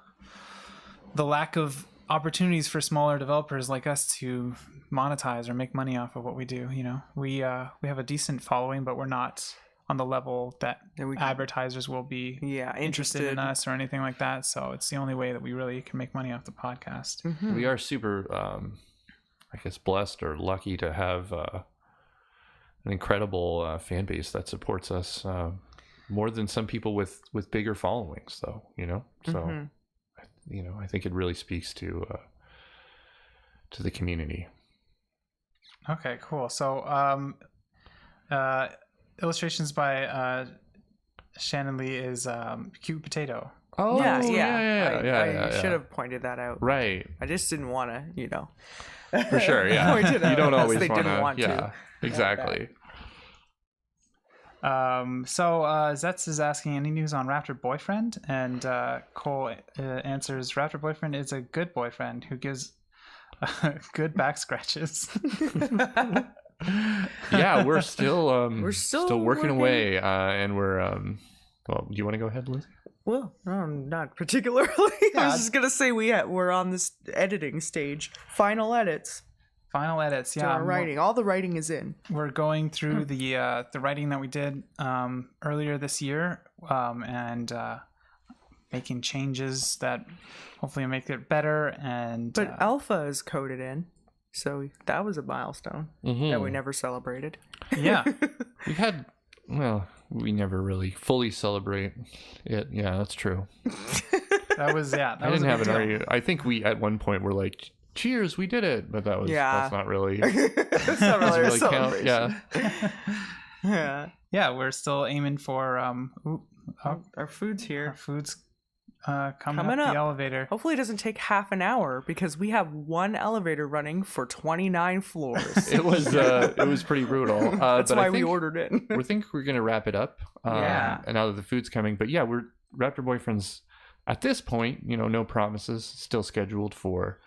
lack of opportunities for smaller developers like us to monetize or make money off of what we do. We have a decent following, but we're not on the level that advertisers will be interested in us or anything like that. So it's the only way that we really can make money off the podcast. Mm-hmm. We are super I guess blessed or lucky to have an incredible fan base that supports us more than some people with bigger followings, though. So I think it really speaks to the community. Okay, cool. So illustrations by Shannon Lee is Cute Potato. Oh I should have pointed that out. Right. I just didn't want to, For sure, yeah. point it out You don't unless always they didn't want yeah, to. exactly. So Zetz is asking any news on Raptor Boyfriend, and Cole answers Raptor Boyfriend is a good boyfriend who gives good back scratches. Yeah, we're still still working away, and we're well, do you want to go ahead, Liz? Well, not particularly. I was just gonna say we're on this editing stage, final edits. Yeah, our writing. All the writing is in. We're going through the writing that we did earlier this year, and making changes that hopefully make it better. But alpha is coded in, so that was a milestone that we never celebrated. Yeah, we never really fully celebrate it. Yeah, that's true. That was I didn't have an argument. I think we at one point were like, cheers, we did it, but that's not really It's not really a celebration. Yeah. Yeah, we're still aiming for our food's here. Our food's coming up the elevator. Hopefully it doesn't take half an hour because we have one elevator running for 29 floors. It was pretty brutal. That's why we ordered it. We think we're gonna wrap it up. And now that the food's coming, but yeah, we're Raptor Boyfriends at this point. No promises. Still scheduled for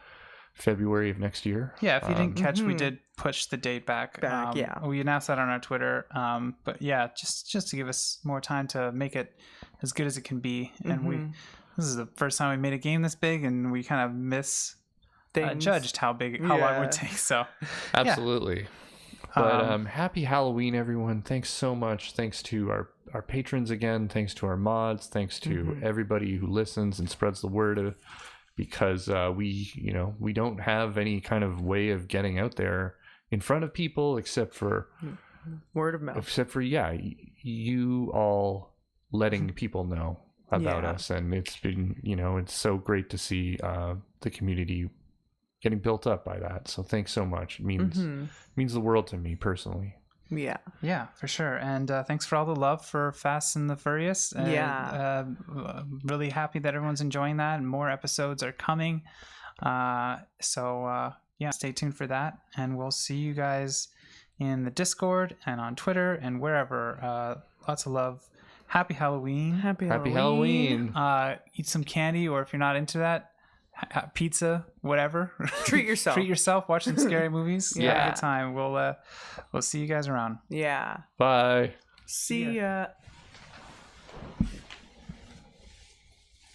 February of next year. Yeah, if you didn't catch, we did push the date back. We announced that on our Twitter. But yeah, just to give us more time to make it as good as it can be. And this is the first time we made a game this big, and we kind of judged how long it would take. So absolutely. But happy Halloween, everyone. Thanks so much. Thanks to our patrons again. Thanks to our mods. Thanks to everybody who listens and spreads the word. Because we don't have any kind of way of getting out there in front of people except for word of mouth. Except for you all letting people know about us, and it's been it's so great to see the community getting built up by that. So thanks so much. It means the world to me personally. Yeah, for sure. And thanks for all the love for Fast and the Furious. Really happy that everyone's enjoying that, and more episodes are coming. So stay tuned for that, and we'll see you guys in the Discord and on Twitter and wherever. Lots of love. Happy Halloween. Happy Halloween. Eat some candy, or if you're not into that, pizza, whatever. Treat yourself. Watch some scary movies. Have a good time. We'll see you guys around. Yeah. Bye. See ya.